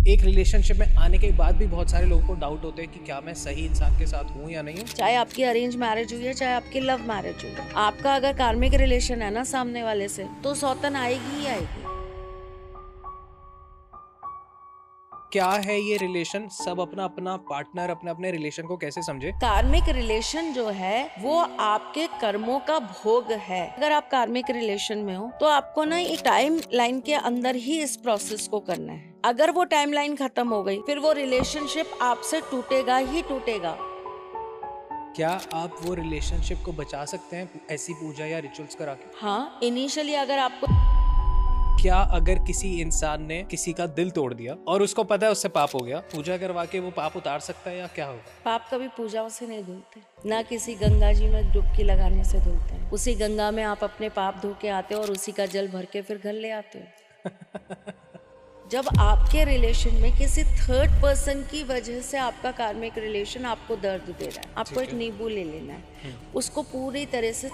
एक रिलेशनशिप में आने के बाद भी बहुत सारे लोगों को डाउट होते हैं कि क्या मैं सही इंसान के साथ हूँ या नहीं हूँ। चाहे आपकी अरेंज मैरिज हुई है, चाहे आपकी लव मैरिज हुई है, आपका अगर कार्मिक रिलेशन है ना सामने वाले से, तो सौतन आएगी ही आएगी। क्या है ये रिलेशन, सब अपना अपना पार्टनर अपने अपने रिलेशन को कैसे समझे। कार्मिक रिलेशन जो है वो आपके कर्मों का भोग है। अगर आप कार्मिक रिलेशन में हो तो आपको ना एक टाइम लाइन के अंदर ही इस प्रोसेस को करना है। अगर वो टाइम लाइन खत्म हो गई फिर वो रिलेशनशिप आपसे टूटेगा ही टूटेगा। क्या आप वो रिलेशनशिप को बचा सकते हैं ऐसी पूजा या रिचुअल्स करा के। हाँ, इनिशियली अगर आपको क्या अगर किसी इंसान ने किसी का दिल तोड़ दिया और उसको पता है उससे पाप हो गया, पूजा करवा के वो पाप उतार सकता है या क्या होगा। पाप कभी पूजाओं से नहीं धुलते, ना किसी गंगा जी में डुबकी लगाने से धुलते हैं। उसी गंगा में आप अपने पाप धो के आते हो और उसी का जल भर के फिर घर ले आते हो। जब आपके रिलेशन में किसी थर्ड पर्सन की वजह से आपका कार्मिक रिलेशन आपको दर्द दे रहा है, आपको एक नींबू ले लेना है, उसको पूरी तरह से।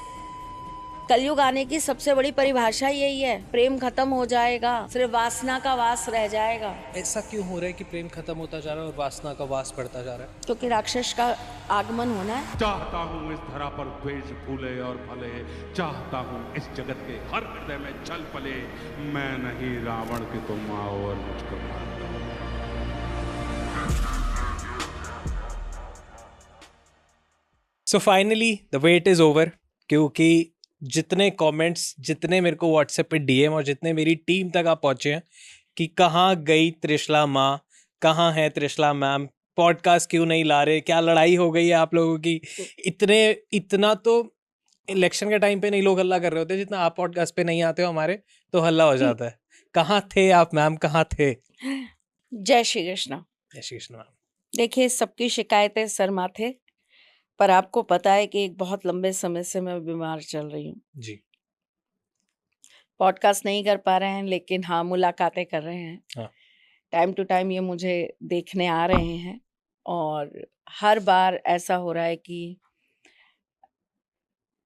कलयुग आने की सबसे बड़ी परिभाषा यही है, प्रेम खत्म हो जाएगा, सिर्फ वासना का वास रह जाएगा। ऐसा क्यों हो रहा है कि प्रेम खत्म होता जा रहा है और वासना का वास बढ़ता जा रहा है। क्योंकि राक्षस का आगमन होना है। चाहता हूँ इस धरा पर द्वेष फूले और फले, चाहता हूँ इस जगत के हर हृदय में छल पले। मैं नहीं रावण के तुम आओ और मुझको मार दो। So finally the wait is over, क्योंकि जितने कमेंट्स, जितने मेरे को व्हाट्सएप पे डीएम और जितने मेरी टीम तक आप पहुंचे हैं कि कहाँ गई त्रिशला माँ, कहाँ है त्रिशला मैम, पॉडकास्ट क्यों नहीं ला रहे, क्या लड़ाई हो गई है आप लोगों की। इतना तो इलेक्शन के टाइम पे नहीं लोग हल्ला कर रहे होते जितना आप पॉडकास्ट पे नहीं आते हो हमारे, तो हल्ला हो जाता है। कहाँ थे आप मैम, कहाँ थे। जय श्री कृष्ण। जय श्री कृष्ण मैम। देखिए, सबकी शिकायतें सर माथे, पर आपको पता है कि एक बहुत लंबे समय से मैं बीमार चल रही हूँ जी। पॉडकास्ट नहीं कर पा रहे हैं, लेकिन हाँ मुलाकातें कर रहे हैं। हाँ। टाइम टू टाइम ये मुझे देखने आ रहे हैं और हर बार ऐसा हो रहा है कि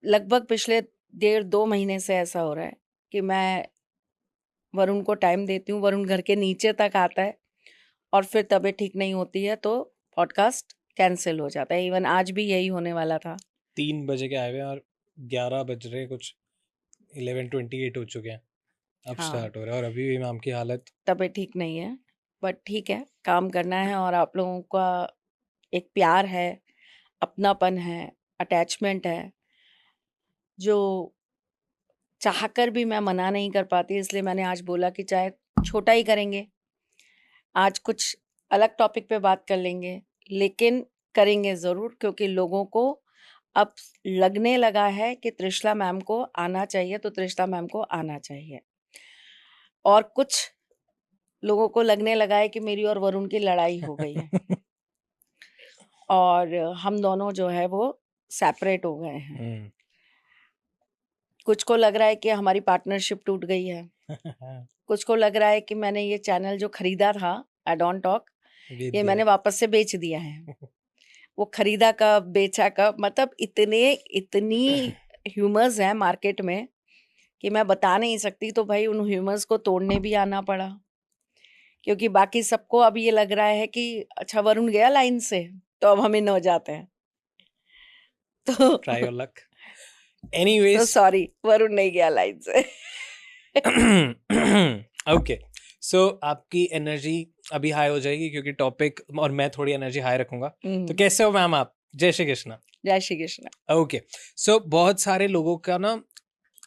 लगभग पिछले 1.5-2 महीने से ऐसा हो रहा है कि मैं वरुण को टाइम देती हूँ, वरुण घर के नीचे तक आता है और फिर तबीयत ठीक नहीं होती है तो पॉडकास्ट कैंसिल हो जाता है। इवन आज भी यही होने वाला था। 3 बजे के आए हुए हैं और 11 बज रहे कुछ 11:28 हो चुके हैं, अब हाँ, स्टार्ट हो रहा है और अभी भी मैम की हालत। तबीयत ठीक नहीं है, बट ठीक है, काम करना है और आप लोगों का एक प्यार है, अपनापन है, अटैचमेंट है, जो चाहकर भी मैं मना नहीं कर पाती। इसलिए मैंने आज बोला कि चाहे छोटा ही करेंगे, आज कुछ अलग टॉपिक पे बात कर लेंगे, लेकिन करेंगे ज़रूर, क्योंकि लोगों को अब लगने लगा है कि त्रिशला मैम को आना चाहिए, तो त्रिशला मैम को आना चाहिए। और कुछ लोगों को लगने लगा है कि मेरी और वरुण की लड़ाई हो गई है और हम दोनों जो है वो सेपरेट हो गए हैं। कुछ को लग रहा है कि हमारी पार्टनरशिप टूट गई है, कुछ को लग रहा है कि मैंने ये चैनल जो खरीदा था आई डोंट टॉक, ये मैंने वापस से बेच दिया है। वो खरीदा कब, बेचा कब, मतलब इतनी ह्यूमर्स हैं मार्केट में कि मैं बता नहीं सकती। तो भाई उन ह्यूमर्स को तोड़ने भी आना पड़ा, क्योंकि बाकी सबको अब ये लग रहा है कि अच्छा वरुण गया लाइन से तो अब हम इन हो जाते हैं। तो ट्राई योर लक। तो एनीवेज, सॉरी, वरुण नहीं गया लाइन से। ओके, सो आपकी एनर्जी अभी हाई हो जाएगी क्योंकि टॉपिक, और मैं थोड़ी एनर्जी हाई रखूंगा। तो कैसे हो मैम आप। जय श्री कृष्ण। जय श्री कृष्ण। ओके, सो बहुत सारे लोगों का ना,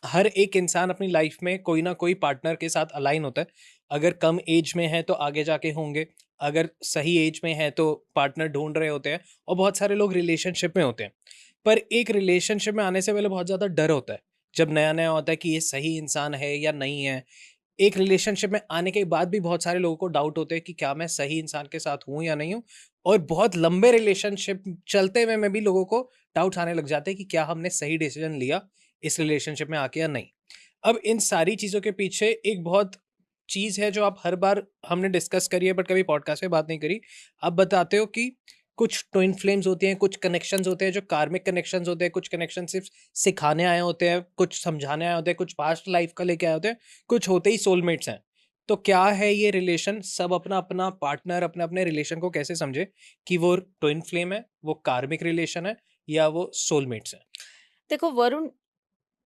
हर एक इंसान अपनी लाइफ में कोई ना कोई पार्टनर के साथ अलाइन होता है। अगर कम एज में है तो आगे जाके होंगे, अगर सही एज में है तो पार्टनर ढूंढ रहे होते हैं, और बहुत सारे लोग रिलेशनशिप में होते हैं। पर एक रिलेशनशिप में आने से पहले बहुत ज़्यादा डर होता है, जब नया नया होता है कि ये सही इंसान है या नहीं है। एक रिलेशनशिप में आने के बाद भी बहुत सारे लोगों को डाउट होते हैं कि क्या मैं सही इंसान के साथ हूँ या नहीं हूँ। और बहुत लंबे रिलेशनशिप चलते हुए में भी लोगों को डाउट्स आने लग जाते हैं कि क्या हमने सही डिसीजन लिया इस रिलेशनशिप में आके या नहीं। अब इन सारी चीज़ों के पीछे एक बहुत चीज़ है जो आप हर बार हमने डिस्कस करी है बट कभी पॉडकास्ट में बात नहीं करी। आप बताते हो कि कुछ ट्विन फ्लेम्स होती हैं, कुछ कनेक्शंस होते हैं जो कार्मिक कनेक्शंस होते हैं, कुछ कनेक्शन सिर्फ सिखाने आए होते हैं, कुछ समझाने आए होते हैं, कुछ पास्ट लाइफ का लेके आए होते हैं, कुछ होते ही सोलमेट्स हैं। तो क्या है ये रिलेशन? सब अपना अपना पार्टनर अपने अपने रिलेशन को कैसे समझे कि वो ट्विन फ्लेम है, वो कार्मिक रिलेशन है, या वो सोलमेट्स है? देखो वरुण,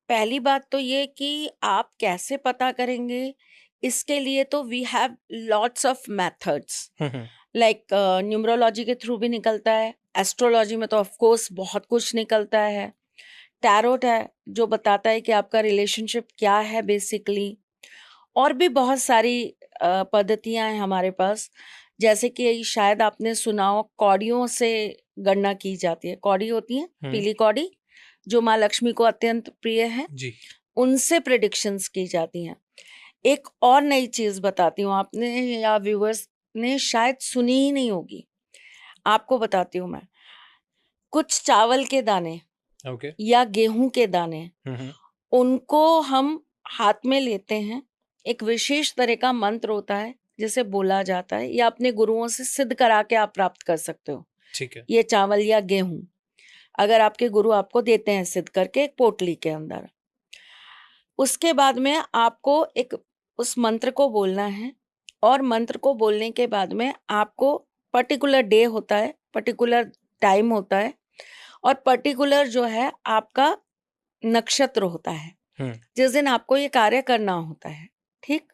पहली बात तो ये कि आप कैसे पता करेंगे, इसके लिए तो we have lots of methods. Like numerology के थ्रू भी निकलता है, एस्ट्रोलॉजी में तो ऑफ कोर्स बहुत कुछ निकलता है, टैरोट है जो बताता है कि आपका रिलेशनशिप क्या है बेसिकली, और भी बहुत सारी पद्धतियां हैं हमारे पास। जैसे कि शायद आपने सुना हो, कौड़ियों से गणना की जाती है। कौड़ी होती है, पीली कौड़ी, जो माँ लक्ष्मी को अत्यंत प्रिय है, जी। उनसे प्रिडिक्शंस की जाती हैं। एक और नई चीज बताती हूँ, आपने या व्यूअर्स ने शायद सुनी ही नहीं होगी, आपको बताती हूँ मैं। कुछ चावल के दाने ओके। या गेहूं के दाने, उनको हम हाथ में लेते हैं, एक विशेष तरह का मंत्र होता है जिसे बोला जाता है, या अपने गुरुओं से सिद्ध करा के आप प्राप्त कर सकते हो। ठीक है। ये चावल या गेहूं अगर आपके गुरु आपको देते हैं सिद्ध करके एक पोटली के अंदर, उसके बाद में आपको एक उस मंत्र को बोलना है, और मंत्र को बोलने के बाद में आपको पर्टिकुलर डे होता है, पर्टिकुलर टाइम होता है, और पर्टिकुलर जो है आपका नक्षत्र होता है जिस दिन आपको ये कार्य करना होता है। ठीक,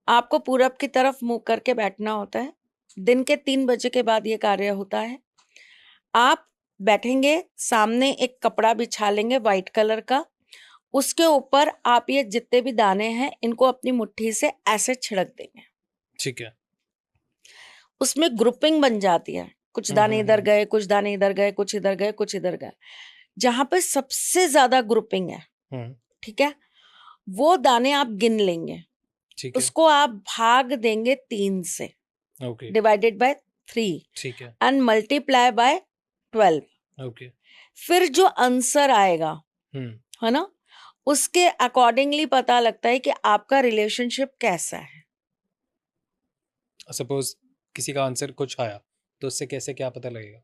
आपको पूरब की तरफ मुंह करके बैठना होता है। दिन के 3 बजे के बाद ये कार्य होता है। आप बैठेंगे, सामने एक कपड़ा बिछा लेंगे व्हाइट कलर का, उसके ऊपर आप ये जितने भी दाने हैं इनको अपनी मुट्ठी से ऐसे छिड़क देंगे। ठीक है। उसमें ग्रुपिंग बन जाती है, कुछ दाने इधर गए, कुछ दाने इधर गए, कुछ इधर गए, कुछ इधर गए। जहां पे सबसे ज्यादा ग्रुपिंग है, ठीक है, वो दाने आप गिन लेंगे। ठीक है। उसको आप भाग देंगे 3 से, ओके। डिवाइडेड बाय 3, ठीक है। And multiply by 12। ओके। फिर जो आंसर आएगा, है ना, उसके अकॉर्डिंगली पता लगता है कि आपका रिलेशनशिप कैसा है। सपोज किसी का आंसर कुछ आया, तो उससे कैसे क्या पता लगेगा?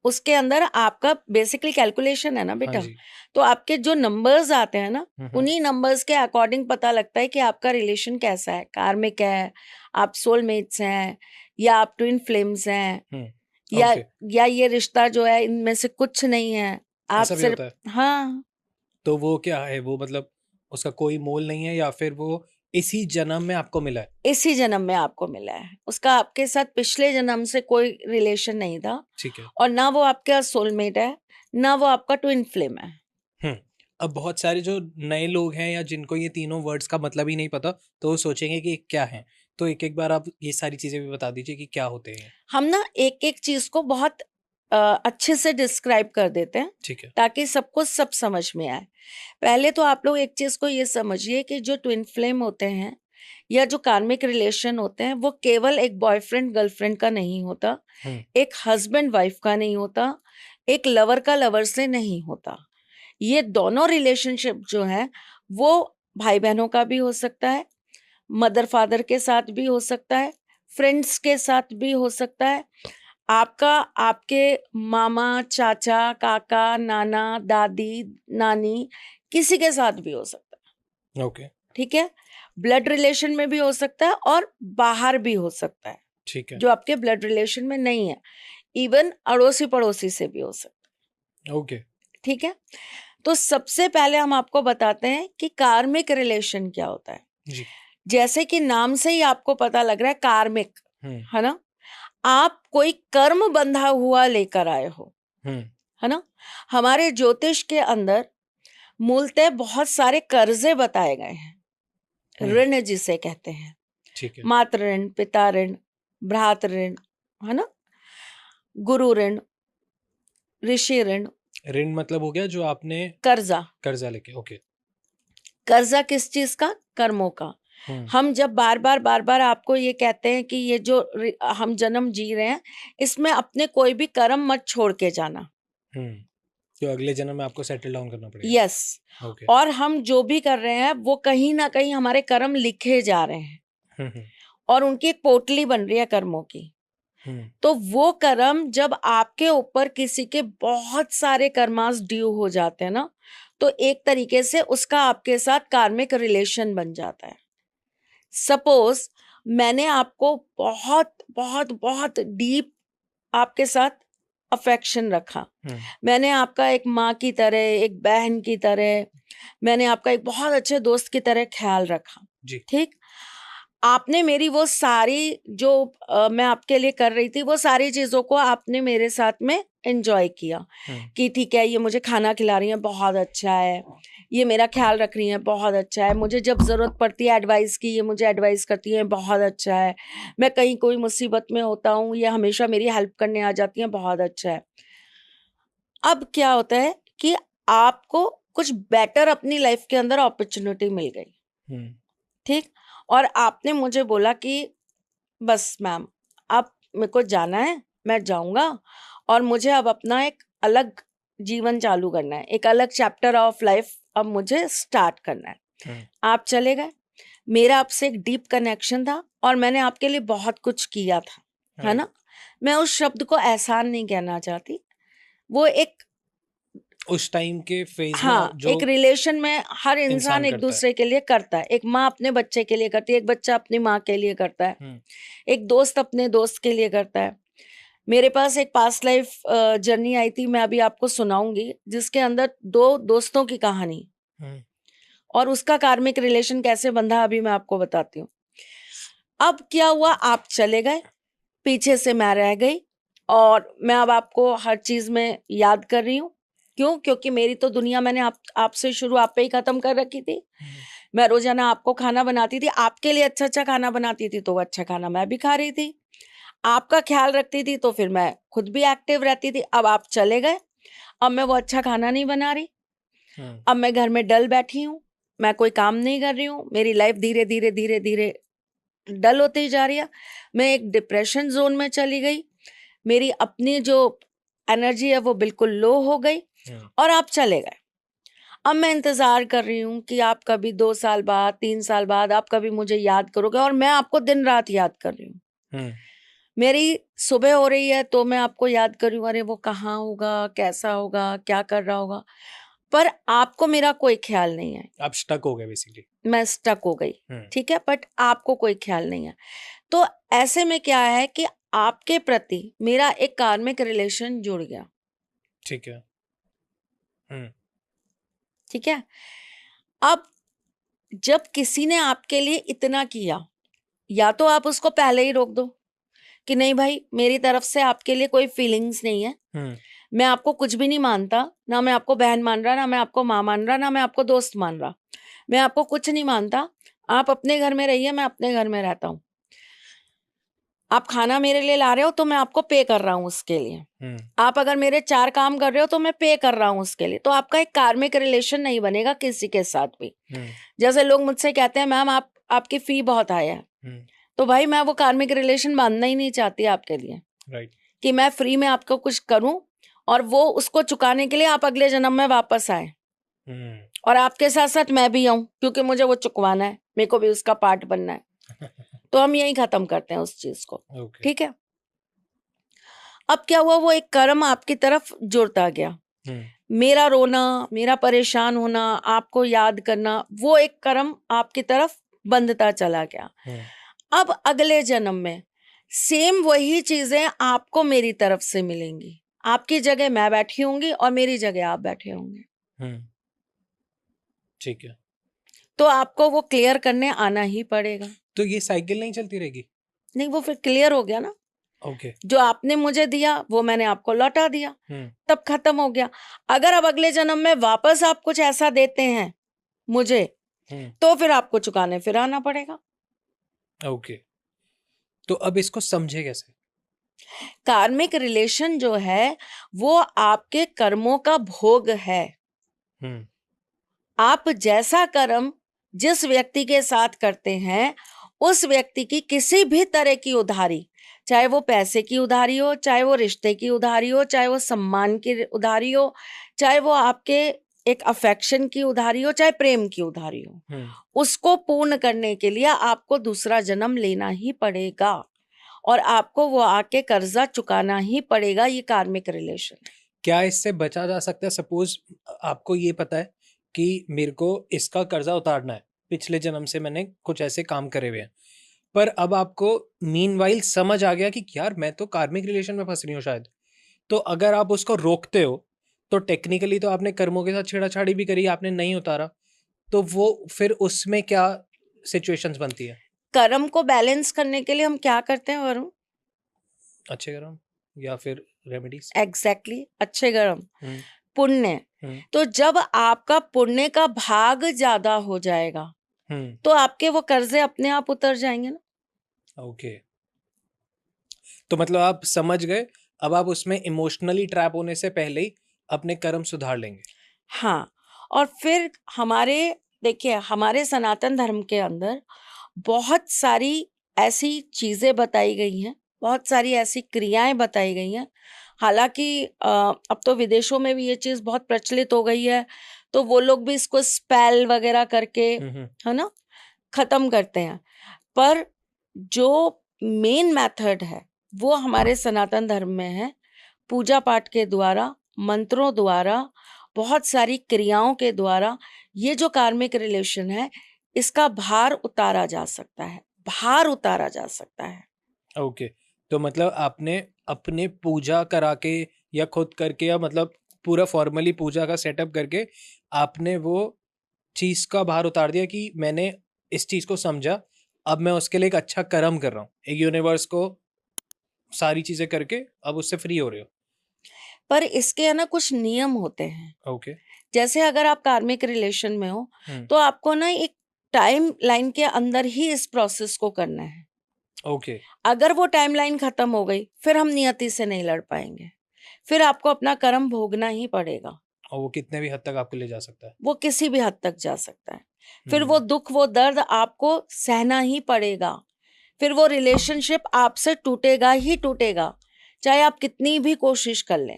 उसके अंदर आपका बेसिकली कैलकुलेशन है ना बेटा, हाँ जी। तो आपके जो नंबर्स आते हैं ना, उन्हीं नंबर्स के अकॉर्डिंग पता लगता है कि आपका रिलेशन कैसा है, कार्मिक है, आप सोलमेट्स हैं, या आप ट्विन फ्लेम्स हैं, या ओके। या ये रिश्ता जो है इनमें से कुछ नहीं है, आप ऐसा भी सिर्फ, होता है? हाँ। तो वो क्या है, वो मतलब उसका कोई मोल नहीं है, या फिर वो इसी जन्म में आपको मिला है? इसी जन्म में आपको मिला है, उसका आपके साथ पिछले जन्म से कोई रिलेशन नहीं था, ठीक है। और ना वो आपका सोलमेट है, ना वो आपका ट्विन फ्लेम है। अब बहुत सारे जो नए लोग हैं या जिनको ये तीनों वर्ड्स का मतलब ही नहीं पता, तो वो सोचेंगे कि क्या है। तो एक एक बार आप ये सारी चीजें भी बता दीजिए कि क्या होते हैं। हम ना एक एक चीज को बहुत अच्छे से डिस्क्राइब कर देते हैं, ठीक है। ताकि सबको सब समझ में आए। पहले तो आप लोग एक चीज को ये समझिए कि जो ट्विन फ्लेम होते हैं या जो कार्मिक रिलेशन होते हैं, वो केवल एक बॉयफ्रेंड गर्लफ्रेंड का नहीं होता, एक हस्बैंड वाइफ का नहीं होता, एक लवर का लवर से नहीं होता। ये दोनों रिलेशनशिप जो है वो भाई बहनों का भी हो सकता है, मदर फादर के साथ भी हो सकता है, फ्रेंड्स के साथ भी हो सकता है, आपका आपके मामा चाचा काका नाना दादी नानी किसी के साथ भी हो सकता है। ओके। ठीक है, ब्लड रिलेशन में भी हो सकता है और बाहर भी हो सकता है, ठीक है। जो आपके ब्लड रिलेशन में नहीं है, इवन अड़ोसी पड़ोसी से भी हो सकता है। ओके। ठीक है, तो सबसे पहले हम आपको बताते हैं कि कार्मिक रिलेशन क्या होता है। जी। जैसे कि नाम से ही आपको पता लग रहा है कार्मिक, है ना, आप कोई कर्म बंधा हुआ लेकर आए हो, है ना। हमारे ज्योतिष के अंदर मूलतः बहुत सारे कर्जे बताए गए हैं, ऋण जिसे कहते हैं। ठीक है। मातृ ऋण, पिता ऋण, भ्रात ऋण, है ना, गुरु ऋण, ऋषि ऋण। ऋण मतलब हो गया जो आपने कर्जा लेके। ओके। कर्जा किस चीज का? कर्मों का। हम जब बार बार आपको ये कहते हैं कि ये जो हम जन्म जी रहे हैं, इसमें अपने कोई भी कर्म मत छोड़ के जाना, तो अगले जन्म में आपको सेटल डाउन करना पड़ेगा। यस। ओके। और हम जो भी कर रहे हैं वो कहीं ना कहीं हमारे कर्म लिखे जा रहे हैं, और उनकी एक पोटली बन रही है कर्मों की। तो वो कर्म जब आपके ऊपर किसी के बहुत सारे कर्मास ड्यू हो जाते हैं ना, तो एक तरीके से उसका आपके साथ कार्मिक रिलेशन बन जाता है। सपोज मैंने आपको बहुत बहुत बहुत डीप आपके साथ अफेक्शन रखा, मैंने आपका एक माँ की तरह, एक बहन की तरह, मैंने आपका एक बहुत अच्छे दोस्त की तरह ख्याल रखा, जी। ठीक। आपने मेरी वो सारी जो मैं आपके लिए कर रही थी, वो सारी चीजों को आपने मेरे साथ में एंजॉय किया कि ठीक है, ये मुझे खाना खिला रही है, बहुत अच्छा है, ये मेरा ख्याल रख रही है, बहुत अच्छा है, मुझे जब जरूरत पड़ती है एडवाइस की, ये मुझे एडवाइस करती है, बहुत अच्छा है, मैं कहीं कोई मुसीबत में होता हूँ, ये हमेशा मेरी हेल्प करने आ जाती है, बहुत अच्छा है। अब क्या होता है कि आपको कुछ बेटर अपनी लाइफ के अंदर अपॉर्चुनिटी मिल गई, ठीक। और आपने मुझे बोला कि बस मैम, अब मेरे को जाना है, मैं जाऊंगा और मुझे अब अपना एक अलग जीवन चालू करना है, एक अलग चैप्टर ऑफ लाइफ अब मुझे स्टार्ट करना है। आप चले गए, मेरा आपसे एक डीप कनेक्शन था और मैंने आपके लिए बहुत कुछ किया था, है ना। मैं उस शब्द को एहसान नहीं कहना चाहती, वो एक उस टाइम के फेज में हाँ, जो एक रिलेशन में हर इंसान इंसान एक करता है। दूसरे के लिए करता है, एक माँ अपने बच्चे के लिए करती है, एक बच्चा अपनी माँ के लिए करता है, एक दोस्त अपने दोस्त के लिए करता है। मेरे पास एक पास्ट लाइफ जर्नी आई थी, मैं अभी आपको सुनाऊंगी, जिसके अंदर दो दोस्तों की कहानी और उसका कार्मिक रिलेशन कैसे बंधा, अभी मैं आपको बताती हूँ। अब क्या हुआ, आप चले गए, पीछे से मैं रह गई और मैं अब आपको हर चीज में याद कर रही हूँ। क्यों? क्योंकि मेरी तो दुनिया मैंने आपसे शुरू आप पे ही खत्म कर रखी थी। मैं रोजाना आपको खाना बनाती थी, आपके लिए अच्छा अच्छा खाना बनाती थी, तो वो अच्छा खाना मैं भी खा रही थी, आपका ख्याल रखती थी, तो फिर मैं खुद भी एक्टिव रहती थी। अब आप चले गए, अब मैं वो अच्छा खाना नहीं बना रही, अब मैं घर में डल बैठी हूँ, मैं कोई काम नहीं कर रही हूँ, मेरी लाइफ धीरे धीरे धीरे धीरे डल होती जा रही है, मैं एक डिप्रेशन जोन में चली गई, मेरी अपनी जो एनर्जी है वो बिल्कुल लो हो गई और आप चले गए। अब मैं इंतजार कर रही हूँ कि आप कभी 2 साल बाद, 3 साल बाद आप कभी मुझे याद करोगे, और मैं आपको दिन रात याद कर रही हूँ। मेरी सुबह हो रही है तो मैं आपको याद कर रही हूँ, अरे वो कहाँ होगा, कैसा होगा, क्या कर रहा होगा, पर आपको मेरा कोई ख्याल नहीं है। आप स्टक हो गए बेसिकली। मैं स्टक हो गई, ठीक है, बट आपको कोई ख्याल नहीं है। तो ऐसे में क्या है कि आपके प्रति मेरा एक कार्मिक रिलेशन जुड़ गया, ठीक है। ठीक है। अब जब किसी ने आपके लिए इतना किया, या तो आप उसको पहले ही रोक दो कि नहीं भाई, मेरी तरफ से आपके लिए कोई फीलिंग्स नहीं है, मैं आपको कुछ भी नहीं मानता, ना मैं आपको बहन मान रहा, ना मैं आपको माँ मान रहा, ना मैं आपको दोस्त मान रहा, मैं आपको कुछ नहीं मानता, आप अपने घर में रहिए, मैं अपने घर में रहता हूँ, आप खाना मेरे लिए ला रहे हो तो मैं आपको पे कर रहा हूँ उसके लिए, आप अगर मेरे 4 काम कर रहे हो तो मैं पे कर रहा हूँ उसके लिए। तो आपका एक कार्मिक रिलेशन नहीं बनेगा किसी के साथ भी। जैसे लोग मुझसे कहते हैं मैम आपकी फी बहुत हाई है, तो भाई मैं वो कार्मिक रिलेशन बांधना ही नहीं चाहती आपके लिए, राइट। कि मैं फ्री में आपको कुछ करूं और वो उसको चुकाने के लिए आप अगले जन्म में वापस आए और आपके साथ साथ मैं भी आऊं, क्योंकि मुझे वो चुकवाना है, मेरे को भी उसका पार्ट बनना है। तो हम यही खत्म करते हैं उस चीज को, ठीक है। अब क्या हुआ, वो एक कर्म आपकी तरफ जुड़ता गया, मेरा रोना, मेरा परेशान होना, आपको याद करना, वो एक कर्म आपकी तरफ बंधता चला गया। अब अगले जन्म में सेम वही चीजें आपको मेरी तरफ से मिलेंगी, आपकी जगह मैं बैठी होंगी और मेरी जगह आप बैठे होंगे, ठीक है। तो आपको वो क्लियर करने आना ही पड़ेगा। तो ये साइकिल नहीं चलती रहेगी? नहीं, वो फिर क्लियर हो गया ना। ओके। जो आपने मुझे दिया वो मैंने आपको लौटा दिया, तब खत्म हो गया। अगर अब अगले जन्म में वापस आप कुछ ऐसा देते हैं मुझे, तो फिर आपको चुकाने फिर आना पड़ेगा। ओके। तो अब इसको समझे कैसे? कार्मिक रिलेशन जो है वो आपके कर्मों का भोग है। आप जैसा कर्म जिस व्यक्ति के साथ करते हैं, उस व्यक्ति की किसी भी तरह की उधारी, चाहे वो पैसे की उधारी हो, चाहे वो रिश्ते की उधारी हो, चाहे वो सम्मान की उधारी हो, चाहे वो आपके एक अफेक्शन की उधारी हो, चाहे प्रेम की उधारी हो, उसको पूर्ण करने के लिए आपको दूसरा जन्म लेना ही पड़ेगा और आपको वो आके कर्जा चुकाना ही पड़ेगा। ये कार्मिक रिलेशन। क्या इससे बचा जा सकता है? सपोज आपको ये पता है कि मेरे को इसका कर्जा उतारना है, पिछले जन्म से मैंने कुछ ऐसे काम करे हुए हैं, पर अब आपको मीनवाइल समझ आ गया कि यार मैं तो कार्मिक रिलेशन में फंस रही हूँ शायद, तो अगर आप उसको रोकते हो तो टेक्निकली तो आपने कर्मों के साथ छेड़ाछाड़ी भी करी, आपने नहीं उतारा, तो वो फिर उसमें क्या सिचुएशंस बनती है? कर्म को बैलेंस करने के लिए हम क्या करते हैं वरुण? अच्छे कर्म या फिर रेमेडीज? एग्जैक्टली, अच्छे कर्म, हम्म पुण्य। हम्म तो जब आपका पुण्य का भाग ज्यादा हो जाएगा हम्म तो आपके वो कर्जे अपने आप उतर जाएंगे ना। ओके, तो मतलब आप समझ गए, अब आप उसमें इमोशनली ट्रैप होने से पहले ही अपने कर्म सुधार लेंगे। हाँ, और फिर देखिए हमारे सनातन धर्म के अंदर बहुत सारी ऐसी चीजें बताई गई हैं, बहुत सारी ऐसी क्रियाएं बताई गई हैं। हालांकि अब तो विदेशों में भी ये चीज बहुत प्रचलित हो गई है, तो वो लोग भी इसको स्पेल वगैरह करके, है ना, खत्म करते हैं। पर जो मेन मेथड है वो हमारे सनातन धर्म में है, पूजा पाठ के द्वारा, मंत्रों द्वारा, बहुत सारी क्रियाओं के द्वारा ये जो कार्मिक रिलेशन है इसका भार उतारा जा सकता है, भार उतारा जा सकता है। ओके, तो मतलब आपने अपने पूजा करा के या खुद करके, या मतलब पूरा फॉर्मली पूजा का सेटअप करके आपने वो चीज का भार उतार दिया कि मैंने इस चीज को समझा, अब मैं उसके लिए एक अच्छा कर्म कर रहा हूँ, एक यूनिवर्स को सारी चीजें करके अब उससे फ्री हो रहे हो। पर इसके है ना कुछ नियम होते हैं। ओके। जैसे अगर आप कार्मिक रिलेशन में हो तो आपको ना एक टाइम लाइन के अंदर ही इस प्रोसेस को करना है। ओके। अगर वो टाइम लाइन खत्म हो गई फिर हम नियति से नहीं लड़ पाएंगे, फिर आपको अपना कर्म भोगना ही पड़ेगा। और वो कितने भी हद तक आपको ले जा सकता है? वो किसी भी हद तक जा सकता है। फिर वो दुख, वो दर्द आपको सहना ही पड़ेगा। फिर वो रिलेशनशिप आपसे टूटेगा ही टूटेगा, चाहे आप कितनी भी कोशिश कर लें।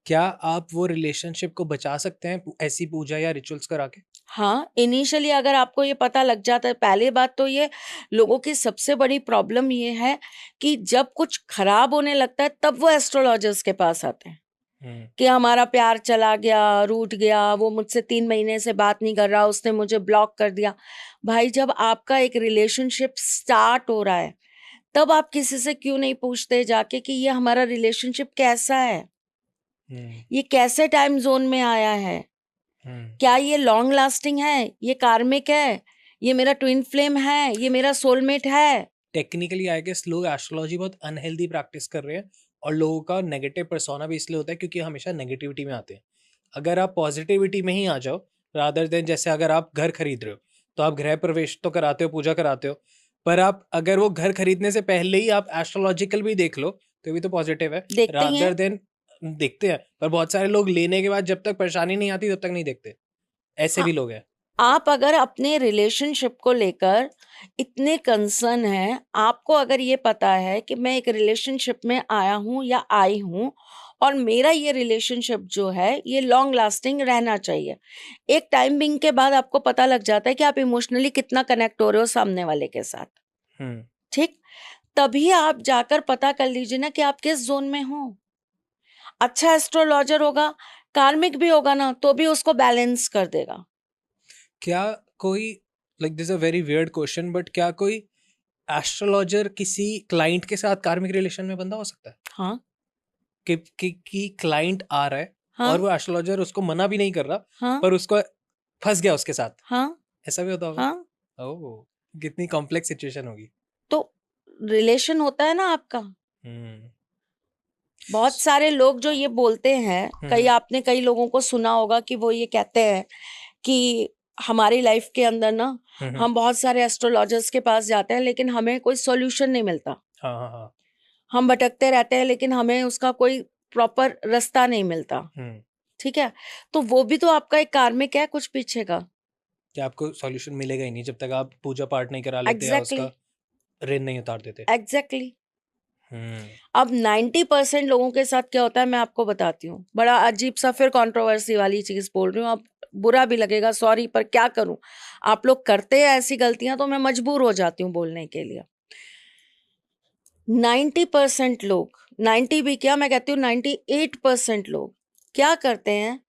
क्या आप वो रिलेशनशिप को बचा सकते हैं ऐसी पूजा या रिचुअल्स करा के? हाँ, इनिशियली अगर आपको ये पता लग जाता है, पहली बात तो ये लोगों की सबसे बड़ी प्रॉब्लम ये है कि जब कुछ खराब होने लगता है तब वो एस्ट्रोलॉजर्स के पास आते हैं कि हमारा प्यार चला गया, रूठ गया, वो मुझसे 3 महीने से बात नहीं कर रहा, उसने मुझे ब्लॉक कर दिया। भाई, जब आपका एक रिलेशनशिप स्टार्ट हो रहा है तब आप किसी से क्यों नहीं पूछते जाके कि ये हमारा रिलेशनशिप कैसा है, ये कैसे टाइम जोन में आया है, क्या ये लॉन्ग लास्टिंग है, ये कार्मिक है, ये मेरा ट्विन फ्लेम है, ये मेरा सोलमेट है। टेक्निकली आई गेस लोग एस्ट्रोलॉजी बहुत अनहेल्दी प्रैक्टिस कर रहे हैं, और लोगों का नेगेटिव पर्सोना भी इसलिए होता है क्योंकि हमेशा नेगेटिविटी में आते हैं। अगर आप पॉजिटिविटी में ही आ जाओ, रादर देन जैसे अगर आप घर खरीद रहे हो तो आप गृह प्रवेश तो कराते हो, पूजा कराते हो, पर आप अगर वो घर खरीदने से पहले ही आप एस्ट्रोलॉजिकल भी देख लो तो भी तो पॉजिटिव है, देखते ही रादर हैं। देन देखते हैं। पर बहुत सारे लोग लेने के बाद जब तक परेशानी नहीं आती तब तक नहीं देखते, ऐसे हाँ, भी लोग हैं। आप अगर अपने रिलेशनशिप को लेकर इतने कंसर्न हैं, आपको अगर ये पता है कि मैं एक रिलेशनशिप में आया हूँ या आई हूँ और मेरा ये रिलेशनशिप जो है ये लॉन्ग लास्टिंग रहना चाहिए, एक टाइम बिंग के बाद आपको पता लग जाता है कि आप इमोशनली कितना कनेक्ट हो रहे हो सामने वाले के साथ, ठीक, तभी आप जाकर पता कर लीजिए ना कि आप किस जोन में हो। अच्छा एस्ट्रोलॉजर होगा, कार्मिक भी होगा ना, तो भी उसको बैलेंस कर देगा। क्या कोई, like this a very weird question, but क्या कोई एस्ट्रोलॉजर किसी क्लाइंट के साथ कार्मिक रिलेशन में बंधा हो सकता है? हाँ, कि क्लाइंट आ रहा है हाँ, और वो एस्ट्रोलॉजर उसको मना भी नहीं कर रहा, हाँ, पर उसको फंस गया उसके साथ, हाँ, ऐसा भी होता होगा? हाँ। ओह, कितनी कॉम्प्लेक्स सिचुएशन होगी। तो रिलेशन होता है ना आपका। हम्म बहुत सारे लोग जो ये बोलते हैं, हम्म आपने कई लोगों को सुना होगा कि वो ये कहते हैं कि हमारी लाइफ के अंदर ना हम्म हम बहुत सारे एस्ट्रोलॉजर्स के पास जाते हैं लेकिन हमें कोई सॉल्यूशन नहीं मिलता, हाँ हाँ हाँ। हम भटकते रहते हैं लेकिन हमें उसका कोई प्रॉपर रास्ता नहीं मिलता। ठीक है, तो वो भी तो आपका एक कार्मिक है कुछ पीछे का। कि आपको सॉल्यूशन मिलेगा ही नहीं जब तक आप पूजा पाठ नहीं करा लेते या एग्जैक्टली, उसका ऋण नहीं उतार देते। एग्जैक्टली। हम्म अब 90% लोगों के साथ क्या होता है मैं आपको बताती हूँ, बड़ा अजीब सा, फिर कंट्रोवर्सी वाली चीज बोल रही हूँ, अब बुरा भी लगेगा, सॉरी, पर क्या करूं, आप लोग करते हैं ऐसी गलतियां तो मैं मजबूर हो जाती हूँ बोलने के लिए। 90% लोग, 90 भी क्या, मैं कहती हूँ 98% लोग क्या करते हैं,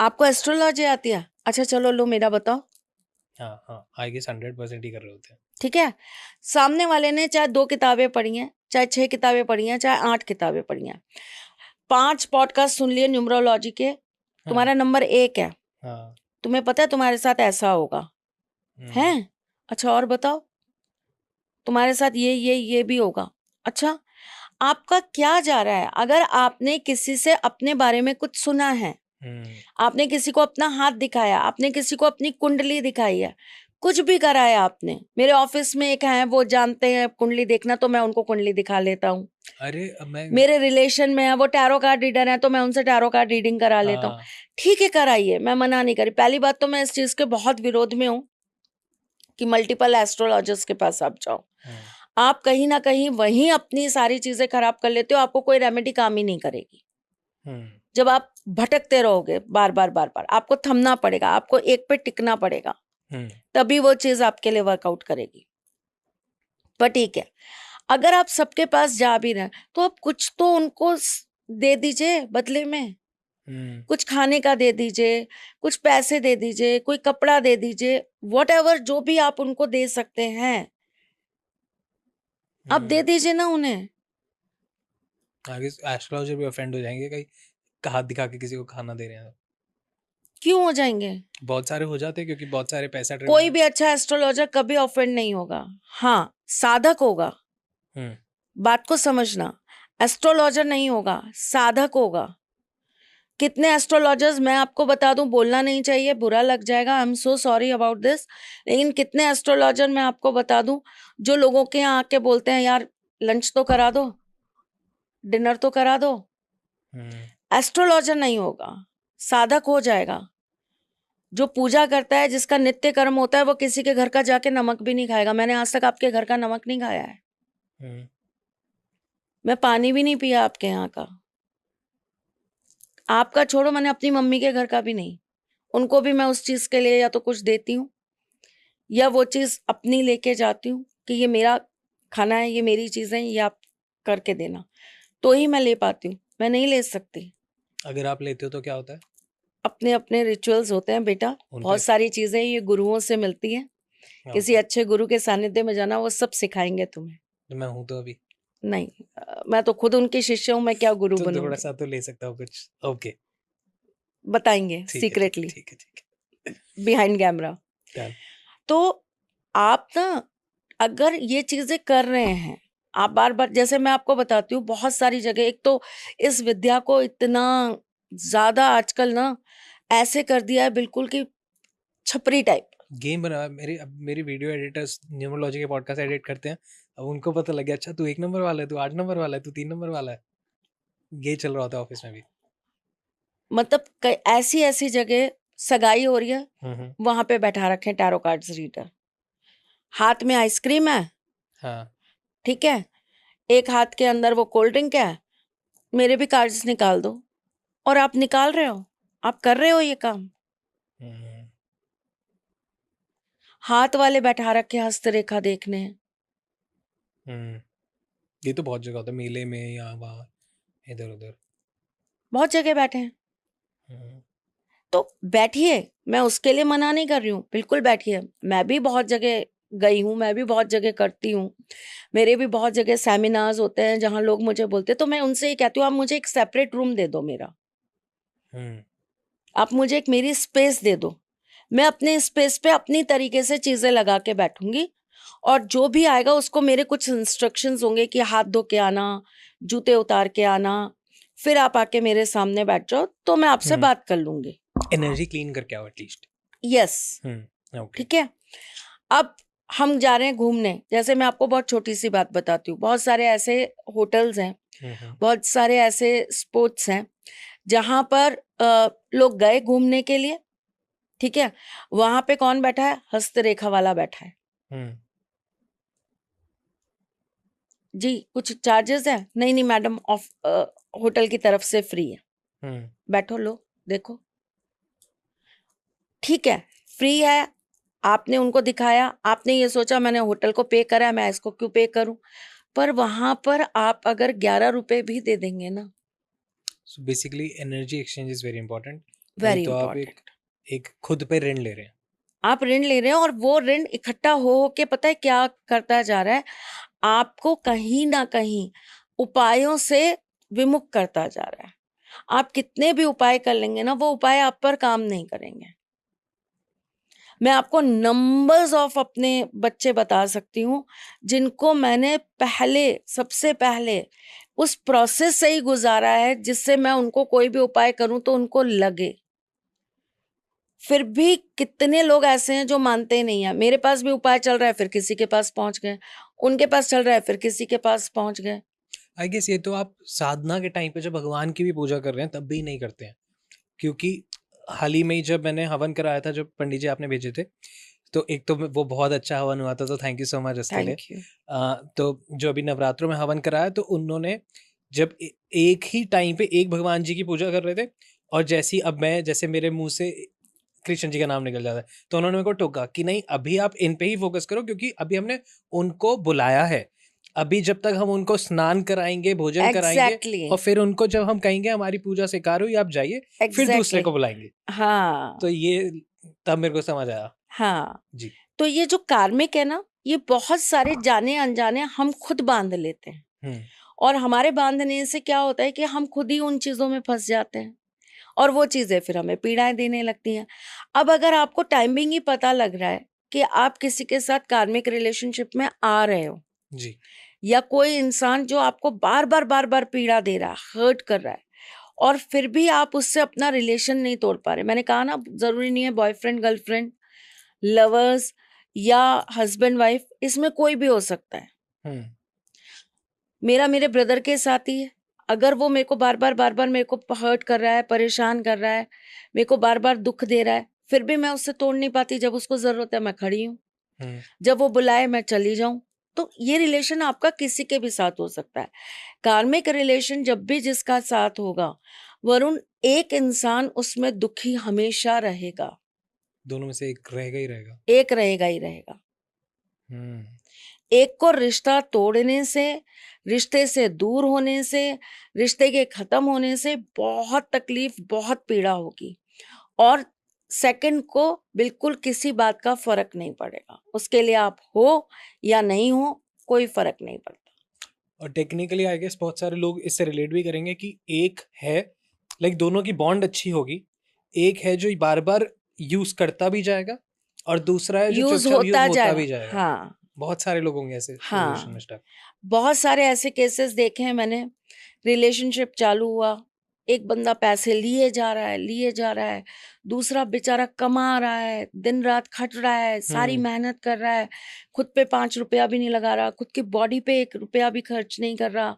आपको एस्ट्रोलॉजी आती है, अच्छा चलो लो मेरा बताओ, हाँ हाँ, आई गेस 100% ही कर रहे होते हैं। ठीक है, सामने वाले ने चाहे 2 किताबें पढ़ी हैं, चाहे 6 किताबें पढ़ी हैं, चाहे 8 किताबें पढ़ी हैं, 5 पॉडकास्ट सुन लिए न्यूमरोलॉजी के, हाँ तुम्हारा नंबर 1 है, हाँ। तुम्हें पता है तुम्हारे साथ ऐसा होगा, है? अच्छा और बताओ, तुम्हारे साथ ये भी होगा। अच्छा, आपका क्या जा रहा है? अगर आपने किसी से अपने बारे में कुछ सुना है, आपने किसी को अपना हाथ दिखाया, आपने किसी को अपनी कुंडली दिखाई है, कुछ भी करा है आपने, मेरे ऑफिस में एक है वो जानते हैं कुंडली देखना, तो मैं उनको कुंडली दिखा लेता हूँ। अरे अब मैं मेरे रिलेशन में है वो टैरो कार्ड रीडर है, तो मैं उनसे टैरो कार्ड रीडिंग करा लेता हूँ। हाँ ठीक है, कराइए, मैं मना नहीं करी। पहली बात तो मैं इस चीज के बहुत विरोध में हूँ कि मल्टीपल एस्ट्रोलॉजर्स के पास आप जाओ, आप कहीं ना कहीं वहीं अपनी सारी चीजें खराब कर लेते हो, आपको कोई रेमेडी काम ही नहीं करेगी। जब आप भटकते रहोगे बार बार बार बार, आपको थमना पड़ेगा, आपको एक पे टिकना पड़ेगा, तभी वो चीज आपके लिए वर्कआउट करेगी। पर ठीक है, अगर आप सबके पास जा भी रहे तो आप कुछ तो उनको दे दीजिए बदले में, कुछ खाने का दे दीजिए, कुछ पैसे दे दीजिए, कोई कपड़ा दे दीजिए, व्हाटएवर जो भी आप उनको दे सकते हैं आप दे दीजिए ना उन्हें। आगे एस्ट्रोलॉजर भी ऑफेंड हो जाएंगे कहीं हाथ दिखा के किसी को खाना दे रहे हैं। क्यों हो जाएंगे? बहुत सारे हो जाते हैं क्योंकि बहुत सारे पैसा कोई भी अच्छा एस्ट्रोलॉजर कभी ऑफेंड नहीं होगा, हाँ साधक होगा, बात को समझना, एस्ट्रोलॉजर नहीं होगा, साधक होगा। कितने एस्ट्रोलॉजर्स, मैं आपको बता दूं, बोलना नहीं चाहिए, बुरा लग जाएगा, I am so sorry about this, लेकिन कितने एस्ट्रोलॉजर मैं आपको बता दूं जो लोगों के यहाँ आके बोलते हैं यार लंच तो करा दो, डिनर तो करा दो। एस्ट्रोलॉजर नहीं होगा, साधक हो जाएगा। जो पूजा करता है, जिसका नित्य कर्म होता है, वो किसी के घर का जाके नमक भी नहीं खाएगा। मैंने आज तक आपके घर का नमक नहीं खाया है, मैं पानी भी नहीं पिया आपके यहाँ का, आपका छोड़ो, मैंने अपनी मम्मी के घर का भी नहीं। उनको भी मैं उस चीज के लिए या तो कुछ देती हूँ या वो चीज अपनी लेके जाती हूँ कि ये मेरा खाना है, ये मेरी चीजें, ये आप करके देना, तो ही मैं ले पाती हूँ, मैं नहीं ले सकती। अगर आप लेते हो तो क्या होता है? अपने अपने रिचुअल्स होते हैं बेटा, बहुत सारी चीजें ये गुरुओं से मिलती हैं। किसी अच्छे गुरु के सानिध्य में जाना, वो सब सिखाएंगे तुम्हें। तो मैं हूँ तो अभी नहीं, मैं तो खुद उनकी शिष्य हूँ, मैं क्या गुरु तो बनूंगी? थोड़ा सा तो ले सकता हूँ कुछ। ओके, बताएंगे सीक्रेटली ठीक है बिहाइंड कैमरा। तो आप ना अगर ये चीजें कर रहे हैं, आप बार बार, जैसे मैं आपको बताती हूँ, बहुत सारी जगह, एक तो इस विद्या को इतना ज्यादा आजकल ना ऐसे कर दिया है बिल्कुल कि छपरी टाइप गेम बना। मेरी वीडियो एडिटर्स न्यूमरोलॉजी के पॉडकास्ट एडिट करते हैं, अब उनको पता लग गया अच्छा तू 1 नंबर वाला है, तू 8 नंबर वाला है, तू 3 नंबर वाला है। ये चल रहा होता है ऑफिस में भी। मतलब ऐसी ऐसी जगह सगाई हो रही है, वहां पे बैठा रखे टैरो कार्ड्स रीडर, हाथ में आइसक्रीम है, हाँ ठीक है, एक हाथ के अंदर वो कोल्ड ड्रिंक है, मेरे भी कार्ड्स निकाल दो। और आप निकाल रहे हो, आप कर रहे हो ये काम। हाथ वाले बैठा रखे हस्तरेखा देखने। ये तो बहुत जगह होता है, मेले में या वहाँ इधर उधर बहुत जगह बैठे हैं। तो बैठिए, मैं उसके लिए मना नहीं कर रही हूँ, बिल्कुल बैठिए। मैं भी बहुत जगह गई हूँ, मैं भी बहुत जगह करती हूँ, मेरे भी बहुत जगह सेमिनार्स होते हैं जहाँ लोग मुझे बोलते हैं, तो मैं उनसे ये कहती हूँ आप मुझे एक सेपरेट रूम दे दो मेरा, आप मुझे एक मेरी स्पेस दे दो, मैं अपने स्पेस पे अपनी तरीके से चीजें लगा के बैठूंगी, और जो भी आएगा उसको मेरे कुछ इंस्ट्रक्शंस होंगे कि हाथ धो के आना, जूते उतार के आना, फिर आप आके मेरे सामने बैठ जाओ, तो मैं आपसे बात कर लूंगी। एनर्जी क्लीन करके आओ एटलीस्ट। यस, ठीक है। अब हम जा रहे हैं घूमने, जैसे मैं आपको बहुत छोटी सी बात बताती हूँ, बहुत सारे ऐसे होटल्स हैं, बहुत सारे ऐसे स्पॉट्स हैं जहां पर लोग गए घूमने के लिए, ठीक है, वहां पे कौन बैठा है? हस्तरेखा वाला बैठा है। जी कुछ चार्जेस है? नहीं नहीं मैडम, ऑफ होटल की तरफ से फ्री है। बैठो, लो देखो, ठीक है, फ्री है, आपने उनको दिखाया, आपने ये सोचा मैंने होटल को पे करा है, मैं इसको क्यों पे करूं, पर वहां पर आप अगर 11 रुपए भी दे देंगे ना, so basically energy exchange is very important. Very तो आप इंपॉर्टेंट। एक खुद पे ऋण ले रहे हैं। आप ऋण ले रहे हैं और वो ऋण इकट्ठा हो के पता है क्या करता जा रहा है, आपको कहीं ना कहीं उपायों से विमुख करता जा रहा है। आप कितने भी उपाय कर लेंगे ना, वो उपाय आप पर काम नहीं करेंगे। मैं आपको नंबर्स ऑफ अपने बच्चे बता सकती हूँ जिनको मैंने सबसे पहले उस प्रोसेस से ही गुजारा है जिससे मैं उनको कोई भी उपाय करूं तो उनको लगे। फिर भी कितने लोग ऐसे हैं जो मानते ही नहीं है। मेरे पास भी उपाय चल रहा है, फिर किसी के पास पहुंच गए, उनके पास चल रहा है, फिर किसी के पास पहुंच गए। आई गेस ये तो आप साधना के टाइम पे जब भगवान की भी पूजा कर रहे हैं तब भी नहीं करते हैं, क्योंकि हाल ही में ही जब मैंने हवन कराया था, जब पंडित जी आपने भेजे थे, तो एक तो वो बहुत अच्छा हवन हुआ था, तो थैंक यू सो मच उसके लिए। Thank you. तो जो अभी नवरात्रों में हवन कराया, तो उन्होंने जब एक ही टाइम पे एक भगवान जी की पूजा कर रहे थे, और जैसे मेरे मुंह से कृष्ण जी का नाम निकल जाता है, तो उन्होंने मेरे को टोका कि नहीं, अभी आप इन पे ही फोकस करो, क्योंकि अभी हमने उनको बुलाया है। अभी जब तक हम उनको स्नान कराएंगे, भोजन कराएंगे, एग्जैक्टली और फिर उनको जब हम कहेंगे हमारी पूजा स्वीकार हुई, आप जाइए, फिर दूसरे एग्जैक्टली को बुलाएंगे। हाँ तो ये तब मेरे को समझ आया। हाँ। जी। तो ये जो कार्मिक है ना, ये बहुत सारे जाने अनजाने हम खुद बांध लेते हैं, हम्म। और हमारे बांधने से क्या होता है कि हम खुद ही उन चीजों में फंस जाते हैं और वो चीजें फिर हमें पीड़ाएं देने लगती हैं। अब अगर आपको टाइमिंग ही पता लग रहा है कि आप किसी के साथ कार्मिक रिलेशनशिप में आ रहे हो, जी। या कोई इंसान जो आपको बार बार पीड़ा दे रहा है, हर्ट कर रहा है, और फिर भी आप उससे अपना रिलेशन नहीं तोड़ पा रहे। मैंने कहा ना, जरूरी नहीं है बॉयफ्रेंड गर्लफ्रेंड, लवर्स या हस्बैंड वाइफ, इसमें कोई भी हो सकता है। हम्म। मेरा मेरे ब्रदर के साथ ही है। अगर वो मेरे को बार बार मेरे को हर्ट कर रहा है, परेशान कर रहा है, मेरे को बार बार दुख दे रहा है, फिर भी मैं उससे तोड़ नहीं पाती। जब उसको जरूरत है मैं खड़ी हूँ, जब वो बुलाए मैं चली जाऊं। तो ये रिलेशन आपका किसी के भी साथ हो सकता है। कार्मिक रिलेशन जब भी जिसका साथ होगा, वरुण, एक इंसान उसमें दुखी हमेशा रहेगा, दोनों में से एक रहेगा ही रहेगा। एक रहेगा ही रहेगा। हम्म। एक को रिश्ता तोड़ने से, रिश्ते से दूर होने से, रिश्ते के खत्म होने से बहुत तकलीफ, बहुत पीड़ा होगी, और सेकंड को बिल्कुल किसी बात का फर्क नहीं पड़ेगा। उसके लिए आप हो या नहीं हो, कोई फर्क नहीं पड़ता। और टेक्निकली आई गेस बहुत सारे लोग इससे रिलेट भी करेंगे कि एक है, लाइक दोनों की बॉन्ड अच्छी होगी, एक है जो बार बार यूज करता भी जाएगा, और दूसरा है जो यूज चुपचाप यूज होता होता जाएगा। भी जाएगा। हाँ बहुत सारे लोग होंगे ऐसे रिलेशन में हाँ, स्टक। बहुत सारे ऐसे केसेस देखे हैं मैंने। रिलेशनशिप चालू हुआ, एक बंदा पैसे लिए जा रहा है, लिए जा रहा है, दूसरा बेचारा कमा रहा है, दिन रात खट रहा है, सारी मेहनत कर रहा है, खुद पे 5 रुपया भी नहीं लगा रहा, खुद की बॉडी पे 1 रुपया भी खर्च नहीं कर रहा,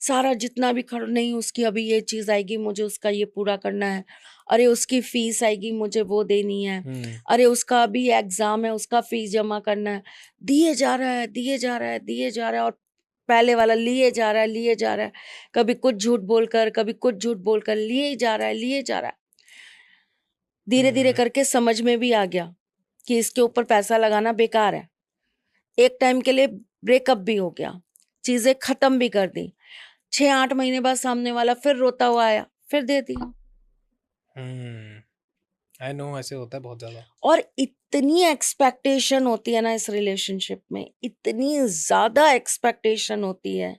सारा जितना भी खर्च, नहीं उसकी अभी ये चीज आएगी, मुझे उसका ये पूरा करना है, अरे उसकी फीस आएगी, मुझे वो देनी है, अरे उसका अभी एग्जाम है, उसका फीस जमा करना है। दिए जा रहा है, दिए जा रहा है, दिए जा रहा है, और पहले वाला लिए जा रहा है, लिए जा रहा है, कभी कुछ झूठ बोलकर, कभी कुछ झूठ बोलकर लिए जा रहा है, लिए जा रहा है। धीरे धीरे करके समझ में भी आ गया कि इसके ऊपर पैसा लगाना बेकार है। एक टाइम के लिए ब्रेकअप भी हो गया, चीजें खत्म भी कर दी। 6-8 महीने बाद सामने वाला फिर रोता हुआ आया, फिर दे दिया। आई नो, ऐसे होता है बहुत ज्यादा। और इतनी एक्सपेक्टेशन होती है ना इस रिलेशनशिप में, इतनी ज्यादा एक्सपेक्टेशन होती है,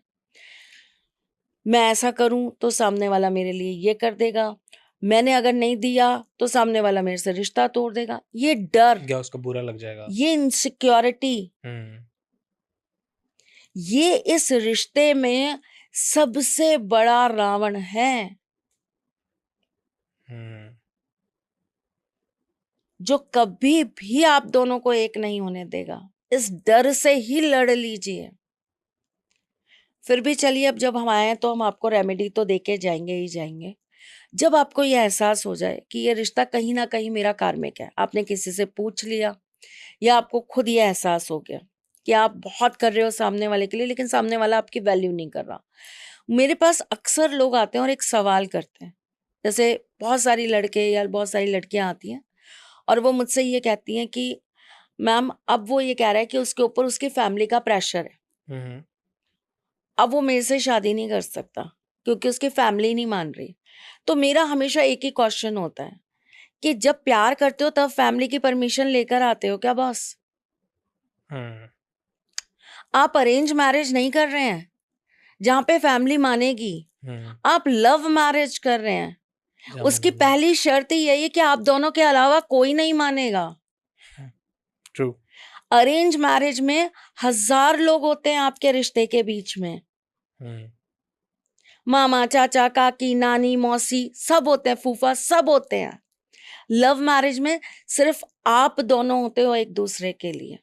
मैं ऐसा करूं तो सामने वाला मेरे लिए ये कर देगा, मैंने अगर नहीं दिया तो सामने वाला मेरे से रिश्ता तोड़ देगा। ये डर, क्या उसको बुरा लग जाएगा। ये इनसिक्योरिटी, ये इस रिश्ते में सबसे बड़ा रावण है, जो कभी भी आप दोनों को एक नहीं होने देगा। इस डर से ही लड़ लीजिए। फिर भी चलिए, अब जब हम आए हैं तो हम आपको रेमेडी तो देके जाएंगे ही जाएंगे। जब आपको यह एहसास हो जाए कि ये रिश्ता कहीं ना कहीं मेरा कार्मिक है, आपने किसी से पूछ लिया, या आपको खुद ये एहसास हो गया कि आप बहुत कर रहे हो सामने वाले के लिए, लेकिन सामने वाला आपकी वैल्यू नहीं कर रहा। मेरे पास अक्सर लोग आते हैं और एक सवाल करते हैं, जैसे बहुत सारी लड़के या बहुत सारी लड़कियां आती हैं और वो मुझसे ये कहती हैं कि मैम, अब वो ये कह रहा है कि उसके ऊपर उसकी फैमिली का प्रेशर है, अब वो मेरे से शादी नहीं कर सकता क्योंकि उसकी फैमिली नहीं मान रही। तो मेरा हमेशा एक ही क्वेश्चन होता है कि जब प्यार करते हो तब फैमिली की परमिशन लेकर आते हो क्या बॉस? आप अरेंज मैरिज नहीं कर रहे हैं जहां पे फैमिली मानेगी, आप लव मैरिज कर रहे हैं। उसकी पहली शर्त ही यही है कि आप दोनों के अलावा कोई नहीं मानेगा। ट्रू। अरेंज मैरिज में 1000 लोग होते हैं आपके रिश्ते के बीच में, मामा, चाचा, काकी, नानी, मौसी सब होते हैं, फूफा सब होते हैं। लव मैरिज में सिर्फ आप दोनों होते हो एक दूसरे के लिए।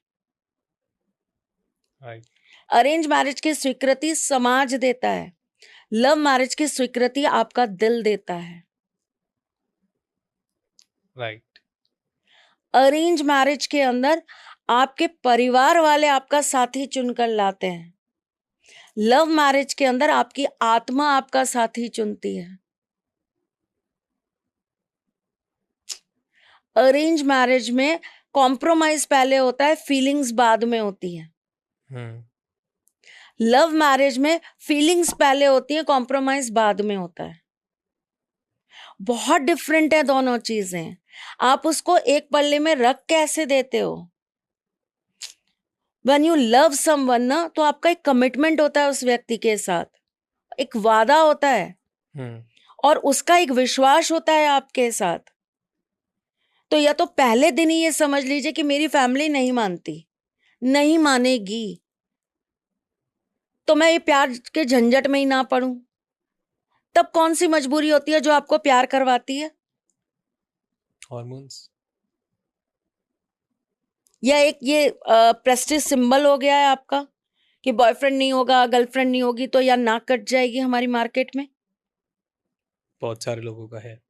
अरेंज मैरिज की स्वीकृति समाज देता है, लव मैरिज की स्वीकृति आपका दिल देता है। राइट। अरेंज मैरिज के अंदर आपके परिवार वाले आपका साथी चुनकर लाते हैं, लव मैरिज के अंदर आपकी आत्मा आपका साथी चुनती है। अरेंज मैरिज में कॉम्प्रोमाइज पहले होता है, फीलिंग्स बाद में होती है। लव मैरिज में फीलिंग्स पहले होती है, कॉम्प्रोमाइज बाद में होता है। बहुत डिफरेंट है दोनों चीजें। आप उसको एक पल्ले में रख कैसे देते हो? When you love someone ना, तो आपका एक कमिटमेंट होता है उस व्यक्ति के साथ, एक वादा होता है और उसका एक विश्वास होता है आपके साथ। तो या तो पहले दिन ही ये समझ लीजिए कि मेरी फैमिली नहीं मानती, नहीं मानेगी, तो मैं ये प्यार के झंझट में ही ना पड़ूं। तब कौन सी मजबूरी होती है जो आपको प्यार करवाती है? हॉर्मोन्स। या एक ये प्रेस्टीज सिंबल हो गया है आपका कि बॉयफ्रेंड नहीं होगा, गर्लफ्रेंड नहीं होगी तो या नाक कट जाएगी हमारी मार्केट में। बहुत सारे लोगों का है।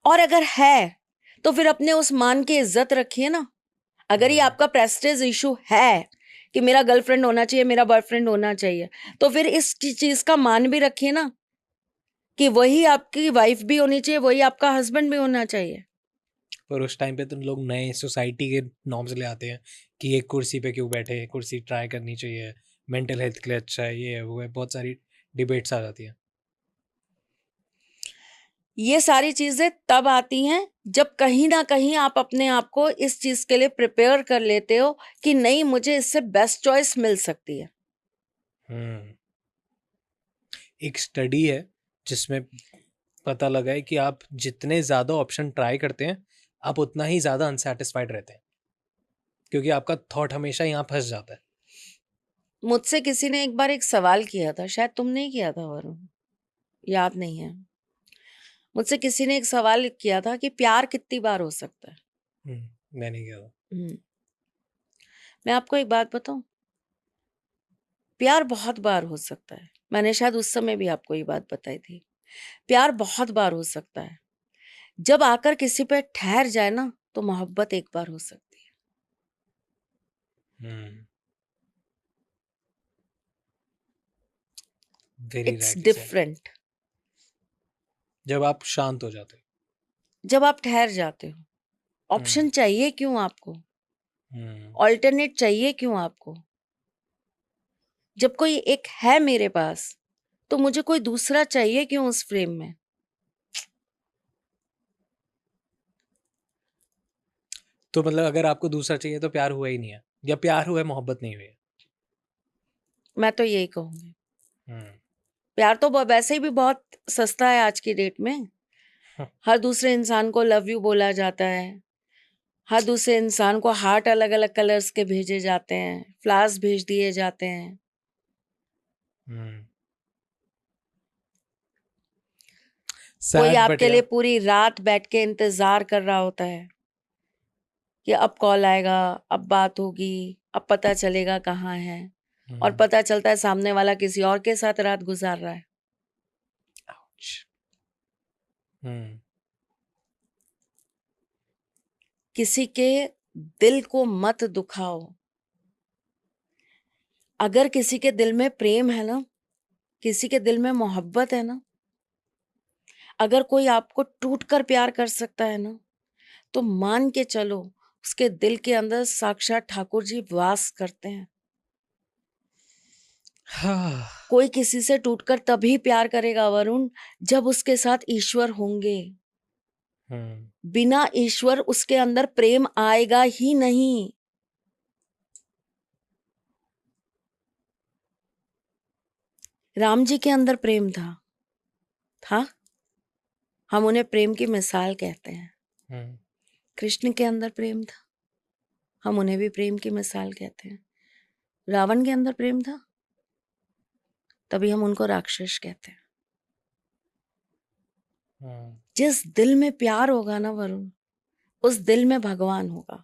और अगर है तो फिर अपने उस मान की इज्जत रखिए ना। अगर ये आपका प्रेस्टीज इशू है कि मेरा गर्लफ्रेंड होना चाहिए, मेरा बॉयफ्रेंड होना चाहिए, तो फिर इस चीज का मान भी रखिए ना कि वही आपकी वाइफ भी होनी चाहिए, वही आपका हस्बैंड भी होना चाहिए। पर उस टाइम पे तो लोग नए सोसाइटी के नॉर्म्स ले आते हैं कि एक कुर्सी पे क्यों बैठे, कुर्सी ट्राई करनी चाहिए, मेंटल हेल्थ के लिए अच्छा है, ये है वो है, बहुत सारी डिबेट्स आ जाती हैं। ये सारी चीजें तब आती हैं जब कहीं ना कहीं आप अपने आप को इस चीज के लिए प्रिपेयर कर लेते हो कि नहीं, मुझे इससे बेस्ट चॉइस मिल सकती है। एक स्टडी है जिसमें पता लगा है कि आप जितने ज़्यादा ऑप्शन ट्राई करते हैं, आप उतना ही ज़्यादा अनसेटिस्फाइड रहते हैं, क्योंकि आपका थॉट हमेशा यहाँ फंस जाता है। मुझसे किसी ने एक बार एक सवाल किया था, शायद तुमने ही किया था वरुण, याद नहीं है। मुझसे किसी ने एक सवाल किया था कि प्यार कितनी बार हो सकता है। मैंने किया था। मैं आपको एक बात बताऊं, प्यार बहुत बार हो सकता है। मैंने शायद उस समय भी आपको ये बात बताई थी। प्यार बहुत बार हो सकता है। जब आकर किसी पे ठहर जाए ना, तो मोहब्बत एक बार हो सकती है। It's different. जब आप शांत हो जाते हो, जब आप ठहर जाते हो, ऑप्शन चाहिए क्यों आपको? ऑल्टरनेट चाहिए क्यों आपको? जब कोई एक है मेरे पास, तो मुझे कोई दूसरा चाहिए क्यों उस फ्रेम में? तो मतलब अगर आपको दूसरा चाहिए तो प्यार हुआ ही नहीं है, या प्यार हुआ है मोहब्बत नहीं हुई है? मैं तो यही कहूंगी। प्यार तो वैसे ही भी बहुत सस्ता है आज की डेट में। हर दूसरे इंसान को लव यू बोला जाता है, हर दूसरे इंसान को हार्ट अलग अलग कलर्स के भेजे जाते हैं, फ्लावर्स भेज दिए जाते हैं। कोई आपके लिए पूरी रात बैठ के इंतजार कर रहा होता है कि अब कॉल आएगा, अब बात होगी, अब पता चलेगा कहाँ है, और पता चलता है सामने वाला किसी और के साथ रात गुजार रहा है। किसी के दिल को मत दुखाओ। अगर किसी के दिल में प्रेम है ना, किसी के दिल में मोहब्बत है ना, अगर कोई आपको टूट कर प्यार कर सकता है ना, तो मान के चलो उसके दिल के अंदर साक्षात ठाकुर जी वास करते हैं। कोई किसी से टूटकर तभी प्यार करेगा वरुण, जब उसके साथ ईश्वर होंगे। बिना ईश्वर उसके अंदर प्रेम आएगा ही नहीं। राम जी के अंदर प्रेम था। हम उन्हें प्रेम की मिसाल कहते हैं। कृष्ण के अंदर प्रेम था, हम उन्हें भी प्रेम की मिसाल कहते हैं। रावण के अंदर प्रेम था, तभी हम उनको राक्षस कहते हैं। जिस दिल में प्यार होगा ना वरुण, उस दिल में भगवान होगा।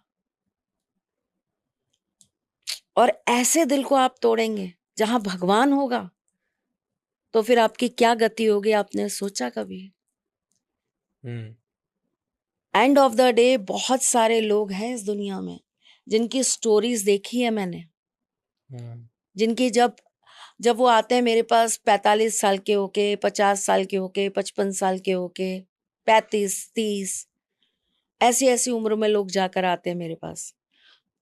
और ऐसे दिल को आप तोड़ेंगे जहां भगवान होगा, तो फिर आपकी क्या गति होगी, आपने सोचा कभी? एंड ऑफ द डे बहुत सारे लोग हैं इस दुनिया में जिनकी स्टोरीज देखी है मैंने, जिनकी जब वो आते हैं मेरे पास 45 साल के होके, 50 साल के होके, 55 साल के होके, 35, 30, ऐसी ऐसी उम्र में लोग जाकर आते हैं मेरे पास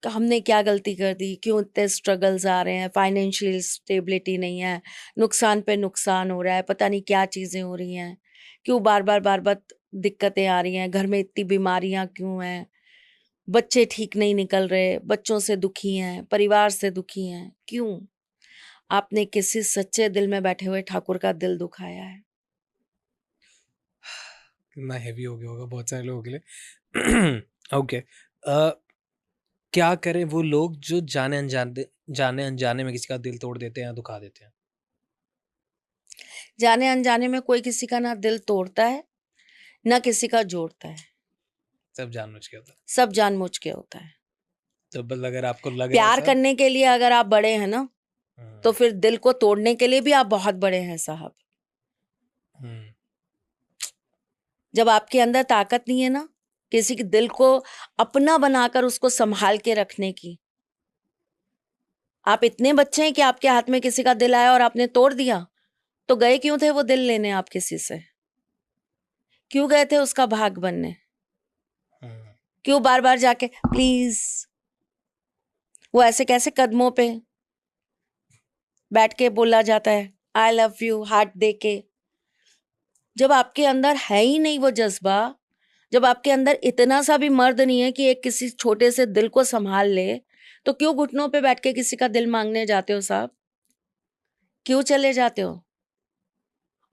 कि हमने क्या गलती कर दी, क्यों इतने स्ट्रगल्स आ रहे हैं, फाइनेंशियल स्टेबिलिटी नहीं है, नुकसान पे नुकसान हो रहा है, पता नहीं क्या चीजें हो रही हैं, क्यों बार बार दिक्कतें आ रही हैं, घर में इतनी बीमारियां क्यों हैं, बच्चे ठीक नहीं निकल रहे, बच्चों से दुखी हैं, परिवार से दुखी हैं, क्यों? आपने किसी सच्चे दिल में बैठे हुए ठाकुर का दिल दुखाया है। कितना हेवी हो गया होगा बहुत सारे लोगों के लिए। ओके, क्या करें वो लोग जो जाने अनजाने में किसी का दिल तोड़ देते हैं या दुखा देते हैं? जाने अनजाने में कोई किसी का ना दिल तोड़ता है ना किसी का जोड़ता है, सब जानबूझ के होता है। सब जानबूझ के होता है। तो बस अगर आपको लग रहा है प्यार ऐसा, करने के लिए अगर आप बड़े हैं ना, तो फिर दिल को तोड़ने के लिए भी आप बहुत बड़े हैं साहब। जब आपके अंदर ताकत नहीं है ना किसी के दिल को अपना बनाकर उसको संभाल के रखने की, आप इतने बच्चे हैं कि आपके हाथ में किसी का दिल आया और आपने तोड़ दिया, तो गए क्यों थे वो दिल लेने? आप किसी से क्यों गए थे उसका भाग बनने? क्यों बार बार जाके प्लीज, वो ऐसे कैसे कदमों पे बैठ के बोला जाता है आई लव यू हार्ट दे के? जब आपके अंदर है ही नहीं वो जज्बा, जब आपके अंदर इतना सा भी मर्द नहीं है कि एक किसी छोटे से दिल को संभाल ले, तो क्यों घुटनों पे बैठ के किसी का दिल मांगने जाते हो साहब? क्यों चले जाते हो?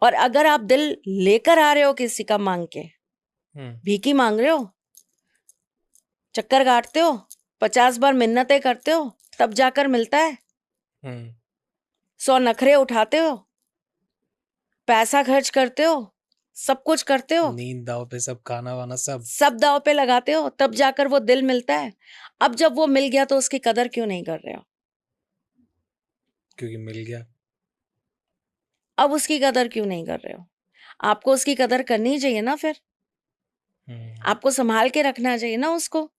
और अगर आप दिल लेकर आ रहे हो किसी का मांग के, भीखी मांग रहे हो, चक्कर काटते हो, 50 बार मिन्नतें करते हो, तब जाकर मिलता है, 100 नखरे उठाते हो, पैसा खर्च करते हो, सब कुछ करते हो, नींद दाव पे, सब खाना वाना सब दाव पे लगाते हो, तब जाकर वो दिल मिलता है। अब जब वो मिल गया तो उसकी कदर क्यों नहीं कर रहे हो? क्योंकि मिल गया। अब उसकी कदर क्यों नहीं कर रहे हो? आपको उसकी कदर करनी चाहिए ना, फिर आपको संभाल के रखना चाहिए ना उसको।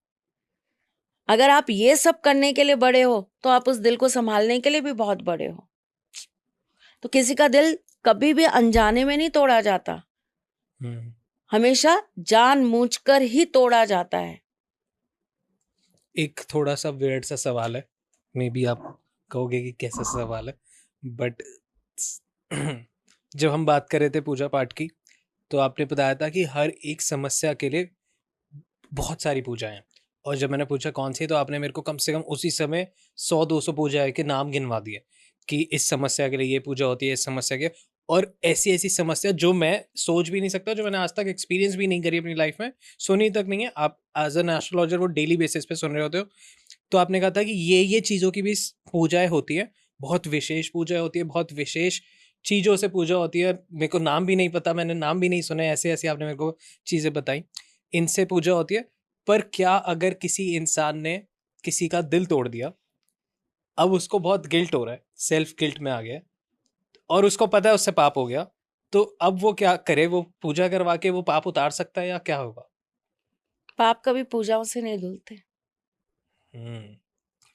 अगर आप ये सब करने के लिए बड़े हो, तो आप उस दिल को संभालने के लिए भी बहुत बड़े हो। तो किसी का दिल कभी भी अनजाने में नहीं तोड़ा जाता, हमेशा जानबूझकर ही तोड़ा जाता है। एक थोड़ा सा वियर्ड सा सवाल है, मे बी आप कहोगे कि कैसा सवाल है, बट जब हम बात कर रहे थे पूजा पाठ की, तो आपने बताया था कि हर एक समस्या के लिए बहुत सारी पूजाएं हैं, और जब मैंने पूछा कौन सी, तो आपने मेरे को कम से कम उसी समय 100-200 पूजा के नाम गिनवा दिए कि इस समस्या के लिए ये पूजा होती है, इस समस्या के, और ऐसी ऐसी समस्या जो मैं सोच भी नहीं सकता, जो मैंने आज तक एक्सपीरियंस भी नहीं करी अपनी लाइफ में, सुनी तक नहीं है। आप एज एन एस्ट्रोलॉजर वो डेली बेसिस पे सुन रहे होते हो। तो आपने कहा था कि ये चीज़ों की भी पूजाएं होती है, बहुत विशेष पूजा होती है, बहुत विशेष चीज़ों से पूजा होती है, मेरे को नाम भी नहीं पता, मैंने नाम भी नहीं सुने, ऐसे ऐसे आपने मेरे को चीज़ें बताई, इनसे पूजा होती है। पर क्या अगर किसी इंसान ने किसी का दिल तोड़ दिया, अब उसको बहुत गिल्ट हो रहा है, सेल्फ गिल्ट में आ गया, और उसको पता है उससे पाप हो गया, तो अब वो क्या करे? वो पूजा करवा के वो पाप उतार सकता है या क्या होगा? पाप कभी पूजाओं से नहीं धुलते,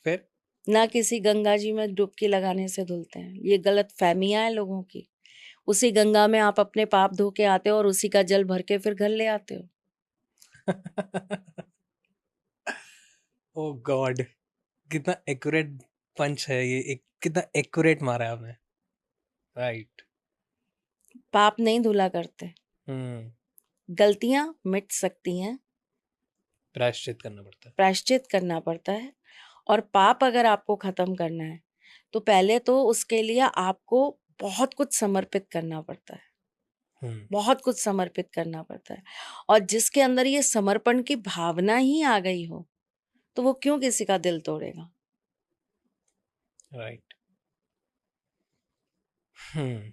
फिर ना किसी गंगा जी में डुबकी लगाने से धुलते हैं। ये गलत फहमियां है लोगों की। उसी गंगा में आप अपने पाप धो के आते हो और उसी का जल भर के फिर घर ले आते हो। ओ गॉड, कितना एक्यूरेट पंच है ये, एक कितना एक्यूरेट मारा है आपने, राइट। पाप नहीं धुला करते, गलतियां मिट सकती हैं, प्रायश्चित करना पड़ता है। प्रायश्चित करना पड़ता है, और पाप अगर आपको खत्म करना है तो पहले तो उसके लिए आपको बहुत कुछ समर्पित करना पड़ता है, बहुत कुछ समर्पित करना पड़ता है। और जिसके अंदर ये समर्पण की भावना ही आ गई हो तो वो क्यों किसी का दिल तोड़ेगा। राइट। हम्म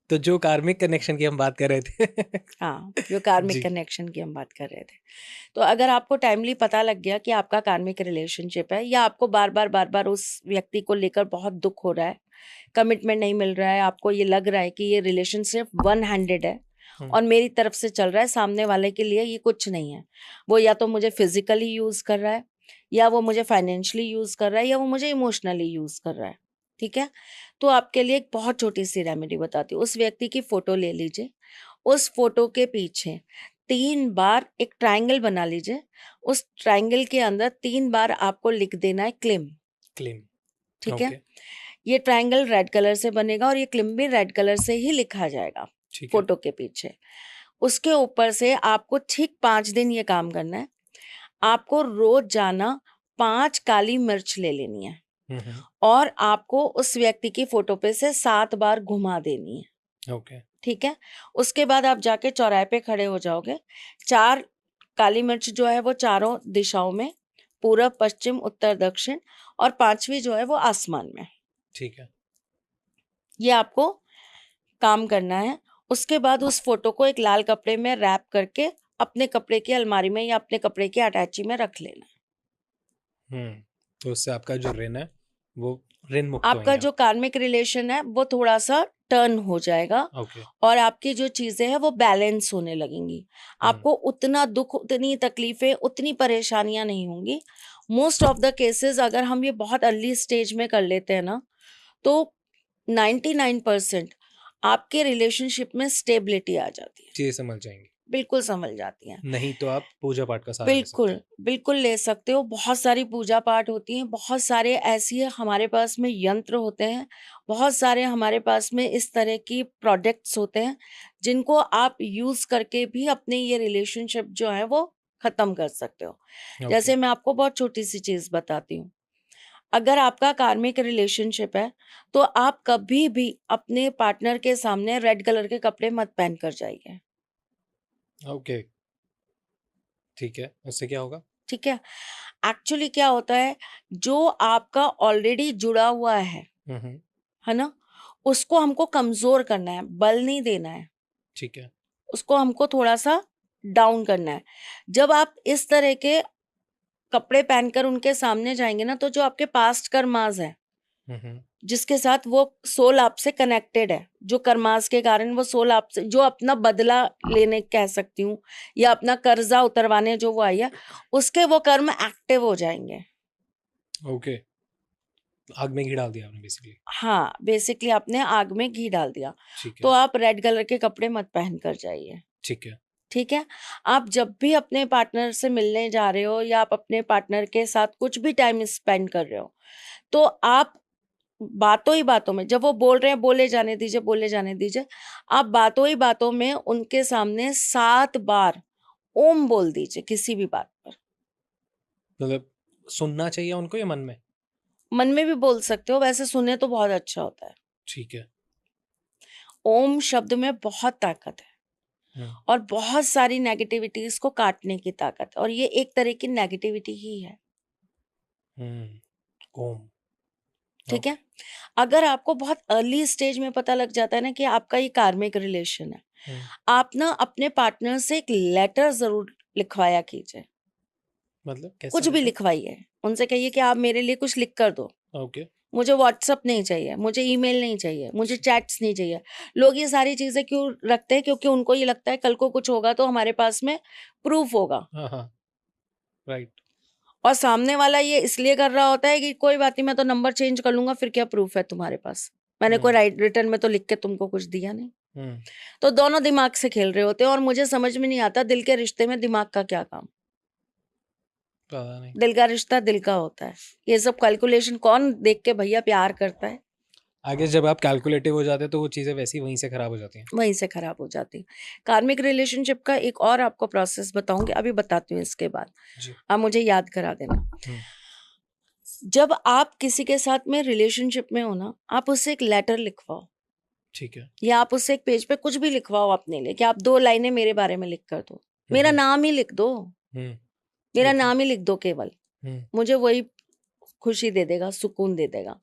तो जो कार्मिक कनेक्शन की हम बात कर रहे थे हाँ, जो कार्मिक जी। कनेक्शन की हम बात कर रहे थे, तो अगर आपको टाइमली पता लग गया कि आपका कार्मिक रिलेशनशिप है, या आपको बार बार उस व्यक्ति को लेकर बहुत दुख हो रहा है, कमिटमेंट नहीं मिल रहा है, आपको ये लग रहा है कि ये रिलेशनशिप वन हैंडेड है और मेरी तरफ से चल रहा है, सामने वाले के लिए ये कुछ नहीं है, वो या तो मुझे फिजिकली यूज कर रहा है, या वो मुझे फाइनेंशियली यूज कर रहा है, या वो मुझे इमोशनली यूज कर रहा है, ठीक है, तो आपके लिए एक बहुत छोटी सी रेमेडी बताती हूँ। उस व्यक्ति की फोटो ले लीजिए, उस फोटो के पीछे 3 बार एक ट्रायंगल बना लीजिए, उस ट्रायंगल के अंदर 3 बार आपको लिख देना है क्लेम, क्लेम। ठीक है। ये ट्रायंगल रेड कलर से बनेगा और ये क्लेम भी रेड कलर से ही लिखा जाएगा ठीक है। फोटो के पीछे। उसके ऊपर से आपको ठीक 5 दिन ये काम करना है। आपको रोज जाना 5 काली मिर्च ले लेनी है और आपको उस व्यक्ति की फोटो पे से 7 बार घुमा देनी है, ओके। ठीक है। उसके बाद आप जाके चौराहे पे खड़े हो जाओगे, 4 काली मिर्च जो है वो चारों दिशाओं में, पूरब पश्चिम उत्तर दक्षिण, और 5वीं जो है वो आसमान में, ठीक है। ये आपको काम करना है। उसके बाद उस फोटो को एक लाल कपड़े में रैप करके अपने कपड़े की अलमारी में या अपने कपड़े की अटैची में रख लेना। तो उससे आपका जो ऋण है वो ऋण मुक्त आपका होंगे जो कार्मिक रिलेशन है वो थोड़ा सा टर्न हो जाएगा, ओके। और आपकी जो चीजें हैं वो बैलेंस होने लगेंगी। आपको उतना दुख, उतनी तकलीफें, उतनी परेशानियां नहीं होंगी। मोस्ट ऑफ द केसेस अगर हम ये बहुत अर्ली स्टेज में कर लेते हैं ना, तो 99% आपके रिलेशनशिप में स्टेबिलिटी आ जाती है, चीजें समझ जाएंगी। बिल्कुल समझ जाती हैं। नहीं तो आप पूजा पाठ का सहारा ले सकते बिल्कुल हैं। बिल्कुल ले सकते हो। बहुत सारी पूजा पाठ होती हैं, बहुत सारे ऐसी हमारे पास में यंत्र होते हैं, बहुत सारे हमारे पास में इस तरह की प्रोडक्ट्स होते हैं जिनको आप यूज करके भी अपने ये रिलेशनशिप जो है वो खत्म कर सकते हो। जैसे मैं आपको बहुत छोटी सी चीज बताती हूँ। अगर आपका कार्मिक रिलेशनशिप है तो आप कभी भी अपने पार्टनर के सामने रेड कलर के कपड़े मत पहन कर जाइए, ओके। ठीक है, उससे क्या होगा? ठीक है। एक्चुअली क्या होता है, जो आपका ऑलरेडी जुड़ा हुआ है ना, उसको हमको कमजोर करना है, बल नहीं देना है, ठीक है। उसको हमको थोड़ा सा डाउन करना है। जब आप इस तरह के कपड़े पहनकर उनके सामने जाएंगे ना, तो जो आपके पास्ट कर्मास है, जिसके साथ वो सोल आपसे कनेक्टेड है, जो कर्मास के कारण वो सोल आपसे, जो अपना बदला लेने कह सकती हूँ, या अपना कर्जा उतरवाने जो वो आई है, उसके वो कर्म एक्टिव हो जाएंगे। ओके। आग में घी डाल दिया आपने बेसिकली। हाँ, बेसिकली आपने आग में घी डाल दिया। ठीक तो है। आप रेड कलर के कपड़े मत पहन कर जाइए, ठीक है। ठीक है। आप जब भी अपने पार्टनर से मिलने जा रहे हो, या आप अपने पार्टनर के साथ कुछ भी टाइम स्पेंड कर रहे हो, तो आप बातों ही बातों में, जब वो बोल रहे हैं बोले जाने दीजिए, बोले जाने दीजिए, आप बातों ही बातों में उनके सामने 7 बार ओम बोल दीजिए किसी भी बात पर। मतलब सुनना चाहिए उनको या मन में? मन में भी बोल सकते हो, वैसे सुने तो बहुत अच्छा होता है। ठीक है। ओम शब्द में बहुत ताकत है और बहुत सारी नेगेटिविटीज को काटने की ताकत है, और ये एक तरह की नेगेटिविटी ही है, ओम। ठीक है। अगर आपको बहुत अर्ली स्टेज में पता लग जाता है ना कि आपका ये कार्मिक रिलेशन है, आप ना अपने पार्टनर से एक लेटर जरूर लिखवाया कीजिए। मतलब कैसा कुछ भी लेटर? लिखवाइए, उनसे कहिए कि आप मेरे लिए कुछ लिख कर दो। ओके। मुझे व्हाट्सअप नहीं चाहिए, मुझे ईमेल नहीं चाहिए, मुझे चैट्स नहीं चाहिए। लोग ये सारी चीजें क्यों रखते हैं? क्योंकि उनको ये लगता है कल को कुछ होगा तो हमारे पास में प्रूफ होगा, हाँ, राइट। और सामने वाला ये इसलिए कर रहा होता है कि कोई बात नहीं, मैं तो नंबर चेंज कर लूंगा, फिर क्या प्रूफ है तुम्हारे पास? मैंने कोई रिटर्न में तो लिख के तुमको कुछ दिया नहीं। तो दोनों दिमाग से खेल रहे होते हैं, और मुझे समझ में नहीं आता दिल के रिश्ते में दिमाग का क्या काम। पता नहीं। दिल का रिश्ता दिल का होता है, ये सब कैलकुलेशन कौन देख के भैया प्यार करता है? आगे जब आप कैलकुलेटिव हो जाते हैं तो वो चीज़ें वैसी वहीं से खराब हो जाती हैं। वहीं से खराब हो जाती है। कार्मिक रिलेशनशिप का एक और आपको प्रोसेस बताऊंगी, अभी बताती हूँ इसके बाद, जी। आप मुझे याद करा देना। हम्म, जब आप किसी के साथ में रिलेशनशिप में हो ना, आप उससे एक लेटर लिखवाओ, ठीक है। या आप उससे एक पेज पे कुछ भी लिखवाओ अपने लिए, कि आप 2 लाइनें मेरे बारे में लिख कर दो, मेरा हम्म, नाम ही लिख दो, हम्म, मेरा ओके। नाम ही लिख दो केवल, हम्म, मुझे वही खुशी दे देगा, सुकून दे देगा।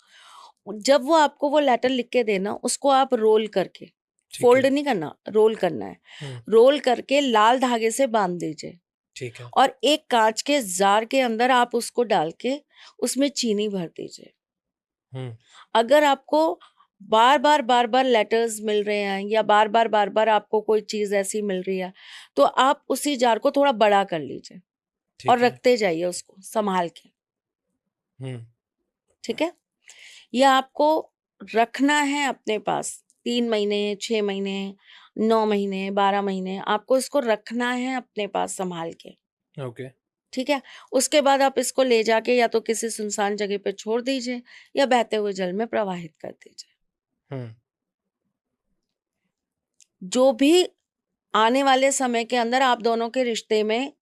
जब वो आपको वो लेटर लिख के देना, उसको आप रोल करके, ठीक फोल्ड है। नहीं करना, रोल करना है, हम्म, रोल करके लाल धागे से बांध दीजिए, ठीक है। और एक कांच के जार के अंदर आप उसको डाल के उसमें चीनी भर दीजिए। हम्म, अगर आपको बार बार लेटर्स मिल रहे हैं, या बार बार आपको कोई चीज ऐसी मिल रही है, तो आप उसी जार को थोड़ा बड़ा कर लीजिए और ठीक है। रखते जाइए उसको संभाल के। हम्म, ठीक है, यह आपको रखना है अपने पास 3 महीने, 6 महीने, 9 महीने, 12 महीने, आपको इसको रखना है अपने पास संभाल के। ओके। ठीक है, उसके बाद आप इसको ले जाके या तो किसी सुनसान जगह पे छोड़ दीजिए, या बहते हुए जल में प्रवाहित कर दीजिए। हम्म, जो भी आने वाले समय के अंदर आप दोनों के रिश्ते में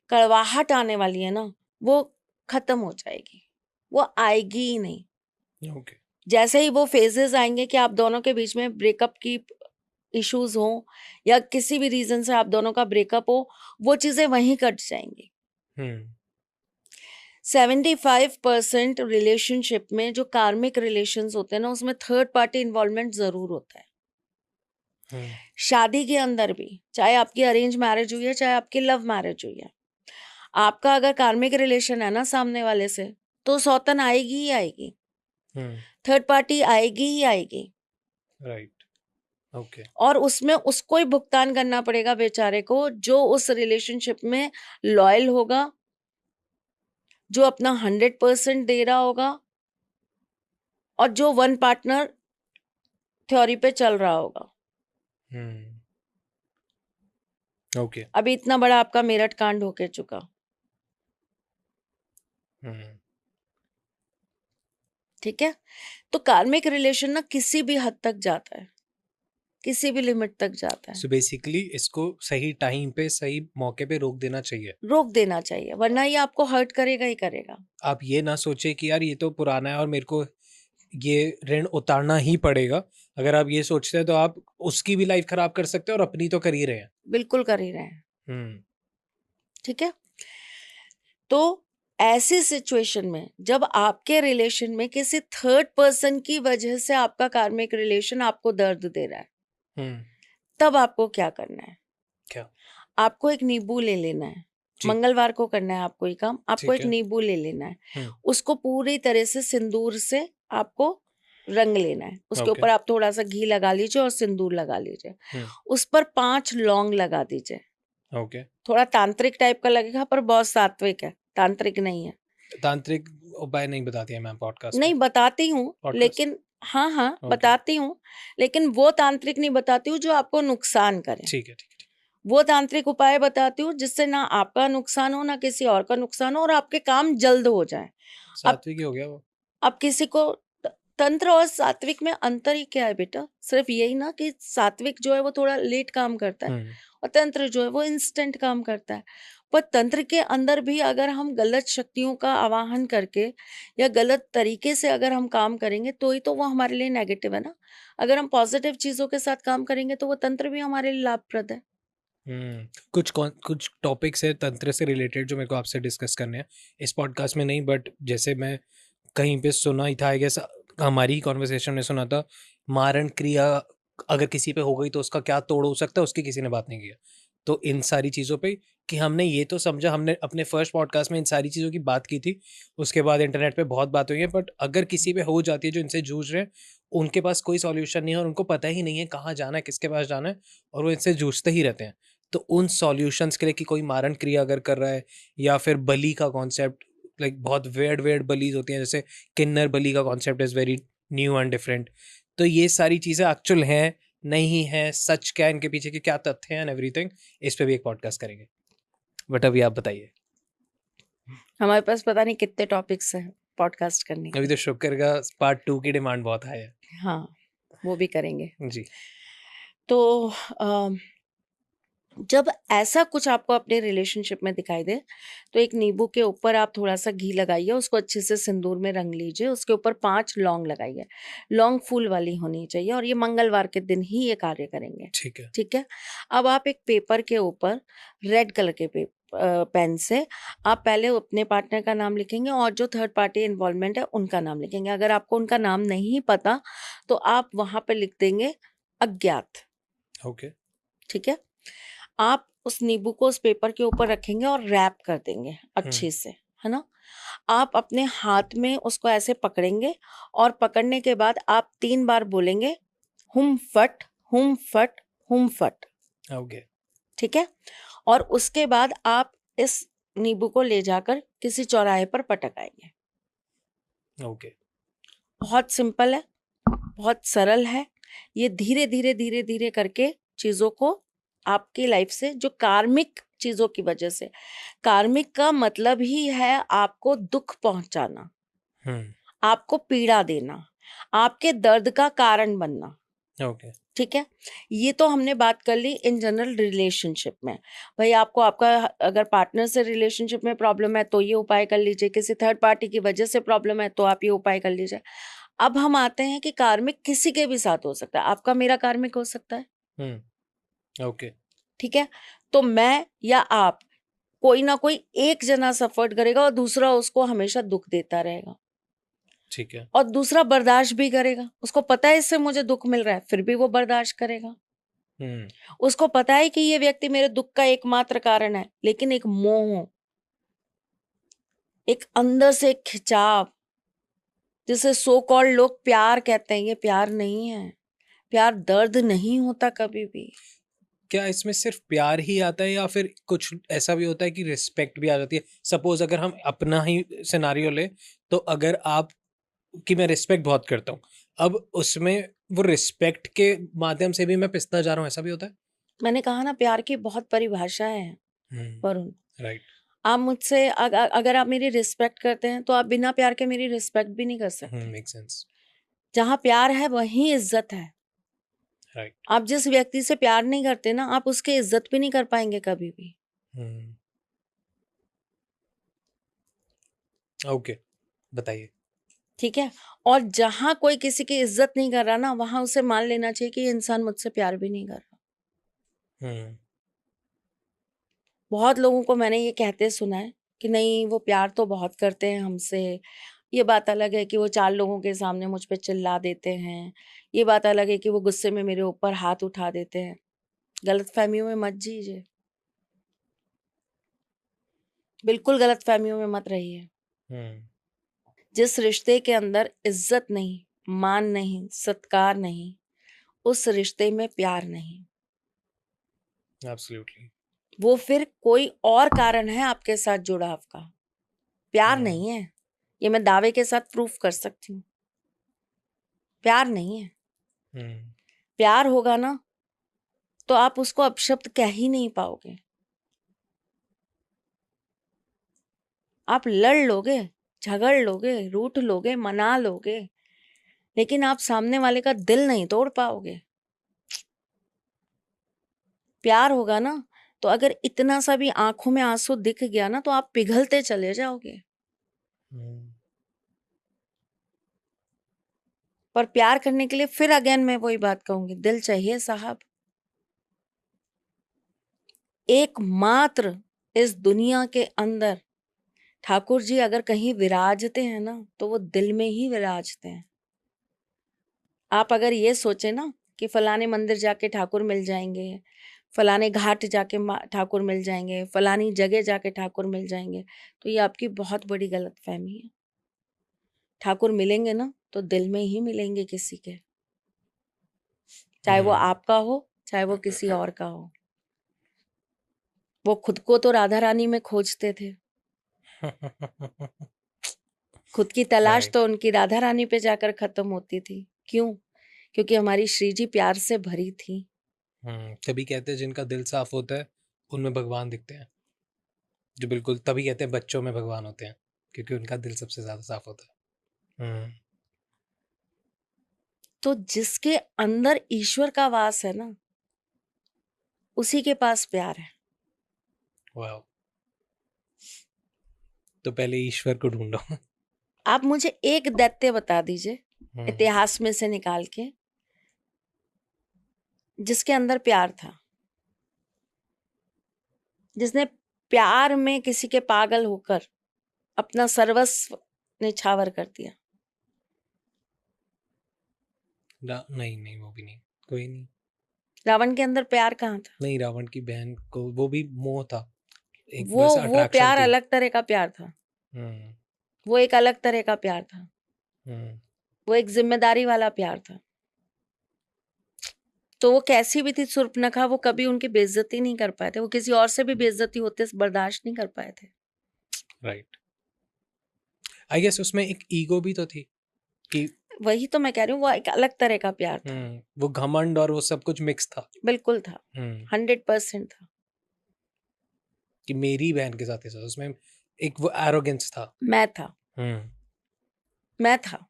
कड़वाहट आने वाली है ना, वो खत्म हो जाएगी, वो आएगी ही नहीं। ओके। जैसे ही वो फेजेस आएंगे कि आप दोनों के बीच में ब्रेकअप की इश्यूज हो, या किसी भी रीजन से आप दोनों का ब्रेकअप हो, वो चीजें वहीं कट जाएंगी। हम्म, 75% रिलेशनशिप में जो कार्मिक रिलेशंस होते हैं ना, उसमें थर्ड पार्टी इन्वॉल्वमेंट जरूर होता है। हम्म, शादी के अंदर भी, चाहे आपकी अरेंज मैरिज हुई है, चाहे आपकी लव मैरिज हुई है, आपका अगर कार्मिक रिलेशन है ना सामने वाले से, तो सौतन आएगी ही आएगी, हम्म, थर्ड पार्टी आएगी ही आएगी, राइट। ओके। और उसमें उसको ही भुगतान करना पड़ेगा बेचारे को, जो उस रिलेशनशिप में लॉयल होगा, जो अपना 100% दे रहा होगा, और जो वन पार्टनर थ्योरी पे चल रहा होगा। हम्म, ओके। अभी इतना बड़ा आपका मेरठ कांड होके चुका। हम्म, ठीक है, तो कार्मिक रिलेशन ना किसी भी हद तक जाता है, किसी भी लिमिट तक जाता है। सो बेसिकली इसको सही टाइम पे सही मौके पे रोक देना चाहिए। रोक देना चाहिए, वरना ये आपको हर्ट करेगा ही करेगा। आप ये ना सोचे कि यार ये तो पुराना है और मेरे को ये ऋण उतारना ही पड़ेगा। अगर आप ये सोचते हैं तो आप उसकी भी लाइफ खराब कर सकते हैं और अपनी तो कर ही रहे हैं। बिल्कुल कर ही रहे हैं। हम्म, ठीक है, तो ऐसी सिचुएशन में जब आपके रिलेशन में किसी थर्ड पर्सन की वजह से आपका कार्मिक रिलेशन आपको दर्द दे रहा है, हम्म, तब आपको क्या करना है? क्या? आपको एक नींबू ले लेना है, जी। मंगलवार को करना है आपको ये काम। आपको ठीक एक है। नींबू ले लेना है, हम्म, उसको पूरी तरह से सिंदूर से आपको रंग लेना है, उसके ओके। ऊपर आप थोड़ा सा घी लगा लीजिए और सिंदूर लगा लीजिए, हम्म, उस पर 5 लौंग लगा दीजिए। ओके। थोड़ा तांत्रिक टाइप का लगेगा, पर बहुत सात्विक है, तांत्रिक नहीं है। तांत्रिक उपाय नहीं बताती है मैम पॉडकास्ट पे। नहीं बताती हूँ, पॉडकास्ट। लेकिन हाँ हाँ ओके। बताती हूँ, लेकिन वो तांत्रिक नहीं बताती हूँ जो आपको नुकसान करे। ठीक है, ठीक है, ठीक वो तांत्रिक उपाय बताती हूँ जिससे ना आपका नुकसान हो, ना किसी और का नुकसान हो, और आपके काम जल्द हो जाए। है। अब सात्विक ही हो गया वो। अब किसी को तंत्र और सात्विक में अंतर ही क्या है बेटा? सिर्फ यही ना कि सात्विक जो है वो थोड़ा लेट काम करता है, हम्म, और तंत्र जो है वो इंस्टेंट काम करता है। पर तंत्र के अंदर भी अगर हम गलत शक्तियों का आवाहन करके या गलत तरीके से अगर हम काम करेंगे, तो ही तो वो हमारे लिए नेगेटिव है ना। अगर हम पॉजिटिव चीजों के साथ काम करेंगे तो वो तंत्र भी हमारे लिए लाभप्रद है। कुछ टॉपिक्स है तंत्र से रिलेटेड जो मेरे को आपसे डिस्कस करने हैं इस पॉडकास्ट में नहीं, बट जैसे मैं कहीं पे सुना ही था, आई गेस हमारी ही कॉन्वर्सेशन में सुना था, मारण क्रिया अगर किसी पे हो गई तो उसका क्या तोड़ हो सकता है, उसकी किसी ने बात नहीं किया। तो इन सारी चीज़ों पे कि हमने ये तो समझा, हमने अपने फर्स्ट पॉडकास्ट में इन सारी चीज़ों की बात की थी, उसके बाद इंटरनेट पे बहुत बात हुई है, बट अगर किसी पे हो जाती है जो इनसे जूझ रहे हैं, उनके पास कोई सॉल्यूशन नहीं है और उनको पता ही नहीं है कहाँ जाना है, किसके पास जाना है, और वो इनसे जूझते ही रहते हैं। तो उन सॉल्यूशंस के लिए कि कोई मारण क्रिया अगर कर रहा है, या फिर बलि का कॉन्सेप्ट, लाइक बहुत वेड वेड बलीज होती हैं, जैसे किन्नर बलि का concept is very new and different. तो ये सारी चीज़ें एक्चुअल हैं नहीं है, सच क्या है, इनके पीछे के क्या तथ्य हैं एंड एवरीथिंग, इस पे भी एक पॉडकास्ट करेंगे। बट अभी आप बताइए। हमारे पास पता नहीं कितने टॉपिक्स हैं। पॉडकास्ट करने अभी की। तो शुक्र का पार्ट 2 की डिमांड बहुत हाई है। हाँ, वो भी करेंगे। जी। तो जब ऐसा कुछ आपको अपने रिलेशनशिप में दिखाई दे, तो एक नींबू के ऊपर आप थोड़ा सा घी लगाइए, उसको अच्छे से सिंदूर में रंग लीजिए, उसके ऊपर 5 लौंग लगाइए। लौंग फूल वाली होनी चाहिए और ये मंगलवार के दिन ही ये कार्य करेंगे। ठीक है। ठीक है। अब आप एक पेपर के ऊपर रेड कलर के पेन से आप पहले अपने पार्टनर का नाम लिखेंगे और जो थर्ड पार्टी इन्वॉल्वमेंट है उनका नाम लिखेंगे। अगर आपको उनका नाम नहीं पता तो आप वहां पे लिख देंगे अज्ञात। ओके। ठीक है। आप उस नींबू को उस पेपर के ऊपर रखेंगे और रैप कर देंगे अच्छे से, है ना। आप अपने हाथ में उसको ऐसे पकड़ेंगे और पकड़ने के बाद आप 3 बार बोलेंगे हुम फट हुम फट हुम फट। ओके। ठीक है। और उसके बाद आप इस नींबू को ले जाकर किसी चौराहे पर पटक आएंगे। ओके। बहुत सिंपल है, बहुत सरल है। ये धीरे धीरे धीरे धीरे करके चीजों को आपकी लाइफ से, जो कार्मिक चीजों की वजह से, कार्मिक का मतलब ही है आपको दुख पहुंचाना, आपको पीड़ा देना, आपके दर्द का कारण बनना। ओके। ठीक है। ये तो हमने बात कर ली इन जनरल रिलेशनशिप में। भाई आपको आपका अगर पार्टनर से रिलेशनशिप में प्रॉब्लम है तो ये उपाय कर लीजिए, किसी थर्ड पार्टी की वजह से प्रॉब्लम है तो आप ये उपाय कर लीजिए। अब हम आते हैं कि कार्मिक किसी के भी साथ हो सकता है, आपका मेरा कार्मिक हो सकता है। ओके। ठीक है। तो मैं या आप, कोई ना कोई एक जना सफर करेगा और दूसरा उसको हमेशा दुख देता रहेगा ठीक है। और दूसरा बर्दाश्त भी करेगा। उसको पता है इससे मुझे दुख मिल रहा है, फिर भी वो बर्दाश्त करेगा। उसको पता है कि ये व्यक्ति मेरे दुख का एकमात्र कारण है, लेकिन एक मोह, एक अंदर से एक खिंचाव, जिसे सो कॉल्ड लोग प्यार कहते हैं, ये प्यार नहीं है। प्यार दर्द नहीं होता कभी भी। क्या इसमें सिर्फ प्यार ही आता है या फिर कुछ ऐसा भी होता है कि रिस्पेक्ट भी आ जाती है? सपोज अगर हम अपना ही सिनारियो ले, तो अगर आप कि मैं रिस्पेक्ट बहुत करता हूँ, अब उसमें वो रिस्पेक्ट के माध्यम से भी मैं पिसता जा रहा हूँ, ऐसा भी होता है? मैंने कहा ना, प्यार की बहुत परिभाषाएं हैं वरुण। राइट। आप मुझसे अगर आप मेरी रिस्पेक्ट करते हैं तो आप बिना प्यार के मेरी रिस्पेक्ट भी नहीं कर सकते। Make sense. जहाँ प्यार है वहीं इज्जत है। राइट। आप जिस व्यक्ति से प्यार नहीं करते ना, आप उसकी इज्जत भी नहीं कर पाएंगे कभी भी। ओके, बताइए। ठीक है। और जहां कोई किसी की इज्जत नहीं कर रहा ना, वहां उसे मान लेना चाहिए कि ये इंसान मुझसे प्यार भी नहीं कर रहा। बहुत लोगों को मैंने ये कहते सुना है कि नहीं, वो प्यार तो बहुत करते हैं हमसे। ये बात अलग है कि वो 4 लोगों के सामने मुझ पे चिल्ला देते हैं। ये बात अलग है कि वो गुस्से में मेरे ऊपर हाथ उठा देते हैं। गलतफहमियों में मत जीजिए, बिल्कुल गलतफहमियों में मत रहिए। जिस रिश्ते के अंदर इज्जत नहीं, मान नहीं, सत्कार नहीं, उस रिश्ते में प्यार नहीं। एब्सोल्युटली। वो फिर कोई और कारण है आपके साथ जुड़ाव का, प्यार नहीं है। ये मैं दावे के साथ प्रूफ कर सकती हूँ, प्यार नहीं है। प्यार होगा ना तो आप उसको अपशब्द कह ही नहीं पाओगे। आप लड़ लोगे, झगड़ लोगे, रूठ लोगे, मना लोगे, लेकिन आप सामने वाले का दिल नहीं तोड़ पाओगे। प्यार होगा ना तो अगर इतना सा भी आंखों में आंसू दिख गया ना, तो आप पिघलते चले जाओगे। पर प्यार करने के लिए फिर अगेन मैं वही बात कहूंगी, दिल चाहिए साहब। एकमात्र इस दुनिया के अंदर ठाकुर जी अगर कहीं विराजते हैं ना, तो वो दिल में ही विराजते हैं। आप अगर ये सोचे ना कि फलाने मंदिर जाके ठाकुर मिल जाएंगे, फलाने घाट जाके ठाकुर मिल जाएंगे, फलानी जगह जाके ठाकुर मिल जाएंगे, तो ये आपकी बहुत बड़ी गलतफहमी है। ठाकुर मिलेंगे ना तो दिल में ही मिलेंगे किसी के, चाहे वो आपका हो, चाहे वो किसी और का हो। वो खुद को तो राधा रानी में खोजते थे, खुद की तलाश तो उनकी राधा रानी पे जाकर खत्म होती थी। क्यों? क्योंकि हमारी श्री जी प्यार से भरी थी। तभी कहते हैं जिनका दिल साफ होता है उनमें भगवान दिखते हैं। जो बिल्कुल, तभी कहते हैं बच्चों में भगवान होते हैं, क्योंकि उनका दिल सबसे ज्यादा साफ होता है। तो जिसके अंदर ईश्वर का वास है ना, उसी के पास प्यार है। वाह। तो पहले ईश्वर को ढूंढो। आप मुझे एक दैत्य बता दीजिए इतिहास में से निकाल के, जिसके अंदर प्यार था, जिसने प्यार में किसी के पागल होकर अपना सर्वस्व निछावर कर दिया। नहीं नहीं, वो भी नहीं, कोई नहीं। रावण के अंदर प्यार कहाँ था? नहीं, रावण की बहन को, वो भी मोह था, एक वो बस वो अट्रैक्शन प्यार थी। अलग तरह का प्यार था। हम्म वो एक अलग तरह का प्यार था। हम्म वो एक जिम्मेदारी वाला प्यार था। तो वो कैसी भी थी शूर्पणखा, वो कभी उनकी बेइज्जती नहीं कर पाए थे। वो किसी और से भी बेइज्जती होते बर्दाश्त नहीं कर पाए थे। राइट। आई गेस उसमें एक ईगो भी तो थी कि वही तो मैं कह रही हूँ, वो एक अलग तरह का प्यार था। वो घमंड और वो सब कुछ मिक्स था। बिल्कुल था, 100% था। कि मेरी बहन के साथ ऐसा, उसमें एक वो एरोगेंस था। मैं था, हम्म मैं था।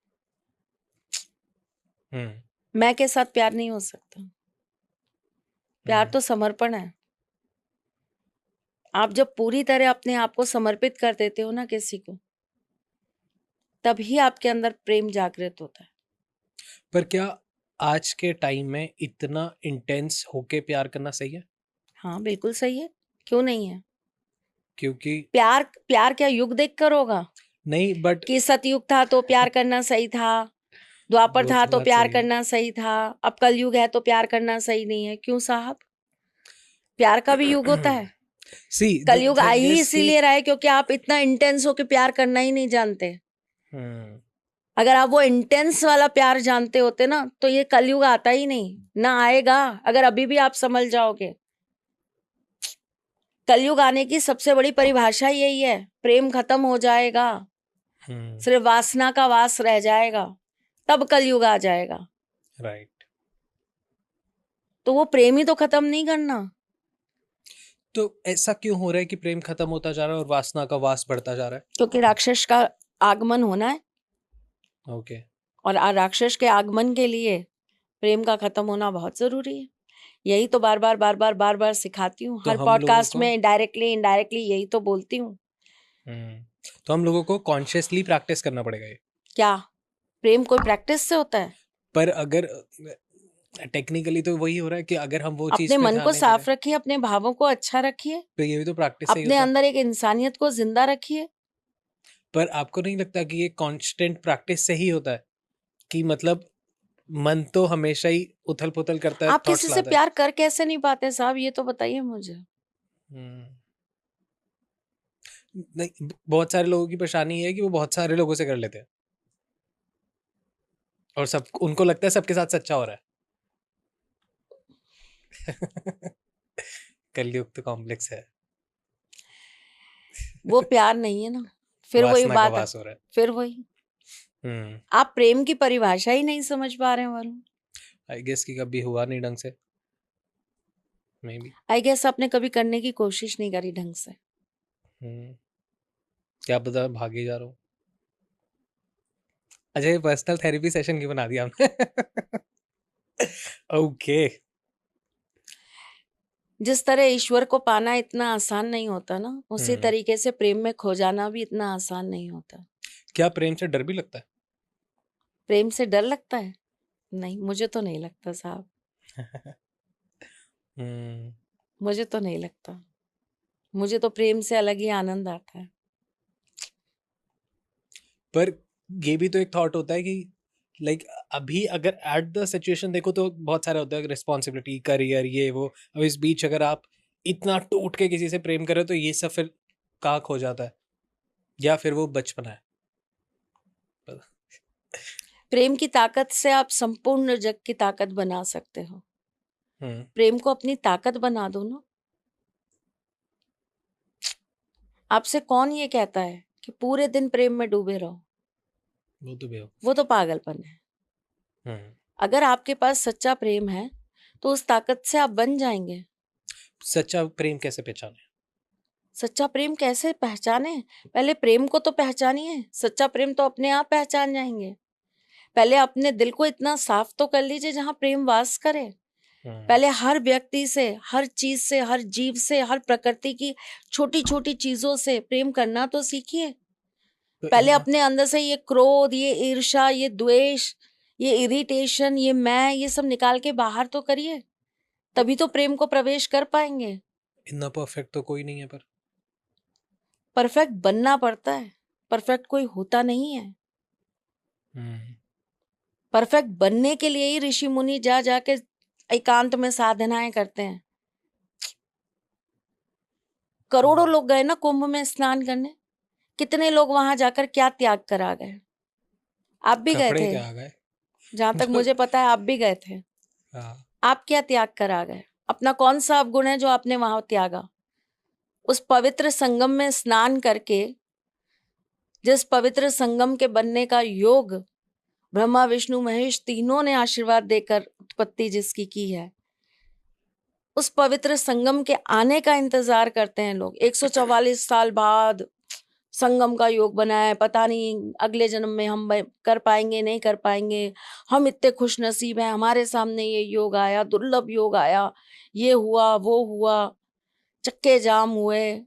हम्म मैं के साथ प्यार नहीं हो सकता। प्यार तो समर्पण है। आप जब पूरी तरह अपने आप को समर्पित कर देते हो ना किसी को, तभी आपके अंदर प्रेम जागृत होता है। पर क्या आज के टाइम में इतना इंटेंस होके प्यार करना सही है? हाँ बिल्कुल सही है, क्यों नहीं है? क्योंकि प्यार प्यार क्या युग देख कर होगा? नहीं, बट कि सतयुग था तो प्यार करना सही था, द्वापर वो था तो तो बात प्यार सही है। करना सही था, अब कलयुग है तो प्यार करना सही नहीं है। क्यों साहब? प्यार का भी युग होता है। सी कलयुग आ ही इज कि इसीलिए रहा है क्योंकि आप इतना इंटेंस होके प्यार करना ही नहीं जानते। हम्म अगर आप वो इंटेंस वाला प्यार जानते होते ना, तो ये कलयुग आता ही नहीं, ना आएगा। अगर अभी भी आप समझ जाओगे, कलयुग आने की सबसे बड़ी परिभाषा यही है, प्रेम खत्म हो जाएगा, सिर्फ वासना का वास रह जाएगा, तब कलयुग आ जाएगा। राइट। तो वो प्रेम ही तो खत्म नहीं करना। तो ऐसा क्यों हो रहा है कि प्रेम खत्म होता जा रहा है और वासना का वास बढ़ता जा रहा क्योंकि राक्षस का आगमन होना है, है? ओके। और राक्षस के आगमन के लिए प्रेम का खत्म होना बहुत जरूरी है। यही तो बार बार बार बार बार बार सिखाती हूँ, तो हर हम लोगों पॉडकास्ट को में डायरेक्टली इनडायरेक्टली यही तो बोलती हूँ। तो हम लोगों को कॉन्शियसली प्रैक्टिस करना पड़ेगा ये। क्या प्रेम कोई प्रैक्टिस से होता है? पर अगर टेक्निकली तो वही हो रहा है कि अगर हम वो चीज अपने पे मन ध्यान को नहीं दे रहे साफ रखिए, अपने भावों को अच्छा रखिए, तो ये भी तो प्रैक्टिस से ही अपने होता है। अंदर एक इंसानियत को जिंदा रखिए। पर आपको नहीं लगता कि ये कांस्टेंट प्रैक्टिस से ही होता है? कि मतलब मन तो हमेशा ही उथल पुथल करता है, आप किसी थॉट्स से लाता है। प्यार कर कैसे नहीं पाते साहब, ये तो बताइए मुझे। हम्म, नहीं, बहुत सारे लोगों की परेशानी ये है कि वो बहुत सारे लोगों से कर लेते हैं और सब उनको लगता है सबके साथ सच्चा हो रहा है। कलयुग तो कॉम्प्लेक्स है। वो प्यार नहीं है ना, फिर वही वासना का बात है। वास हो रहा है। फिर वही, हम्म आप प्रेम की परिभाषा ही नहीं समझ पा रहे हैं वरुण। आई गेस कि कभी हुआ नहीं ढंग से, मे बी। आई गेस आपने कभी करने की कोशिश नहीं करी ढंग से। क्या पता भागे जा रहा हूँ। अच्छा, ये पर्सनल थेरेपी सेशन क्यों बना दिया हमने? ओके। जिस तरह ईश्वर को पाना इतना आसान नहीं होता ना, उसी तरीके से प्रेम में खो जाना भी इतना आसान नहीं होता। क्या प्रेम से डर भी लगता है? प्रेम से डर लगता है? नहीं, मुझे तो नहीं लगता साहब, हम्म मुझे तो नहीं लगता। मुझे तो प्रेम से अलग ही आनंद आता है। पर ये भी तो एक थॉट होता है कि अभी अगर एट द सिचुएशन देखो तो बहुत सारे होते हैं, रिस्पॉन्सिबिलिटी, करियर, ये वो। अब इस बीच अगर आप इतना टूट के किसी से प्रेम करो तो ये सब फिर कहाँ खो जाता है, या फिर वो बचपना है? प्रेम की ताकत से आप संपूर्ण जग की ताकत बना सकते हो। प्रेम को अपनी ताकत बना दो ना। आपसे कौन ये कहता है कि पूरे दिन प्रेम में डूबे रहो? वो तो पागलपन है। अगर आपके पास सच्चा प्रेम है तो उस ताकत से आप बन जाएंगे। सच्चा प्रेम कैसे पहचाने? सच्चा प्रेम कैसे पहचाने? पहले प्रेम को तो पहचानिए, सच्चा प्रेम तो अपने आप पहचान जाएंगे। पहले अपने दिल को इतना साफ तो कर लीजिए जहां प्रेम वास करे। पहले हर व्यक्ति से, हर चीज से, हर जीव से, हर प्रकृति की छोटी छोटी चीजों से प्रेम करना तो सीखिए। तो पहले अपने अंदर से ये क्रोध, ये ईर्ष्या, ये द्वेष, ये इरिटेशन, ये मैं, ये सब निकाल के बाहर तो करिए, तभी तो प्रेम को प्रवेश कर पाएंगे। इतना परफेक्ट तो कोई नहीं है, पर परफेक्ट बनना पड़ता है, परफेक्ट कोई होता नहीं है। परफेक्ट बनने के लिए ही ऋषि मुनि जा जाके एकांत में साधनाएं करते हैं। करोड़ों लोग गए ना कुंभ में स्नान करने, कितने लोग वहां जाकर क्या त्याग कर आ गए। आप भी गए कपड़े थे, क्या आ गए? जहां तक मुझे पता है आप भी गए थे। हाँ। आप क्या त्याग कर आ गए? अपना कौन सा अवगुण है जो आपने वहां त्यागा? उस पवित्र संगम में स्नान करके, जिस पवित्र संगम के बनने का योग ब्रह्मा विष्णु महेश तीनों ने आशीर्वाद देकर उत्पत्ति जिसकी की है, उस पवित्र संगम के आने का इंतजार करते हैं लोग। 144 साल बाद संगम का योग बना है, पता नहीं अगले जन्म में हम कर पाएंगे नहीं कर पाएंगे। हम इतने खुश नसीब हैं, हमारे सामने ये योग आया, दुर्लभ योग आया, ये हुआ वो हुआ, चक्के जाम हुए,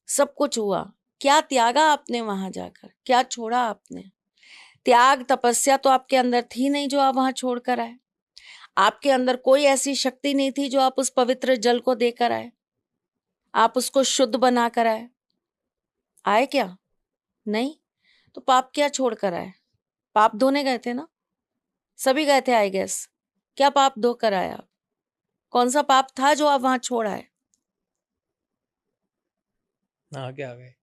सब कुछ हुआ। क्या त्यागा आपने वहां जाकर? क्या छोड़ा आपने? त्याग तपस्या तो आपके अंदर थी नहीं जो आप वहां छोड़कर आए। आपके अंदर कोई ऐसी शक्ति नहीं थी जो आप उस पवित्र जल को देकर आए, आप उसको शुद्ध बना कर आए। आए क्या? नहीं। तो पाप क्या छोड़ कर आए? पाप धोने गए थे ना, सभी गए थे आई गेस। क्या पाप धो कर आए आप? कौन सा पाप था जो आप वहां छोड़ आए? आगे आ गए।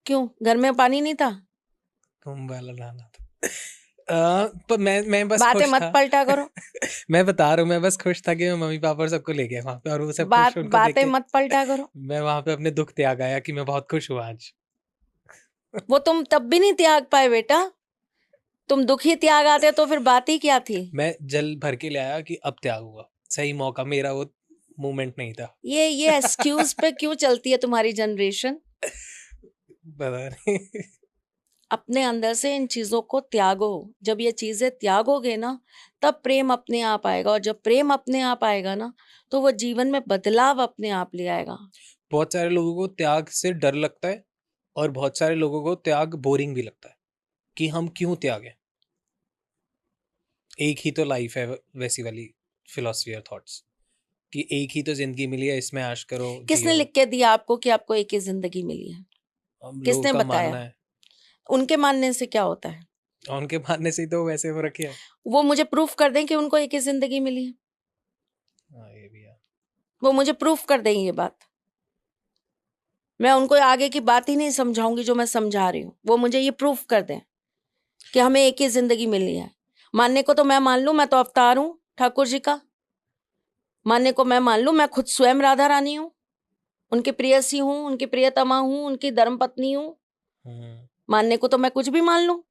क्यों? घर में पानी नहीं था? कुंभ वाला नहाना था। पर मैं बस बातें खुश मत था। पलटा करो। मैं बता रहा हूँ, मैं बस खुश था कि मैं मम्मी पापा और सबको ले गया वहां पे, और वो सब खुश, उनको देख बातें के मत पलटा करो। मैं वहां पे अपने दुख त्याग आया कि मैं बहुत खुश हुआ आज। वो तुम तब भी नहीं त्याग पाए बेटा, तुम दुखी त्याग आते तो फिर बात ही क्या थी? मैं जल भर के ले आया कि अब त्याग हुआ, सही मौका, मेरा वो मूवमेंट नहीं था। ये एक्सक्यूज पे क्यों चलती है तुम्हारी जनरेशन? पता नहीं। अपने अंदर से इन चीजों को त्यागो। जब ये चीजें त्यागोगे ना, तब प्रेम अपने आप आएगा, और जब प्रेम अपने आप आएगा ना, तो वो जीवन में बदलाव अपने आप ले आएगा। बहुत सारे लोगों को त्याग से डर लगता है, और बहुत सारे लोगों को त्याग बोरिंग भी लगता है कि हम क्यों त्यागें। एक ही तो लाइफ है, वैसी वाली फिलॉसफी और थॉट्स कि एक ही तो जिंदगी मिली है, इसमें ऐश करो, किसने जियो। लिख के दिया आपको कि आपको एक ही जिंदगी मिली है? हम लोगों किसने का बताया? मानना है, उनके मानने से क्या होता है? और उनके मानने से ही तो वैसे हो रखी है। वो मुझे प्रूफ कर दें कि उनको एक ही जिंदगी मिली है। हाँ, ये भी है। वो मुझे प्रूफ कर दें ये बात। मैं उनको आगे की बात ही नहीं समझाऊंगी जो मैं समझा रही हूँ। वो मुझे ये प्रूफ कर दें कि हमें एक ही जिंदगी मिली है। मानने को तो मैं मान लूं, मैं तो अवतार हूं ठाकुर जी का। मानने को मैं मान लूं, मैं खुद स्वयं राधा रानी हूं, उनकी प्रेयसी हूं, उनकी प्रियतमा हूं, उनकी धर्म पत्नी हूं। मानने को तो मैं कुछ भी मान लूं।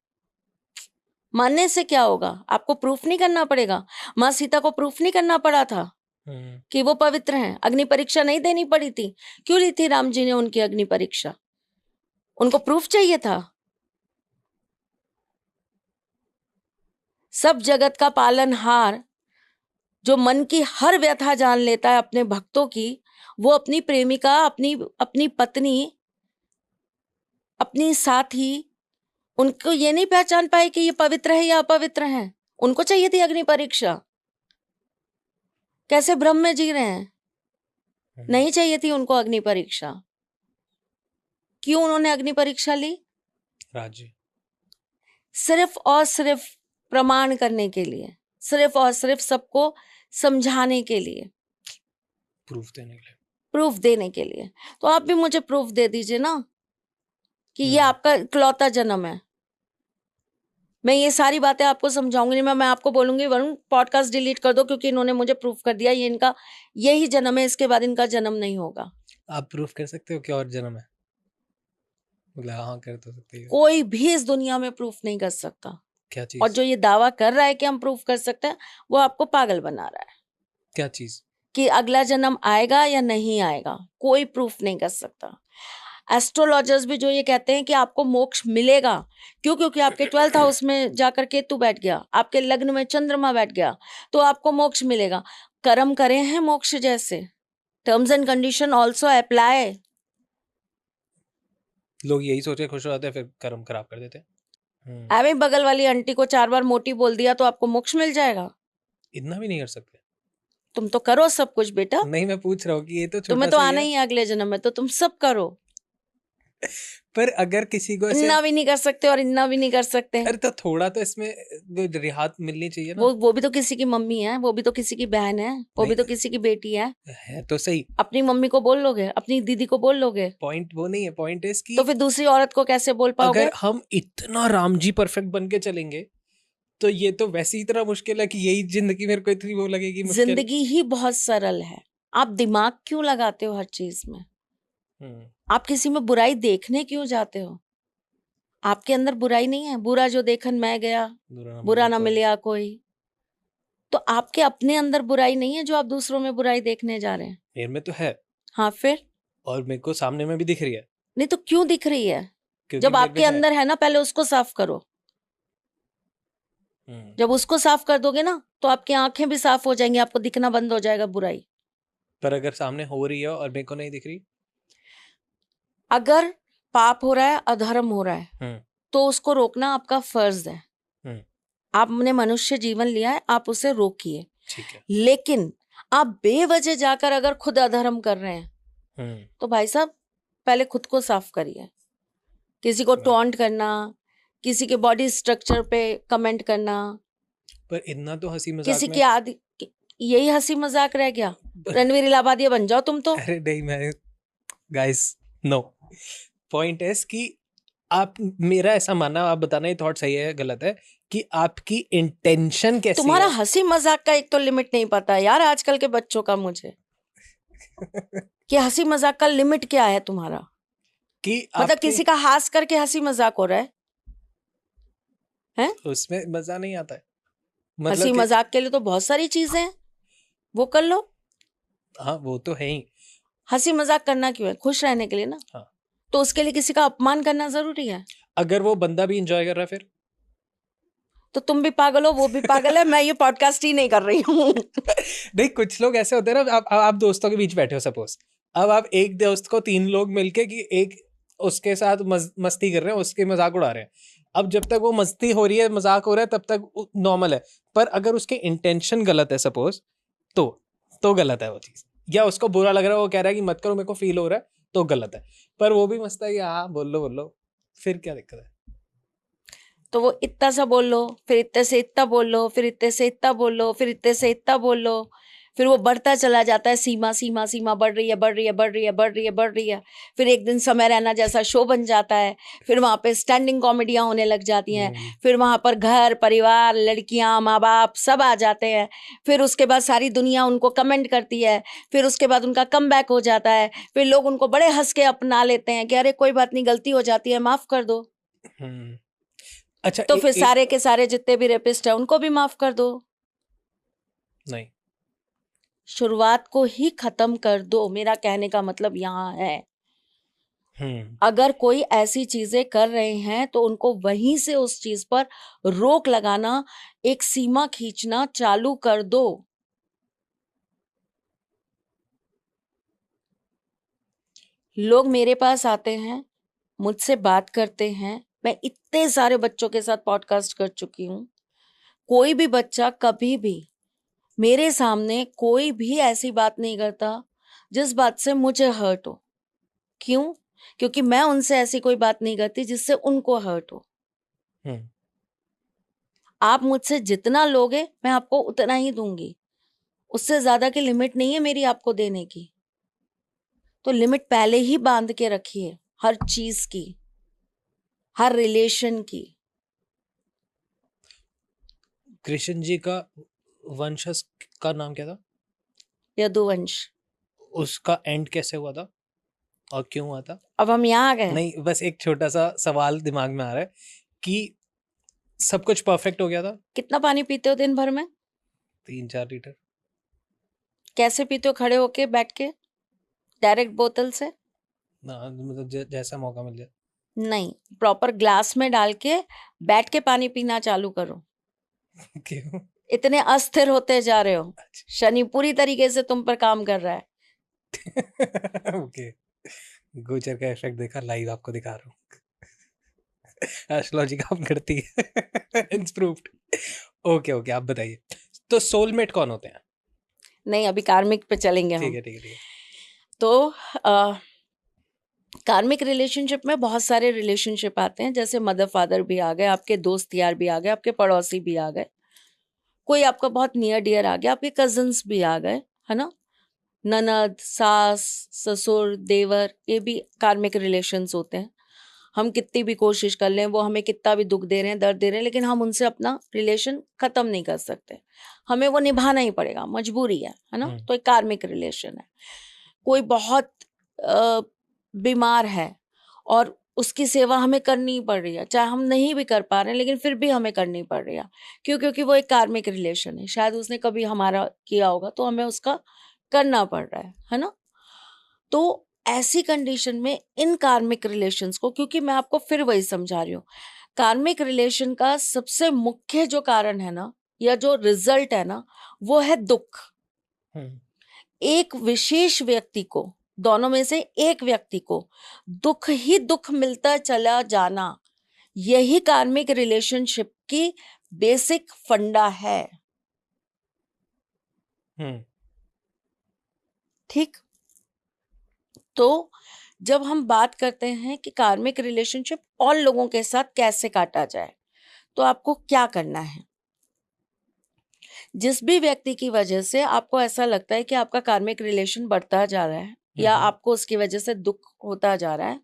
मानने से क्या होगा? आपको प्रूफ नहीं करना पड़ेगा। माँ सीता को प्रूफ नहीं करना पड़ा था कि वो पवित्र हैं। अग्नि परीक्षा नहीं देनी पड़ी थी। क्यों ली थी राम जी ने उनकी अग्नि परीक्षा? उनको प्रूफ चाहिए था। सब जगत का पालनहार, जो मन की हर व्यथा जान लेता है अपने भक्तों की, वो अपनी प्रेमिका, अपनी पत्नी, अपनी साथी, उनको ये नहीं पहचान पाए कि ये पवित्र है या अपवित्र है। उनको चाहिए थी अग्नि परीक्षा। कैसे भ्रम में जी रहे हैं? नहीं चाहिए थी उनको अग्नि परीक्षा। क्यों उन्होंने अग्नि परीक्षा ली? राज्य सिर्फ और सिर्फ प्रमाण करने के लिए, सिर्फ और सिर्फ सबको समझाने के लिए, प्रूफ देने के लिए। प्रूफ देने के लिए। तो आप भी मुझे प्रूफ दे दीजिए ना कि ये आपका इकलौता जन्म है। मैं ये सारी बातें आपको समझाऊंगी नहीं। मैं आपको बोलूंगी वरुण पॉडकास्ट डिलीट कर दो, क्योंकि इन्होंने मुझे प्रूफ कर दिया ये इनका यही जन्म है, इसके बाद इनका जन्म नहीं होगा। आप प्रूफ कर सकते हो क्या और जन्म है? मतलब हाँ, कर तो सकते हो। कोई भी इस दुनिया में प्रूफ नहीं कर सकता। क्या और चीज? जो ये दावा कर रहा है कि हम प्रूफ कर सकते हैं, वो आपको पागल बना रहा है। क्या चीज? कि अगला जन्म आएगा या नहीं आएगा, कोई प्रूफ नहीं कर सकता। एस्ट्रोलॉजर्स भी जो ये कहते हैं कि आपको मोक्ष मिलेगा, क्यों? क्योंकि आपके 12th हाउस में जाकर केतु बैठ गया, आपके लग्न में चंद्रमा बैठ गया, तो आपको मोक्ष मिलेगा। कर्म करे हैं मोक्ष जैसे, terms and condition also apply. लोग यही सोच के खुश हो जाते हैं, फिर कर्म खराब कर देते हैं। अभी बगल वाली आंटी को 4 बार मोटी बोल दिया तो आपको मोक्ष मिल जाएगा? इतना भी नहीं कर सकते। तुम तो करो सब कुछ बेटा, नहीं, मैं पूछ रहा हूँ कि ये तो छोटा तुम्हें तो सा आना ही है अगले जन्म में, तो तुम सब करो। पर अगर किसी को ऐसे इतना भी नहीं कर सकते और इतना भी नहीं कर सकते। अरे तो थोड़ा तो इसमें रियायत मिलनी चाहिए ना। वो भी तो किसी की मम्मी है, वो भी तो किसी की बहन है, वो भी तो किसी की बेटी है तो सही। अपनी मम्मी को बोल लोगे, अपनी दीदी को बोल लोगे? पॉइंट वो नहीं है, पॉइंट इज कि तो फिर दूसरी औरत को कैसे बोल पाओगे? अगर हम इतना राम जी परफेक्ट बन के चलेंगे तो ये तो वैसे ही इतना मुश्किल है कि यही जिंदगी मेरे को इतनी वो लगेगी मुश्किल। जिंदगी ही बहुत सरल है, आप दिमाग क्यों लगाते हो हर चीज में? आप किसी में बुराई देखने क्यों जाते हो? आपके अंदर बुराई नहीं है। बुरा जो देखन मैं गया, बुरा ना मिले कोई। तो आपके अपने अंदर बुराई नहीं है जो आप दूसरों में बुराई देखने जा रहे हैं। मेरे में तो है। हाँ फिर? और मेरे को सामने में भी दिख रही है। नहीं तो क्यों दिख रही है? क्योंकि जब मेरे आपके में अंदर है ना, पहले उसको साफ करो। जब उसको साफ कर दोगे ना तो आपकी आंखें भी साफ हो जाएंगी, आपको दिखना बंद हो जाएगा बुराई। पर अगर सामने हो रही है और मेरे को नहीं दिख रही, अगर पाप हो रहा है, अधर्म हो रहा है, तो उसको रोकना आपका फर्ज है। आपने मनुष्य जीवन लिया है, आप उसे रोकिए। ठीक है। लेकिन आप बेवजह जाकर अगर खुद अधर्म कर रहे हैं तो भाई साहब पहले खुद को साफ करिए। किसी को टॉन्ट करना, किसी के बॉडी स्ट्रक्चर पे कमेंट करना, पर इतना तो हंसी मजाक किसी में की आदि, यही हंसी मजाक रह गया? रणवीर इलाहाबादी बन जाओ तुम तो। अरे नहीं, मैं गाइस नो, पॉइंट है कि आप, मेरा ऐसा मानना, आप बताना ये थॉट सही है गलत है, कि आपकी इंटेंशन कैसी तुम्हारा है। हंसी मजाक का एक तो लिमिट नहीं पता यार आजकल के बच्चों का मुझे कि हंसी मजाक का लिमिट क्या है तुम्हारा? कि मतलब किसी का हास करके हंसी मजाक हो रहा है हैं? उसमें मजा नहीं आता है। हंसी मजाक के लिए तो बहुत सारी चीजें हैं, वो कर लो। हाँ वो तो है ही। हंसी मजाक करना क्यों है? खुश रहने के लिए ना। हाँ। तो उसके लिए किसी का अपमान करना जरूरी है? अगर वो बंदा भी एंजॉय कर रहा है फिर तो तुम भी पागल हो, वो भी पागल है, मैं ये पॉडकास्ट ही नहीं कर रही हूँ। नहीं, कुछ लोग ऐसे होते हैं ना, आप दोस्तों के बीच बैठे हो सपोज, अब आप एक दोस्त को 3 लोग मिलके कि एक उसके साथ मस्ती कर रहे हैं, उसके मजाक उड़ा रहे हैं। अब जब तक वो मस्ती हो रही है, मजाक हो रहा है, तब तक नॉर्मल है। पर अगर उसके इंटेंशन गलत है सपोज, तो गलत है वो चीज, या उसको बुरा लग रहा है, वो कह रहा है कि मत करो, मेरे को फील हो रहा है, तो गलत है। पर वो भी मस्त है कि हाँ बोल लो, फिर क्या दिक्कत है? तो वो इतना सा बोल लो, फिर इतने से इतना बोल लो, फिर इतने से इतना बोल लो, फिर इतने से इतना बोल लो, फिर वो बढ़ता चला जाता है। सीमा सीमा सीमा बढ़ रही है, बढ़ रही है, बढ़ रही है, बढ़ रही है, बढ़ रही है। फिर एक दिन समय रहना जैसा शो बन जाता है। फिर वहां पे स्टैंडिंग कॉमेडियां होने लग जाती हैं। फिर वहां पर घर परिवार, लड़कियां, माँ बाप सब आ जाते हैं। फिर उसके बाद सारी दुनिया उनको कमेंट करती है। फिर उसके बाद उनका कमबैक हो जाता है। फिर लोग उनको बड़े हंस के अपना लेते हैं कि अरे कोई बात नहीं, गलती हो जाती है, माफ कर दो। अच्छा, तो फिर सारे के सारे जितने भी रेपिस्ट हैं उनको भी माफ कर दो। नहीं, शुरुआत को ही खत्म कर दो, मेरा कहने का मतलब यहाँ है। अगर कोई ऐसी चीजें कर रहे हैं तो उनको वहीं से उस चीज पर रोक लगाना, एक सीमा खींचना चालू कर दो। लोग मेरे पास आते हैं, मुझसे बात करते हैं। मैं इतने सारे बच्चों के साथ पॉडकास्ट कर चुकी हूं। कोई भी बच्चा कभी भी मेरे सामने कोई भी ऐसी बात नहीं करता जिस बात से मुझे हर्ट हो। क्यों? क्योंकि मैं उनसे ऐसी कोई बात नहीं करती जिससे उनको हर्ट हो। आप मुझसे जितना लोगे मैं आपको उतना ही दूंगी, उससे ज्यादा की लिमिट नहीं है मेरी आपको देने की। तो लिमिट पहले ही बांध के रखिए, हर चीज की, हर रिलेशन की। कृष्ण जी का वंशज का नाम क्या था? यदुवंश। उसका एंड कैसे हुआ था और क्यों हुआ था? अब हम यहाँ आ गए। नहीं, बस एक छोटा सा सवाल दिमाग में आ रहा है कि सब कुछ परफेक्ट हो गया था। कितना पानी पीते हो दिन भर में? 3-4 लीटर। कैसे पीते हो? खड़े होके, बैठ के, डायरेक्ट बोतल से? ना मतलब जैसा मौका मिल जाए। नहीं, प्रॉपर ग्लास में डाल के बैठ के पानी पीना चालू करो। क्यों? इतने अस्थिर होते जा रहे हो, शनि पूरी तरीके से तुम पर काम कर रहा है। ओके, गोचर का इफेक्ट देखा, लाइव आपको दिखा रहा हूँ। एस्ट्रोलॉजी काम करती है। It's proved. ओके ओके, आप बताइए, तो सोलमेट कौन होते हैं? नहीं, अभी कार्मिक पे चलेंगे ठीक हम। है ठीक है ठीक है। तो कार्मिक रिलेशनशिप में बहुत सारे रिलेशनशिप आते हैं, जैसे मदर फादर भी आ गए, आपके दोस्त यार भी आ गए, आपके पड़ोसी भी आ गए, कोई आपका बहुत नियर डियर आ गया, आपके कजिन्स भी आ गए, है ना, ननद, सास, ससुर, देवर, ये भी कार्मिक रिलेशंस होते हैं। हम कितनी भी कोशिश कर लें, वो हमें कितना भी दुख दे रहे हैं, दर्द दे रहे हैं, लेकिन हम उनसे अपना रिलेशन खत्म नहीं कर सकते, हमें वो निभाना ही पड़ेगा, मजबूरी है ना। तो एक कार्मिक रिलेशन है। कोई बहुत बीमार है और उसकी सेवा हमें करनी पड़ रही है, चाहे हम नहीं भी कर पा रहे हैं, लेकिन फिर भी हमें करनी पड़ रही है। क्यों? क्योंकि वो एक कार्मिक रिलेशन है, शायद उसने कभी हमारा किया होगा, तो हमें उसका करना पड़ रहा है ना। तो ऐसी कंडीशन में इन कार्मिक रिलेशंस को, क्योंकि मैं आपको फिर वही समझा रही हूँ, कार्मिक रिलेशन का सबसे मुख्य जो कारण है ना, या जो रिजल्ट है ना, वो है दुख। एक विशेष व्यक्ति को, दोनों में से एक व्यक्ति को दुख ही दुख मिलता चला जाना, यही कार्मिक रिलेशनशिप की बेसिक फंडा है। ठीक? तो जब हम बात करते हैं कि कार्मिक रिलेशनशिप और लोगों के साथ कैसे काटा जाए, तो आपको क्या करना है? जिस भी व्यक्ति की वजह से आपको ऐसा लगता है कि आपका कार्मिक रिलेशन बढ़ता जा रहा है, या आपको उसकी वजह से दुख होता जा रहा है,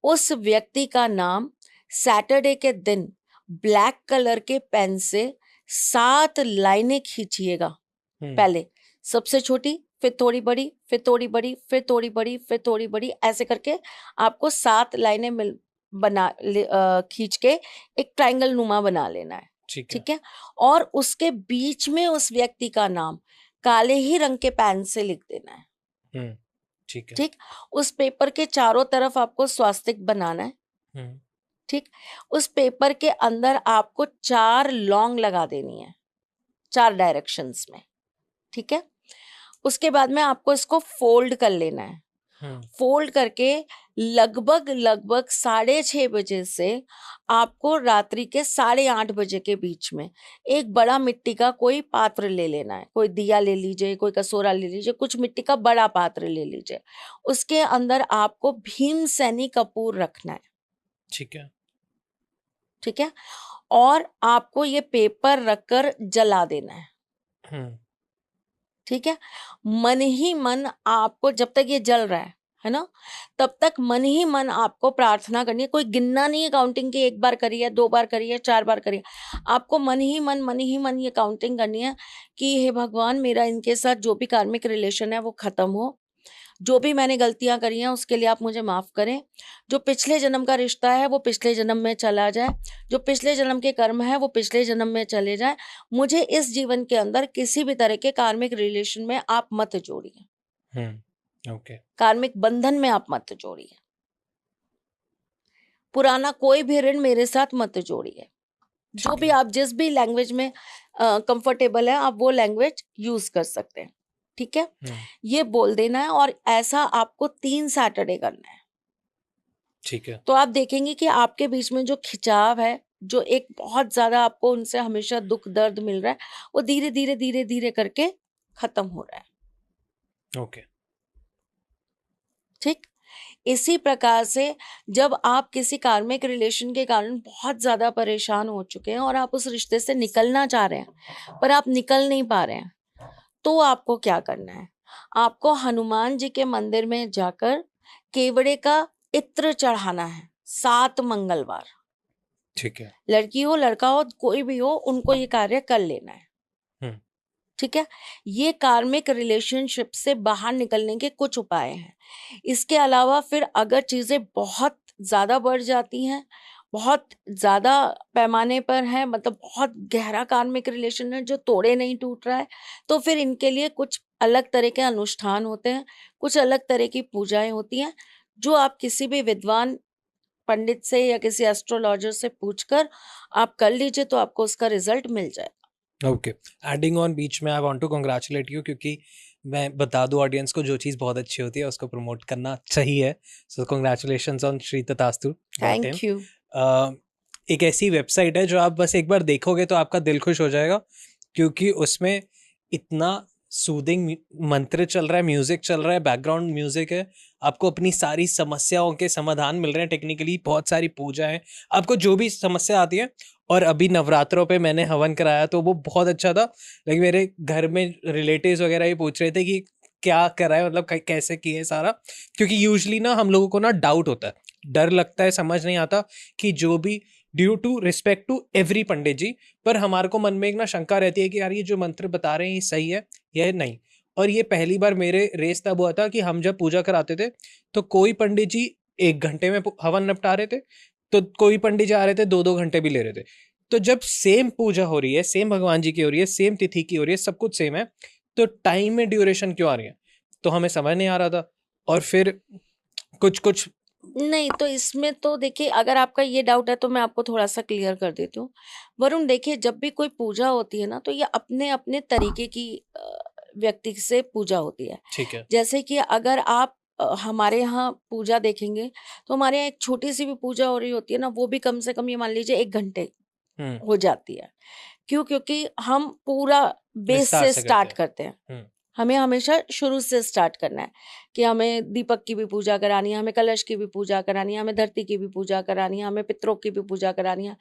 उस व्यक्ति का नाम सैटरडे के दिन ब्लैक कलर के पेन से 7 लाइनें खींचिएगा। पहले सबसे छोटी, फिर थोड़ी बड़ी, फिर थोड़ी बड़ी, फिर थोड़ी बड़ी, फिर थोड़ी बड़ी, ऐसे करके आपको 7 लाइनें खींच के एक ट्रायंगल नुमा बना लेना है। ठीक है? और उसके बीच में उस व्यक्ति का नाम काले ही रंग के पेन से लिख देना है। ठीक है। ठीक? उस पेपर के चारों तरफ आपको स्वास्तिक बनाना है। ठीक? उस पेपर के अंदर आपको 4 लौंग लगा देनी है, 4 डायरेक्शंस में। ठीक है? उसके बाद में आपको इसको फोल्ड कर लेना है। फोल्ड करके लगभग 6:30 बजे से आपको रात्रि के 8:30 बजे के बीच में एक बड़ा मिट्टी का कोई पात्र ले लेना है। कोई दिया ले लीजिए, कोई कसूरा ले लीजिए, कुछ मिट्टी का बड़ा पात्र ले लीजिए। उसके अंदर आपको भीमसेनी कपूर रखना है। ठीक है। ठीक है? और आपको ये पेपर रखकर जला देना है। ठीक है? मन ही मन आपको, जब तक ये जल रहा है ना, तब तक मन ही मन आपको प्रार्थना करनी है। कोई गिनना नहीं है काउंटिंग की, 1 बार करिए, 2 बार करिए, 4 बार करिए। आपको मन ही मन ये काउंटिंग करनी है कि हे भगवान, मेरा इनके साथ जो भी कार्मिक रिलेशन है वो खत्म हो। जो भी मैंने गलतियां करी हैं उसके लिए आप मुझे माफ करें। जो पिछले जन्म का रिश्ता है वो पिछले जन्म में चला जाए। जो पिछले जन्म के कर्म है वो पिछले जन्म में चले जाए। मुझे इस जीवन के अंदर किसी भी तरह के कार्मिक रिलेशन में आप मत जोड़िए। ओके। कार्मिक बंधन में आप मत जोड़िए। पुराना कोई भी ऋण मेरे साथ मत जोड़िए। जो भी आप जिस भी लैंग्वेज में कंफर्टेबल है, आप वो लैंग्वेज यूज कर सकते हैं। ठीक है? ये बोल देना है, और ऐसा आपको 3 सैटरडे करना है। ठीक है। तो आप देखेंगे कि आपके बीच में जो खिंचाव है, जो एक बहुत ज्यादा आपको उनसे हमेशा दुख दर्द मिल रहा है, वो धीरे धीरे धीरे धीरे करके खत्म हो रहा है। ओके। ठीक? इसी प्रकार से जब आप किसी कार्मिक रिलेशन के कारण बहुत ज्यादा परेशान हो चुके हैं और आप उस रिश्ते से निकलना चाह रहे हैं, पर आप निकल नहीं पा रहे हैं, तो आपको क्या करना है? आपको हनुमान जी के मंदिर में जाकर केवड़े का इत्र चढ़ाना है 7 मंगलवार। ठीक है। लड़की हो, लड़का हो, कोई भी हो, उनको ये कार्य कर लेना है। ठीक है? ये कार्मिक रिलेशनशिप से बाहर निकलने के कुछ उपाय हैं। इसके अलावा फिर अगर चीजें बहुत ज्यादा बढ़ जाती हैं बहुत ज़्यादा पैमाने पर है, मतलब बहुत गहरा कार्मिक रिलेशन है जो तोड़े नहीं टूट रहा है, तो फिर इनके लिए कुछ अलग तरह के अनुष्ठान होते हैं, कुछ अलग तरह की पूजाएं होती हैं, जो आप किसी भी विद्वान पंडित से या किसी एस्ट्रोलॉजर से पूछकर आप कर लीजिए, तो आपको उसका रिजल्ट मिल जाए। ओके, एडिंग ऑन बीच में I want to congratulate you, क्योंकि मैं बता दूं ऑडियंस को, जो चीज़ बहुत अच्छी होती है उसको प्रमोट करना चाहिए। सो कंग्रेचुलेशंस ऑन श्री तथास्तु डॉट इन। Thank you. एक ऐसी वेबसाइट है जो आप बस एक बार देखोगे तो आपका दिल खुश हो जाएगा, क्योंकि उसमें इतना सूदिंग मंत्र चल रहा है, म्यूजिक चल रहा है, बैकग्राउंड म्यूजिक है, आपको अपनी सारी समस्याओं के समाधान मिल रहे हैं, टेक्निकली बहुत सारी पूजा है, आपको जो भी समस्या आती है। और अभी नवरात्रों पे मैंने हवन कराया तो वो बहुत अच्छा था, लेकिन मेरे घर में रिलेटिव्स वगैरह ही पूछ रहे थे कि क्या करा है, मतलब कैसे किए सारा, क्योंकि यूजुअली ना हम लोगों को ना डाउट होता है, डर लगता है, समझ नहीं आता कि जो भी, due to respect to every pandit ji, पर हमारे को मन में एक ना शंका रहती है कि यार ये जो मंत्र बता रहे हैं ये सही है या नहीं। और ये पहली बार मेरे रेस तब हुआ था कि हम जब पूजा कराते थे तो कोई पंडित जी 1 घंटे में हवन निपटा रहे थे, तो कोई पंडित जी आ रहे थे 2-2 घंटे भी ले रहे थे। तो जब सेम पूजा हो रही है, सेम भगवान जी की हो रही है, सेम तिथि की हो रही है, सब कुछ सेम है, तो टाइम में ड्यूरेशन क्यों आ रही है, तो हमें समझ नहीं आ रहा था। और फिर कुछ कुछ नहीं, तो इसमें तो देखिए, अगर आपका ये डाउट है तो मैं आपको थोड़ा सा क्लियर कर देती हूँ। वरुण, देखिए, जब भी कोई पूजा होती है ना, तो ये अपने अपने तरीके की व्यक्ति से पूजा होती है। ठीक है। जैसे कि अगर आप हमारे यहाँ पूजा देखेंगे, तो हमारे यहाँ एक छोटी सी भी पूजा हो रही होती है ना, वो भी कम से कम ये मान लीजिए 1 घंटे हम्म, हो जाती है। क्यों? क्योंकि हम पूरा बेस विस्तार से से स्टार्ट करते करते हैं। हैं। हमें हमेशा शुरू से स्टार्ट करना है कि हमें दीपक की भी पूजा करानी है, हमें कलश की भी पूजा करानी है, हमें धरती की भी पूजा करानी है, हमें पितरों की भी पूजा करानी है,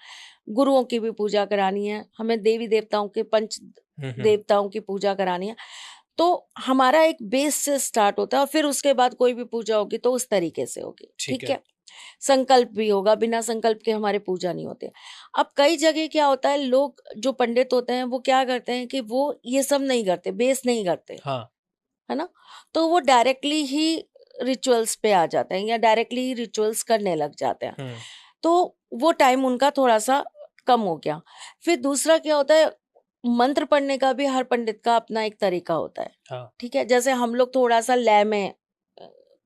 गुरुओं की भी पूजा करानी है, हमें देवी देवताओं के पंच देवताओं की पूजा करानी है। तो हमारा एक बेस से स्टार्ट होता है, और फिर उसके बाद कोई भी पूजा होगी तो उस तरीके से होगी। ठीक ठीक है। है। संकल्प भी होगा, बिना संकल्प के हमारे पूजा नहीं होते। अब कई जगह क्या होता है, लोग जो पंडित होते हैं वो क्या करते हैं कि वो ये सब नहीं करते, बेस नहीं करते, हाँ। है ना? तो वो डायरेक्टली ही रिचुअल्स पे आ जाते हैं या डायरेक्टली ही रिचुअल्स करने लग जाते हैं। तो वो टाइम उनका थोड़ा सा कम हो गया। फिर दूसरा क्या होता है, मंत्र पढ़ने का भी हर पंडित का अपना एक तरीका होता है। हाँ, ठीक है, जैसे हम लोग थोड़ा सा लय में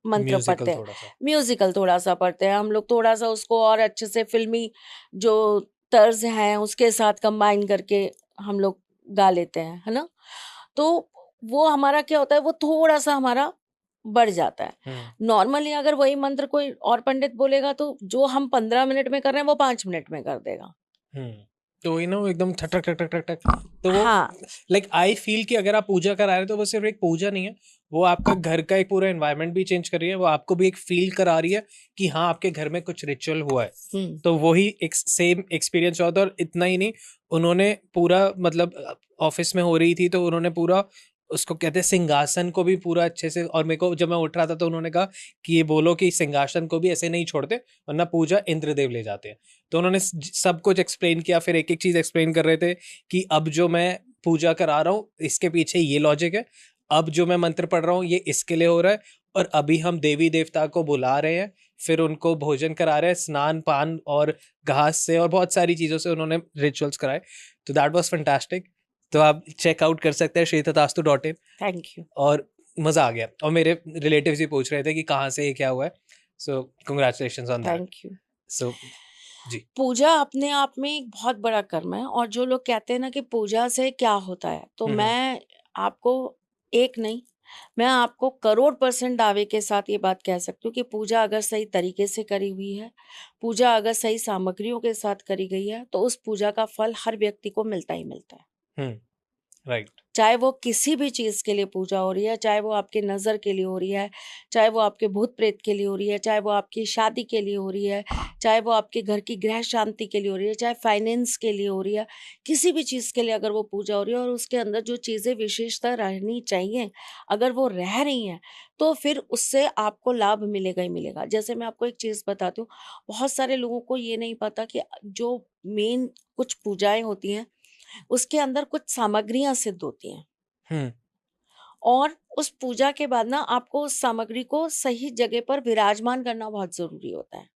मंत्र म्यूजिकल पढ़ते हैं, थोड़ा सा। म्यूजिकल थोड़ा सा पढ़ते हैं, हम लोग थोड़ा सा उसको और अच्छे से फिल्मी जो तर्ज हैं उसके साथ कंबाइन करके हम लोग गा लेते हैं, है ना? तो वो हमारा क्या होता है, वो थोड़ा सा हमारा बढ़ जाता है। नॉर्मली अगर वही मंत्र कोई और पंडित बोलेगा तो जो हम 15 मिनट में कर रहे हैं वो 5 मिनट में कर देगा। तो वही ना, वो एकदम ठक ठक ठक ठक ठक ठक, तो वो हाँ, लाइक आई फील कि अगर आप पूजा करा रहे हो तो वो सिर्फ एक पूजा नहीं है, वो आपका घर का एक पूरा एनवायरनमेंट भी चेंज कर रही है, वो आपको भी एक फील करा रही है कि हाँ आपके घर में कुछ रिचुअल हुआ है। तो वही एक सेम एक्सपीरियंस हुआ था। और इतना ही नहीं, उन्होंने पूरा मतलब ऑफिस में हो रही थी तो उन्होंने पूरा उसको कहते हैं सिंहासन को भी पूरा अच्छे से, और मेरे को जब मैं उठ रहा था तो उन्होंने कहा कि ये बोलो कि सिंहासन को भी ऐसे नहीं छोड़ते वरना पूजा इंद्रदेव ले जाते हैं। तो उन्होंने सब कुछ एक्सप्लेन किया, फिर एक एक चीज एक्सप्लेन कर रहे थे कि अब जो मैं पूजा करा रहा हूँ इसके पीछे ये लॉजिक है, अब जो मैं मंत्र पढ़ रहा हूँ ये इसके लिए हो रहा है, और अभी हम देवी देवता को बुला रहे हैं, फिर उनको भोजन करा रहे हैं, स्नान पान और घास से और बहुत सारी चीजों से उन्होंने रिचुअल्स कराए। तो दैट वाज फैंटास्टिक। तो आप चेकआउट कर सकते हैं shritatastu.in। Thank you. और मजा आ गया, और मेरे रिलेटिव्स भी पूछ रहे थे कि कहाँ से ये क्या हुआ है। So congratulations on that. Thank you. So जी। पूजा अपने आप में एक बहुत बड़ा कर्म है, और जो लोग कहते हैं ना कि पूजा से क्या होता है, तो मैं आपको एक नहीं, मैं आपको करोड़ % दावे के साथ ये बात कह सकती हूँ कि पूजा अगर सही तरीके से करी हुई है, पूजा अगर सही सामग्रियों के साथ करी गई है, तो उस पूजा का फल हर व्यक्ति को मिलता ही मिलता है। राइट। चाहे वो किसी भी चीज के लिए पूजा हो रही है, चाहे वो आपके नजर के लिए हो रही है, चाहे वो आपके भूत प्रेत के लिए हो रही है, चाहे वो आपकी शादी के लिए हो रही है, चाहे वो आपके घर की गृह शांति के लिए हो रही है, चाहे फाइनेंस के लिए हो रही है, किसी भी चीज के लिए अगर वो पूजा हो रही है और उसके अंदर जो चीजें विशेषता रहनी चाहिए अगर वो रह रही हैं, तो फिर उससे आपको लाभ मिलेगा ही मिलेगा। जैसे मैं आपको एक चीज बताती हूँ, बहुत सारे लोगों को ये नहीं पता कि जो मेन कुछ पूजाएं होती हैं उसके अंदर कुछ सामग्रियां सिद्ध होती हैं, और उस पूजा के बाद ना आपको उस सामग्री को सही जगह पर विराजमान करना बहुत जरूरी होता है।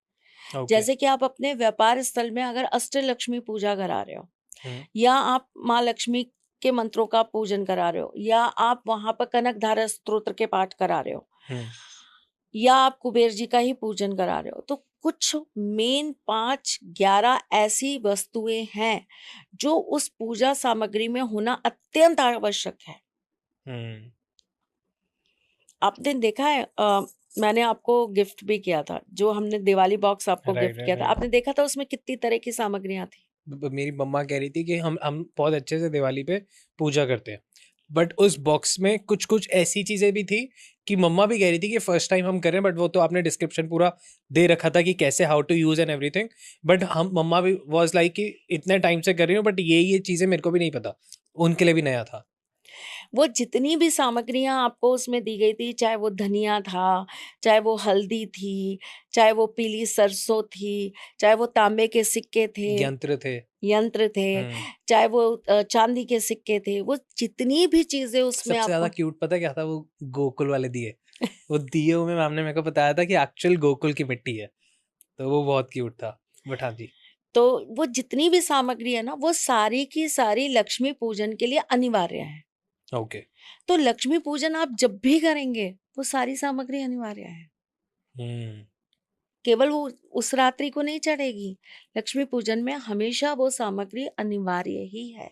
ओके। जैसे कि आप अपने व्यापार स्थल में अगर अष्टलक्ष्मी पूजा करा रहे हो, या आप माँ लक्ष्मी के मंत्रों का पूजन करा रहे हो, या आप वहां पर कनक धारा स्तोत्र के पाठ करा रहे हो, या आप कुबेर जी का ही पूजन करा रहे हो, तो कुछ मेन 5-11 ऐसी वस्तुएं हैं जो उस पूजा सामग्री में होना अत्यंत आवश्यक है। आपने देखा है, मैंने आपको गिफ्ट भी किया था, जो हमने दिवाली बॉक्स आपको गिफ्ट किया था, आपने देखा था उसमें कितनी तरह की सामग्रियां थी। मेरी मम्मा कह रही थी कि हम बहुत अच्छे से दिवाली पे पूजा करते हैं, बट उस बॉक्स में कुछ कुछ ऐसी चीजें भी थी कि मम्मा भी कह रही थी कि फर्स्ट टाइम हम कर रहे हैं, बट वो तो आपने डिस्क्रिप्शन पूरा दे रखा था कि कैसे, how to use and everything, but हम मम्मा भी वाज लाइक कि इतने टाइम से कर रही हूँ बट ये चीजें मेरे को भी नहीं पता, उनके लिए भी नया था। वो जितनी भी सामग्रियां आपको उसमें दी गई थी, चाहे वो धनिया था, चाहे वो हल्दी थी, चाहे वो पीली सरसों थी, चाहे वो तांबे के सिक्के थे, यंत्र थे। चाहे वो चांदी के सिक्के थे, वो जितनी भी चीजें उसमें सबसे ज्यादा आपको। क्यूट पता क्या था? वो गोकुल वाले दिए। वो दिए में मैम ने मेरे को बताया था कि एक्चुअल गोकुल की मिट्टी है, तो वो बहुत क्यूट था। बट हाँ जी, तो वो जितनी भी सामग्री है ना, वो सारी की सारी लक्ष्मी पूजन के लिए अनिवार्य है। ओके। तो लक्ष्मी पूजन आप जब भी करेंगे, वो सारी सामग्री अनिवार्य है। केवल वो उस रात्रि को नहीं चढ़ेगी, लक्ष्मी पूजन में हमेशा वो सामग्री अनिवार्य ही है।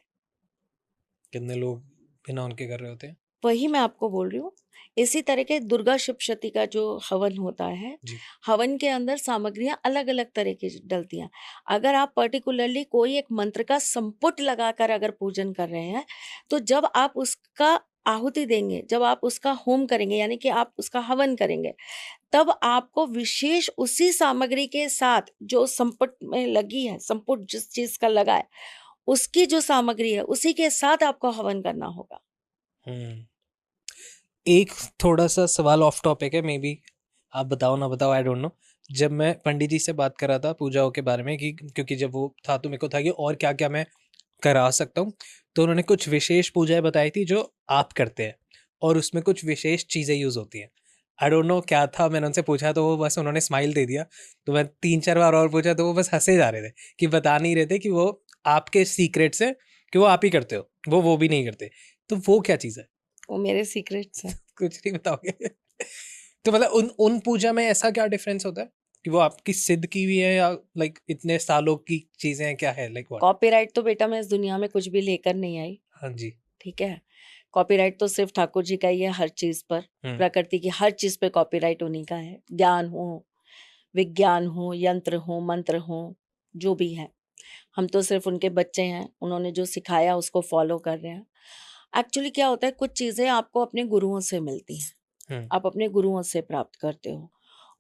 कितने लोग बिना उनके कर रहे होते हैं? वही मैं आपको बोल रही हूँ। इसी तरह के दुर्गा सप्तशती का जो हवन होता है, जी। हवन के अंदर सामग्रियां अलग अलग तरह की डलती हैं। अगर आप पर्टिकुलरली कोई एक मंत्र का संपुट लगाकर अगर पूजन कर रहे हैं, तो जब आप उसका आहुति देंगे, जब आप उसका होम करेंगे, यानी कि आप उसका हवन करेंगे, तब आपको विशेष उसी सामग्री के साथ जो संपुट में लगी है, संपुट जिस चीज का लगा है, उसकी जो सामग्री है, उसी के साथ आपको हवन करना होगा। एक थोड़ा सा सवाल ऑफ टॉपिक है, मे बी आप बताओ ना बताओ, आई डोंट नो। जब मैं पंडित जी से बात कर रहा था पूजाओं के बारे में, कि क्योंकि जब वो था तो मेरे को था कि और क्या क्या मैं करा सकता हूँ, तो उन्होंने कुछ विशेष पूजाएं बताई थी जो आप करते हैं, और उसमें कुछ विशेष चीज़ें यूज़ होती हैं। आई डोंट नो क्या था, मैंने उनसे पूछा तो वो बस उन्होंने स्माइल दे दिया, तो मैं 3-4 बार और पूछा तो वो बस हंसे जा रहे थे कि बता नहीं रहे थे कि वो आपके सीक्रेट्स हैं, कि वो आप ही करते हो, वो भी नहीं करते। तो वो क्या चीज़ है? वो मेरे सीक्रेट्स हैं। कुछ नहीं बताओगे? तो मतलब उन उन पूजा में ऐसा क्या डिफरेंस होता है कि वो आपकी सिद्ध की हुई है, या लाइक इतने सालों की चीजें हैं, क्या है, लाइक व्हाट? कॉपीराइट तो बेटा मैं इस दुनिया में कुछ भी लेकर नहीं आई। हाँ जी। ठीक है, कॉपीराइट तो सिर्फ ठाकुर जी का ही है हर चीज पर। प्रकृति की हर चीज पे कॉपीराइट उन्हीं का है। ज्ञान हो, विज्ञान हो, यंत्र हो, मंत्र हो, जो भी है, हम तो सिर्फ उनके बच्चे हैं। उन्होंने जो सिखाया उसको फॉलो कर रहे हैं। एक्चुअली क्या होता है, कुछ चीजें आपको अपने गुरुओं से मिलती हैं, आप अपने गुरुओं से प्राप्त करते हो।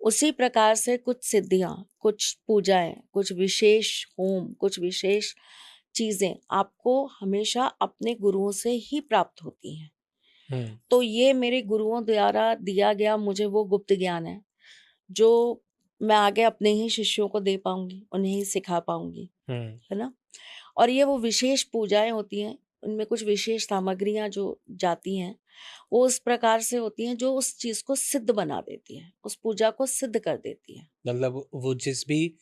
उसी प्रकार से कुछ सिद्धियां, कुछ पूजाएं, कुछ विशेष होम, कुछ विशेष चीजें आपको हमेशा अपने गुरुओं से ही प्राप्त होती हैं। तो ये मेरे गुरुओं द्वारा दिया गया मुझे वो गुप्त ज्ञान है जो मैं आगे अपने ही शिष्यों को दे पाऊंगी, उन्हें ही सिखा पाऊंगी, है ना। और ये वो विशेष पूजाएं होती हैं, उनमें कुछ विशेष सामग्रियां जो जाती हैं, वो उस प्रकार से होती हैं जो उस चीज को सिद्ध बना देती है, उस पूजा को सिद्ध कर देती है। मतलब वो जिस भी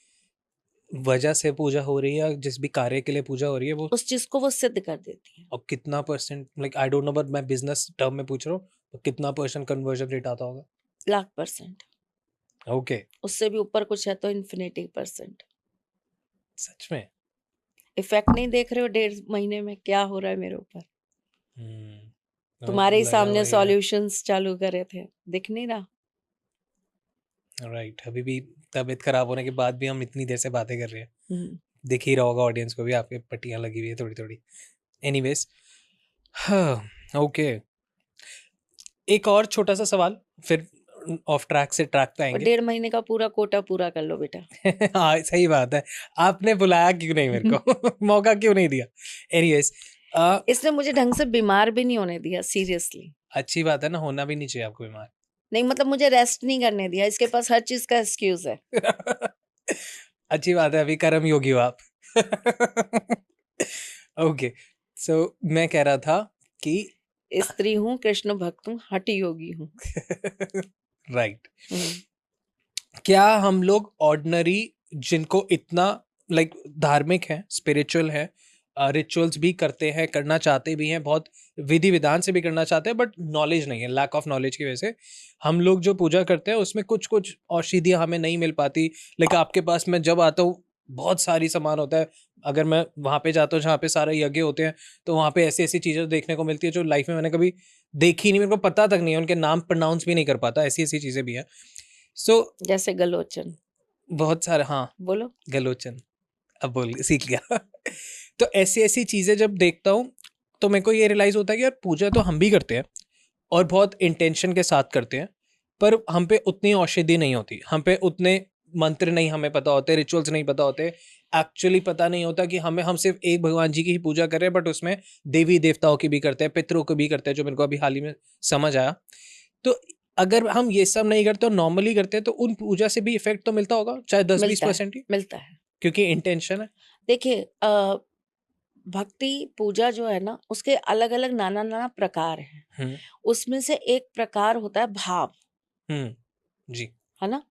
वजह से पूजा हो रही है, या जिस भी कार्य के लिए पूजा हो रही है, वो उस चीज को वो सिद्ध कर देती है। और कितना percent, like I don't know, but मैं बिजनेस टर्म में पूछ रहा हूँ, तो कितना परसेंट कन्वर्जन रेट आता होगा? 1,00,000%। ओके। उससे भी ऊपर कुछ है तो इन्फिनिटी%। सच में? इफेक्ट नहीं देख रहे हो 1.5 महीने में क्या हो रहा है मेरे ऊपर? तुम्हारे ही लगा सामने वही है। सॉल्यूशंस चालू करे थे, दिख नहीं रहा? राइट, अभी भी तबीयत खराब होने के बाद भी हम इतनी देर से बातें कर रहे हैं। दिख ही रहा होगा ऑडियंस को भी, आपके पट्टियां लगी हुई है थोड़ी थोड़ी। एनीवेज, हाँ, ओके। एक और छोटा सा सवाल, फिर ऑफ ट्रैक से ट्रैक पे और आएंगे। 1.5 महीने का पूरा कोटा पूरा कर लो बेटा। हाँ सही बात है, आपने बुलाया क्यों नहीं मेरे को? मौका क्यों नहीं दिया? एनीवेज, इसने मुझे ढंग से बीमार भी नहीं होने दिया, सीरियसली। अच्छी बात है ना, होना भी नहीं चाहिए आपको बीमार। नहीं मतलब मुझे रेस्ट नहीं करने दिया, इसके पास हर चीज का एक्सक्यूज है। अच्छी बात है, अभी कर्म योगी हो आप। ओके, सो मैं कह रहा था कि स्त्री हूँ, कृष्ण भक्त हूँ, हठी योगी हूँ। राइट, क्या हम लोग ऑर्डिनरी जिनको इतना लाइक धार्मिक है, स्पिरिचुअल है, रिचुअल्स भी करते हैं, करना चाहते भी हैं, बहुत विधि विधान से भी करना चाहते हैं, बट नॉलेज नहीं है, लैक ऑफ नॉलेज की वजह से हम लोग जो पूजा करते हैं उसमें कुछ कुछ औषधियाँ हमें नहीं मिल पाती। लाइक आपके पास मैं जब आता हूँ बहुत सारी सामान होता है, अगर मैं वहाँ पे जाता हूँ जहाँ पे सारे यज्ञ होते हैं तो वहाँ पे ऐसी ऐसी चीज़ें देखने को मिलती है जो लाइफ में मैंने कभी देखी नहीं, मेरे को पता तक नहीं है, उनके नाम प्रोनाउंस भी नहीं कर पाता, ऐसी ऐसी चीज़ें भी हैं। सो जैसे गलोचन, बहुत सारे, हाँ, बोलो। गलोचन, अब बोल सीख गया। तो ऐसी ऐसी चीजें जब देखता हूँ तो मेरे को ये रियलाइज होता है कि यार पूजा तो हम भी करते हैं और बहुत इंटेंशन के साथ करते हैं, पर हम पे उतनी औषधि नहीं होती, हम पे उतने मंत्र नहीं हमें पता होते, रिचुअल्स नहीं पता होते, एक्चुअली पता नहीं होता कि हम सिर्फ एक भगवान जी की ही पूजा कर रहे हैं, बट उसमें देवी देवताओं की भी करते हैं, पितरों को भी करते हैं, जो मेरे को अभी हाल ही में समझ आया। तो अगर हम ये सब नहीं करते और नॉर्मली करते हैं तो उन पूजा से भी इफेक्ट तो मिलता होगा, चाहे 10-20% ही, मिलता है। क्योंकि इंटेंशन है। देखिए, भक्ति पूजा जो है ना, उसके अलग अलग नाना नाना प्रकार हैं। उसमें से एक प्रकार होता है भाव, जी। है ना।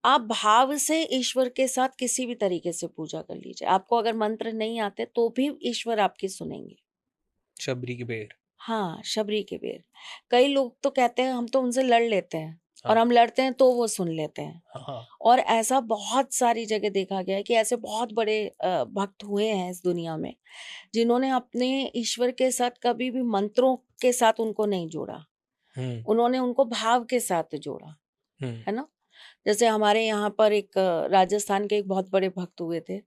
आप भाव से ईश्वर के साथ किसी भी तरीके से पूजा कर लीजिए, आपको अगर मंत्र नहीं आते तो भी ईश्वर आपकी सुनेंगे। शबरी की बेर। हाँ, शबरी के बेर। कई लोग तो कहते हैं हम तो उनसे लड़ लेते हैं, और हाँ हम लड़ते हैं तो वो सुन लेते हैं। हाँ। और ऐसा बहुत सारी जगह देखा गया है कि ऐसे बहुत बड़े भक्त हुए हैं इस दुनिया में, जिन्होंने अपने ईश्वर के साथ कभी भी मंत्रों के साथ उनको नहीं जोड़ा, उन्होंने उनको भाव के साथ जोड़ा, है ना। जैसे हमारे यहाँ पर एक राजस्थान के एक बहुत बड़े भक्त हुए थे,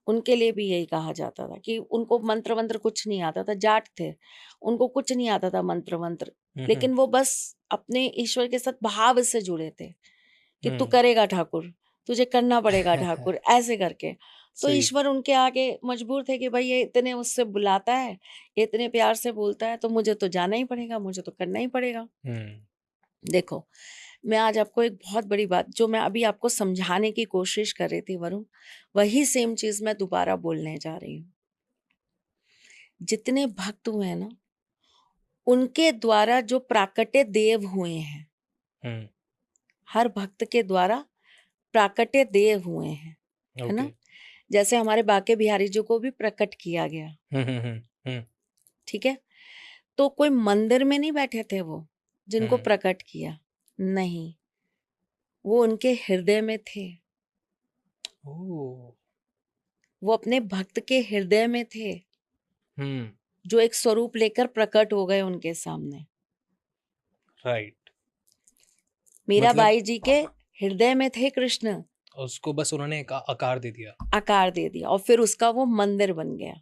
उनके लिए भी यही कहा जाता था कि उनको मंत्र वंत्र कुछ नहीं आता था, जाट थे, उनको कुछ नहीं आता था मंत्र वंत्र, लेकिन वो बस अपने ईश्वर के साथ भाव से जुड़े थे कि तू करेगा ठाकुर, तुझे करना पड़ेगा ठाकुर, ऐसे करके। तो सही। ईश्वर उनके आगे मजबूर थे कि भाई ये इतने मुझसे बुलाता है, ये इतने प्यार से बोलता है, तो मुझे तो जाना ही पड़ेगा, मुझे तो करना ही पड़ेगा। देखो, मैं आज आपको एक बहुत बड़ी बात जो मैं अभी आपको समझाने की कोशिश कर रही थी वरुण, वही सेम चीज मैं दोबारा बोलने जा रही हूँ। जितने भक्त हुए हैं ना, उनके द्वारा जो प्राकट्य देव हुए हैं, हर भक्त के द्वारा प्राकट्य देव हुए हैं, है ना। जैसे हमारे बाके बिहारी जी को भी प्रकट किया गया, ठीक है। तो कोई मंदिर में नहीं बैठे थे वो जिनको प्रकट किया, नहीं, वो उनके हृदय में थे। वो अपने भक्त के हृदय में थे, जो एक स्वरूप लेकर प्रकट हो गए उनके सामने। राइट। मीरा मतलब बाई जी के हृदय में थे कृष्ण, उसको बस उन्होंने एक आकार दे दिया। आकार दे दिया, और फिर उसका वो मंदिर बन गया।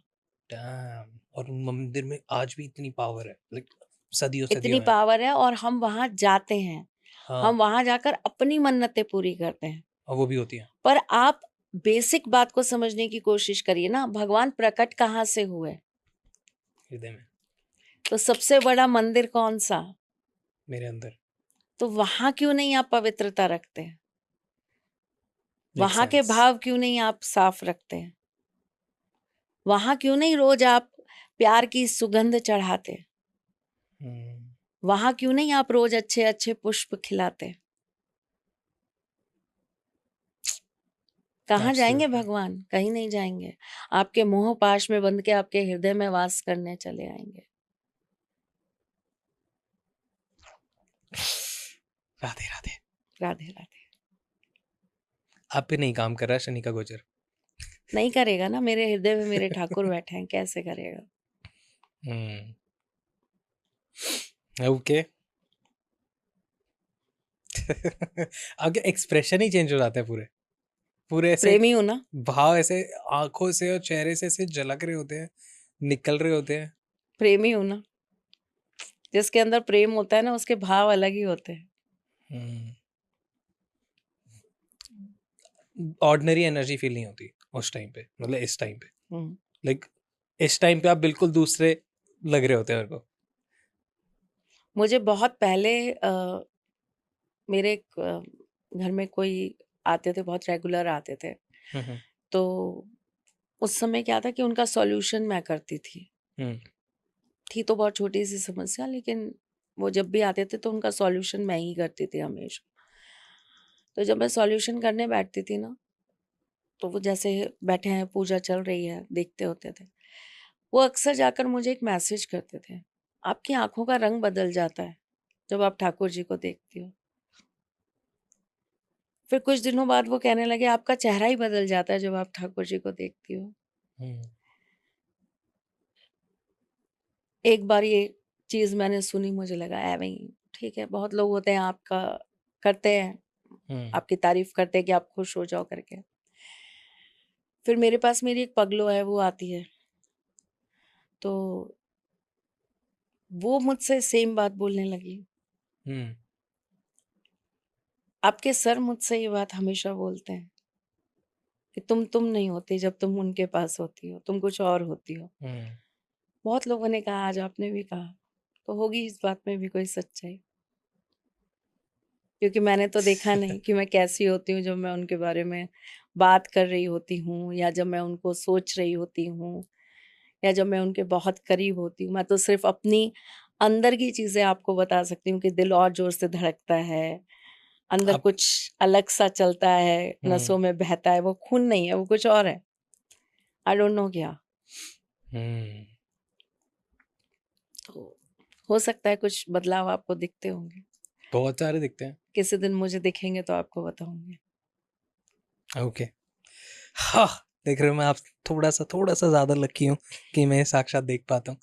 डैम। और उन मंदिर में आज भी इतनी पावर है, लाइक सदियों इतनी सदियों है। पावर है, और हम वहां जाते हैं, हाँ। हम वहां जाकर अपनी मन्नतें पूरी करते हैं। और वो भी होती है। पर आप बेसिक बात को समझने की कोशिश करिए ना, भगवान प्रकट कहाँ से हुए? हृदय में। तो सबसे बड़ा मंदिर कौन सा? मेरे अंदर। तो वहां क्यों नहीं आप पवित्रता रखते हैं? Makes वहां के sense. भाव क्यों नहीं आप साफ रखते हैं? वहां क्यों नहीं रोज आप प्यार की सुगंध चढ़ाते? वहां क्यों नहीं आप रोज अच्छे अच्छे पुष्प खिलाते? कहाँ जाएंगे Absolutely. भगवान? कहीं नहीं जाएंगे, आपके मोह पाश में बंध के आपके हृदय में वास करने चले आएंगे। राधे राधे। राधे राधे। आप पे नहीं काम कर रहा शनि का गोचर। नहीं करेगा ना, मेरे हृदय में मेरे ठाकुर बैठे हैं, कैसे करेगा? ओके। आपके एक्सप्रेशन ही चेंज हो जाते हैं पूरे पूरे, ऐसे प्रेमी हूं ना, भाव ऐसे आंखों से और चेहरे से ऐसे झलक रहे होते हैं, निकल रहे होते हैं। प्रेमी हूं ना। जिसके अंदर प्रेम होता है ना, उसके भाव अलग ही होते हैं। ऑर्डिनरी एनर्जी फील नहीं होती उस टाइम पे, मतलब इस टाइम पे, लाइक इस टाइम पे आप बिल्कुल दूसरे लग रहे होते हैं मेरे को। मुझे बहुत पहले मेरे घर में कोई आते थे, बहुत रेगुलर आते थे, तो उस समय क्या था कि उनका सॉल्यूशन मैं करती थी तो बहुत छोटी सी समस्या, लेकिन वो जब भी आते थे तो उनका सॉल्यूशन मैं ही करती थी हमेशा। तो जब मैं सॉल्यूशन करने बैठती थी ना, तो वो जैसे बैठे हैं, पूजा चल रही है, देखते होते थे। वो अक्सर जाकर मुझे एक मैसेज करते थे, आपकी आंखों का रंग बदल जाता है जब आप ठाकुर जी को देखती हो। फिर कुछ दिनों बाद वो कहने लगे, आपका चेहरा ही बदल जाता है जब आप ठाकुर जी को देखती हो। हम्म, एक बार ये चीज मैंने सुनी, मुझे लगा ऐਵੇਂ ही ठीक है, बहुत लोग होते हैं आपका करते हैं, हम्म, आपकी तारीफ करते हैं कि आप खुश हो जाओ करके। फिर मेरे पास मेरी एक पगलो है, वो आती है, तो वो मुझसे सेम बात बोलने लगी। हम्म, आपके सर मुझसे ये बात हमेशा बोलते हैं कि तुम नहीं होती जब तुम उनके पास होती हो, तुम कुछ और होती हो। हम्म, बहुत लोगों ने कहा, आज आपने भी कहा, तो होगी इस बात में भी कोई सच्चाई, क्योंकि मैंने तो देखा नहीं कि मैं कैसी होती हूँ जब मैं उनके बारे में बात कर रही होती हूँ, या जब मैं उनको सोच रही होती हूँ, या जब मैं उनके बहुत करीब होती हूँ। मैं तो सिर्फ अपनी अंदर की चीजें आपको बता सकती हूँ कि दिल और जोर से धड़कता है, अंदर आप कुछ अलग सा चलता है, हम्म, नसों में बहता है, वो खून नहीं है, वो कुछ और है। आई डोंट नो क्या। हम्म, तो हो सकता है कुछ बदलाव आपको दिखते होंगे, बहुत सारे दिखते हैं। किसी दिन मुझे दिखेंगे तो आपको बताऊंगी। ओके, हाँ, देख रहे हो, मैं आप थोड़ा सा ज्यादा लकी हूँ कि मैं साक्षात देख पाता हूँ।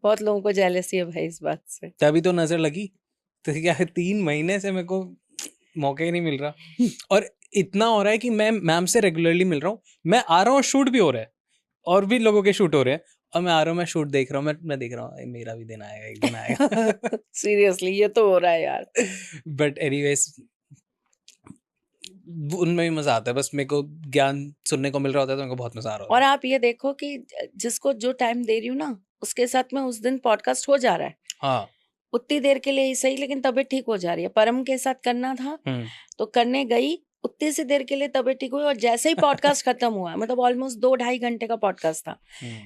बहुत लोगों को जेलसी है भाई इस बात से। तभी तो नजर लगी। तो क्या है, 3 महीने से मेरे को मौका ही नहीं मिल रहा, और इतना हो रहा है कि मैं मैम से रेगुलरली मिल रहा हूँ, मैं आ रहा हूँ, शूट भी हो रहा है, और भी लोगों के शूट हो रहे हैं, और मैं आ रहा हूँ, मैं शूट देख रहा हूँ, मैं देख रहा हूँ मेरा भी दिन आएगा, एक दिन आएगा। सीरियसली ये तो हो रहा है यार। बट एनीवेज, उनमें भी मजा आता है, बस मेरे को ज्ञान सुनने को मिल रहा होता है तो मेरे को बहुत मजा आ रहा और होता आप ये देखो कि जिसको जो टाइम दे रही हूँ ना, उसके साथ में उस दिन पॉडकास्ट हो जा रहा है, है। हाँ। उतनी देर के लिए ही सही, लेकिन तबीयत ठीक हो जा रही है। परम के साथ करना था तो करने गई, उतनी सी देर के लिए तबीयत ठीक हुई, और जैसे ही पॉडकास्ट खत्म हुआ, मतलब ऑलमोस्ट 2-2.5 घंटे का पॉडकास्ट था,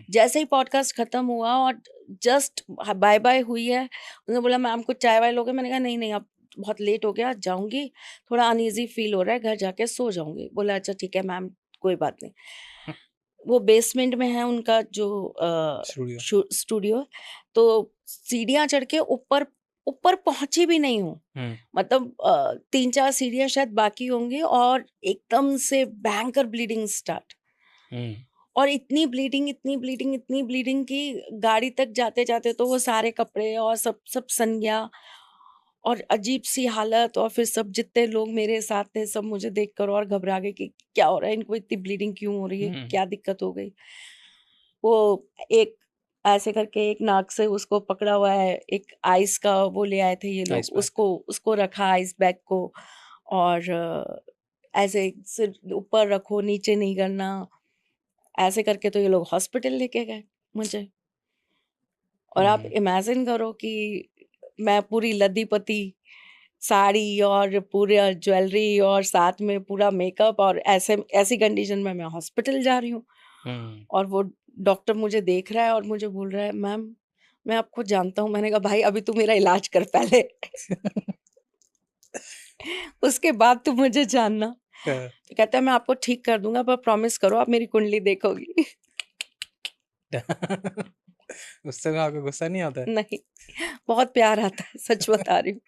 जैसे ही पॉडकास्ट खत्म हुआ और जस्ट बाय बाय हुई है, उसने बोला मैम कुछ चाय वाय लोगे? मैंने कहा नहीं नहीं, अब बहुत लेट हो गया, जाऊंगी, थोड़ा अनईजी फील हो रहा है, घर जाके सो जाऊंगी। बोला अच्छा ठीक है मैम, कोई बात नहीं। वो बेसमेंट में है उनका जो स्टूडियो। स्टूडियो, तो सीढ़ियां चढ़ के ऊपर ऊपर पहुंची भी नहीं हूँ, मतलब 3-4 सीढ़ियां शायद बाकी होंगी, और एकदम से भयंकर ब्लीडिंग स्टार्ट, और इतनी ब्लीडिंग इतनी ब्लीडिंग इतनी ब्लीडिंग की गाड़ी तक जाते जाते तो वो सारे कपड़े और सब सब सन गया, और अजीब सी हालत। और फिर सब जितने लोग मेरे साथ थे सब मुझे देखकर और घबरा गए कि क्या हो रहा है, इनको इतनी ब्लीडिंग क्यों हो रही है, क्या दिक्कत हो गई। वो एक ऐसे करके एक नाक से उसको पकड़ा हुआ है, एक आइस का वो ले आए थे ये लोग, आइस पैक। उसको उसको रखा आइस बैग को, और ऐसे सिर ऊपर रखो, नीचे नहीं करना, ऐसे करके तो ये लोग हॉस्पिटल लेके गए मुझे। और आप इमेजिन करो कि मैं पूरी लदी पती, साड़ी और पूरा ज्वेलरी और साथ में पूरा मेकअप, और ऐसे ऐसी कंडीशन में मैं हॉस्पिटल जा रही हूँ, और वो डॉक्टर मुझे देख रहा है और मुझे बोल रहा है मैम मैं आपको जानता हूँ। मैंने कहा भाई अभी तू मेरा इलाज कर पहले, उसके बाद तू मुझे जानना। तो कहता है मैं आपको ठीक कर दूंगा, पर प्रॉमिस करो आप मेरी कुंडली देखोगी। उससे भी आपको गुस्सा नहीं आता है? नहीं, बहुत प्यार आता है, सच बता रही हूँ।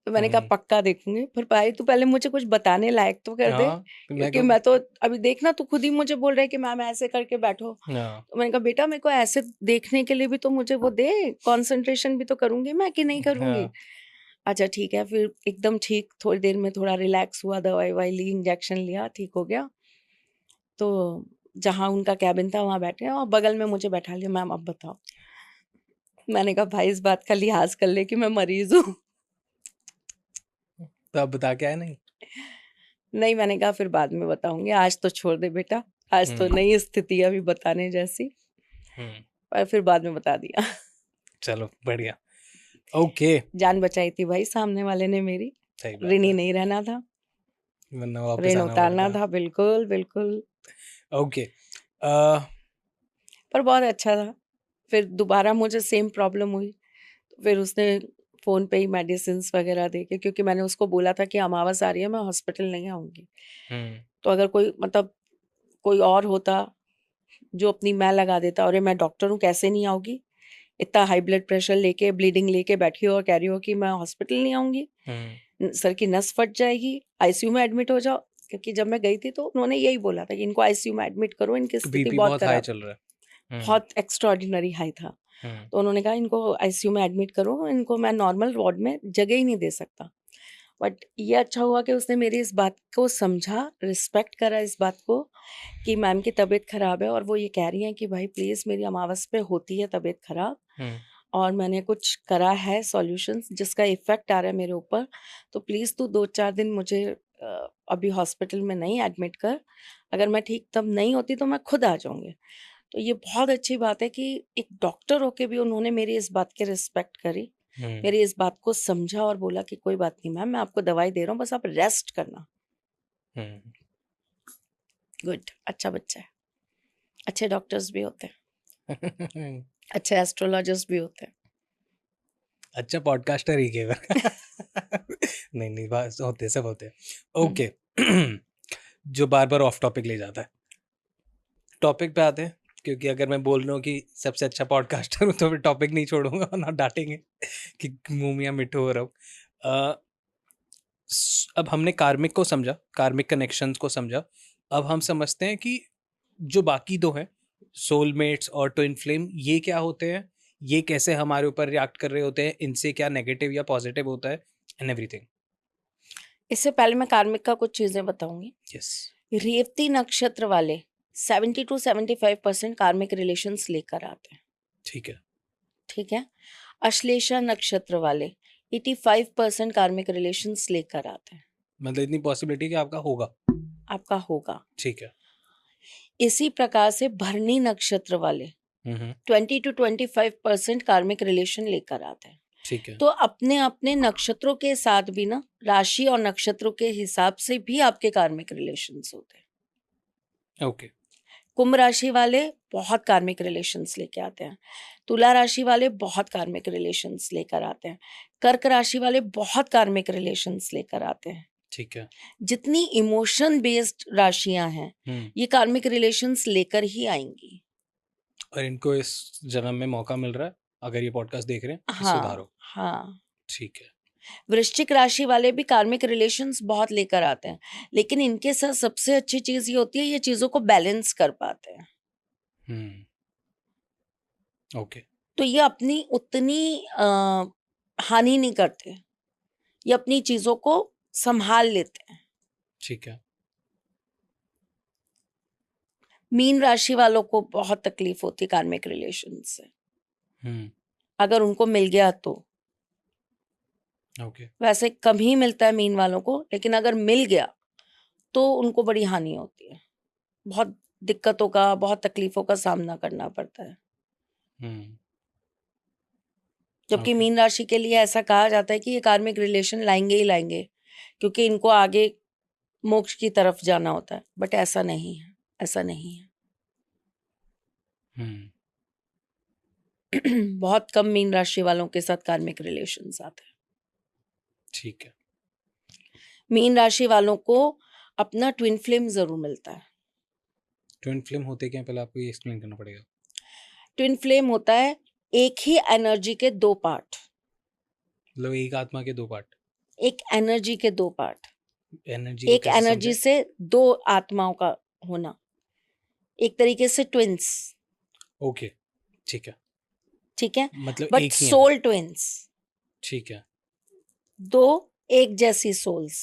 तो मैंने कहा पक्का देखूंगी, पर भाई तू पहले मुझे कुछ बताने लायक तो कर दे, हाँ, तो मैं क्योंकि मैं तो अभी देखना, तू खुद ही मुझे बोल रहा है कि मैम ऐसे करके बैठो। तो मैंने कहा बेटा मेरे को ऐसे देखने के लिए भी तो मुझे वो दे, कंसंट्रेशन भी तो करूंगी मैं कि नहीं करूंगी। अच्छा ठीक है, फिर एकदम ठीक, थोड़ी देर में थोड़ा रिलैक्स हुआ, दवाई वाई ली, इंजेक्शन लिया, ठीक हो गया। तो जहाँ उनका कैबिन था वहां बैठे, और बगल में मुझे बैठा लिया, मैम अब बताओ। मैंने कहा भाई इस बात का लिहाज कर ले कि मैं मरीज हूँ। तो अब बता के आए नहीं? नहीं, मैंने कहा फिर बाद में बताऊंगी, आज तो छोड़ दे बेटा, आज तो नहीं स्थिति अभी बताने जैसी, पर फिर बाद में बता दिया। चलो बढ़िया। ओके, जान बचाई थी भाई सामने वाले ने मेरी, सही बात ऋणी है, नहीं रहना था, वरना वापस ऋण आना उतारना पड़ता। था, बिल्कुल बिल्कुल। ओके। पर बहुत अच्छा था। फिर दोबारा मुझे सेम प्रॉब्लम हुई, तो फिर उसने फोन पे ही मेडिसिन वगैरह दे के, क्योंकि मैंने उसको बोला था कि अमावस आ रही है, मैं हॉस्पिटल नहीं आऊंगी, तो अगर कोई मतलब कोई और होता जो अपनी मैं लगा देता, अरे मैं डॉक्टर हूँ कैसे नहीं आऊंगी, इतना हाई ब्लड प्रेशर लेके ब्लीडिंग लेके बैठी हो और कह रही हो कि मैं हॉस्पिटल नहीं आऊंगी, सर की नस फट जाएगी, आईसीयू में एडमिट हो जाओ। क्योंकि जब मैं गई थी तो उन्होंने यही बोला था कि इनको आईसीयू में एडमिट करो, इनकी स्थिति बीपी बहुत बहुत हाई खराब, चल रहा है। बहुत एक्स्ट्राऑर्डिनरी हाई था। तो उन्होंने कहा इनको आईसीयू में एडमिट करो, इनको मैं नॉर्मल वार्ड में जगह ही नहीं दे सकता। बट ये अच्छा हुआ कि उसने मेरी इस बात को समझा, रिस्पेक्ट करा इस बात को कि मैम की तबीयत खराब है, और वो ये कह रही हैं कि भाई प्लीज़ मेरी अमावस पे होती है तबीयत खराब और मैंने कुछ करा है सॉल्यूशंस जिसका इफेक्ट आ रहा है मेरे ऊपर, तो प्लीज़ तू 2-4 दिन मुझे अभी हॉस्पिटल में नहीं एडमिट कर, अगर मैं ठीक तब नहीं होती तो मैं खुद आ जाऊंगी। तो ये बहुत अच्छी बात है कि एक डॉक्टर होके भी उन्होंने मेरी इस बात की रिस्पेक्ट करी, मेरी इस बात को समझा और बोला कि कोई बात नहीं मैम, मैं आपको दवाई दे रहा हूँ, बस आप रेस्ट करना। गुड, अच्छा बच्चा है। अच्छे डॉक्टर्स भी होते हैं, अच्छे एस्ट्रोलॉजर्स भी होते हैं। अच्छा पॉडकास्टर ही केवल नहीं बस होते सब होते हैं। ओके जो बार बार ऑफ टॉपिक ले जाता है, टॉपिक पे आते हैं, क्योंकि अगर मैं बोल रहा हूँ कि सबसे अच्छा पॉडकास्टर हूँ तो फिर टॉपिक नहीं छोड़ूंगा और ना डांटेंगे कि मुंह मियां मिठू हो रहा हूँ। अब हमने कार्मिक को समझा, कार्मिक कनेक्शंस को समझा, अब हम समझते हैं कि जो बाकी दो हैं, सोलमेट्स और ट्विन फ्लेम, ये क्या होते हैं, ये कैसे हमारे ऊपर रिएक्ट कर रहे होते हैं, इनसे क्या नेगेटिव या पॉजिटिव होता है, एंड एवरीथिंग। इससे पहले मैं कार्मिक का कुछ चीजें बताऊंगी। यस। रेवती नक्षत्र वाले 70 to 75% कार्मिक रिलेशंस लेकर आते हैं। ठीक है। ठीक है। अश्लेषा नक्षत्र वाले 85% कार्मिक रिलेशंस लेकर आते हैं। मतलब इतनी पॉसिबिलिटी कि आपका होगा। आपका होगा। ठीक है। इसी प्रकार से भरणी नक्षत्र वाले 20 to 25% कार्मिक रिलेशन लेकर आते हैं। ठीक है। तो अपने अपने नक्षत्रों के साथ भी ना, राशि और नक्षत्रों के हिसाब से भी आपके कार्मिक रिलेशंस होते हैं। ओके। कुंभ राशि वाले बहुत कार्मिक रिलेशंस लेके आते हैं, तुला राशि वाले बहुत कार्मिक रिलेशंस लेकर आते हैं, कर्क राशि वाले बहुत कार्मिक रिलेशंस लेकर आते हैं। ठीक है। जितनी इमोशन बेस्ड राशियां हैं ये कार्मिक रिलेशंस लेकर ही आएंगी। और इनको इस जन्म में मौका मिल रहा है, अगर ये पॉडकास्ट देख रहे हैं, कि सुधारो। हाँ। ठीक है। वृश्चिक राशि वाले भी कार्मिक रिलेशंस बहुत लेकर आते हैं, लेकिन इनके साथ सबसे अच्छी चीज ये होती है, ये चीजों को बैलेंस कर पाते हैं। ओके। तो ये अपनी उतनी हानि नहीं करते, ये अपनी चीजों को संभाल लेते हैं। ठीक है। मीन राशि वालों को बहुत तकलीफ होती है कार्मिक रिलेशन से, अगर उनको मिल गया तो। ओके। वैसे कम ही मिलता है मीन वालों को, लेकिन अगर मिल गया तो उनको बड़ी हानि होती है, बहुत दिक्कतों का, बहुत तकलीफों का सामना करना पड़ता है। जबकि Okay. मीन राशि के लिए ऐसा कहा जाता है कि ये कार्मिक रिलेशन लाएंगे ही लाएंगे, क्योंकि इनको आगे मोक्ष की तरफ जाना होता है। बट ऐसा नहीं है, ऐसा नहीं है। बहुत कम मीन राशि वालों के साथ कार्मिक रिलेशंस आते हैं। ठीक है। मीन राशि वालों को अपना ट्विन फ्लेम जरूर मिलता है। ट्विन फ्लेम होते क्या, पहले आपको ये एक्सप्लेन करना पड़ेगा। ट्विन फ्लेम होता है एक ही एनर्जी के दो पार्ट, मतलब एक आत्मा के दो पार्ट, एक एनर्जी के दो पार्ट, एनर्जी एक एनर्जी से दो आत्माओं का होना, एक तरीके से ट्विंस। ओके। ठीक है। ठीक है। मतलब बट एक ही सोल ट्विंस। ठीक है। दो एक जैसी सोल्स।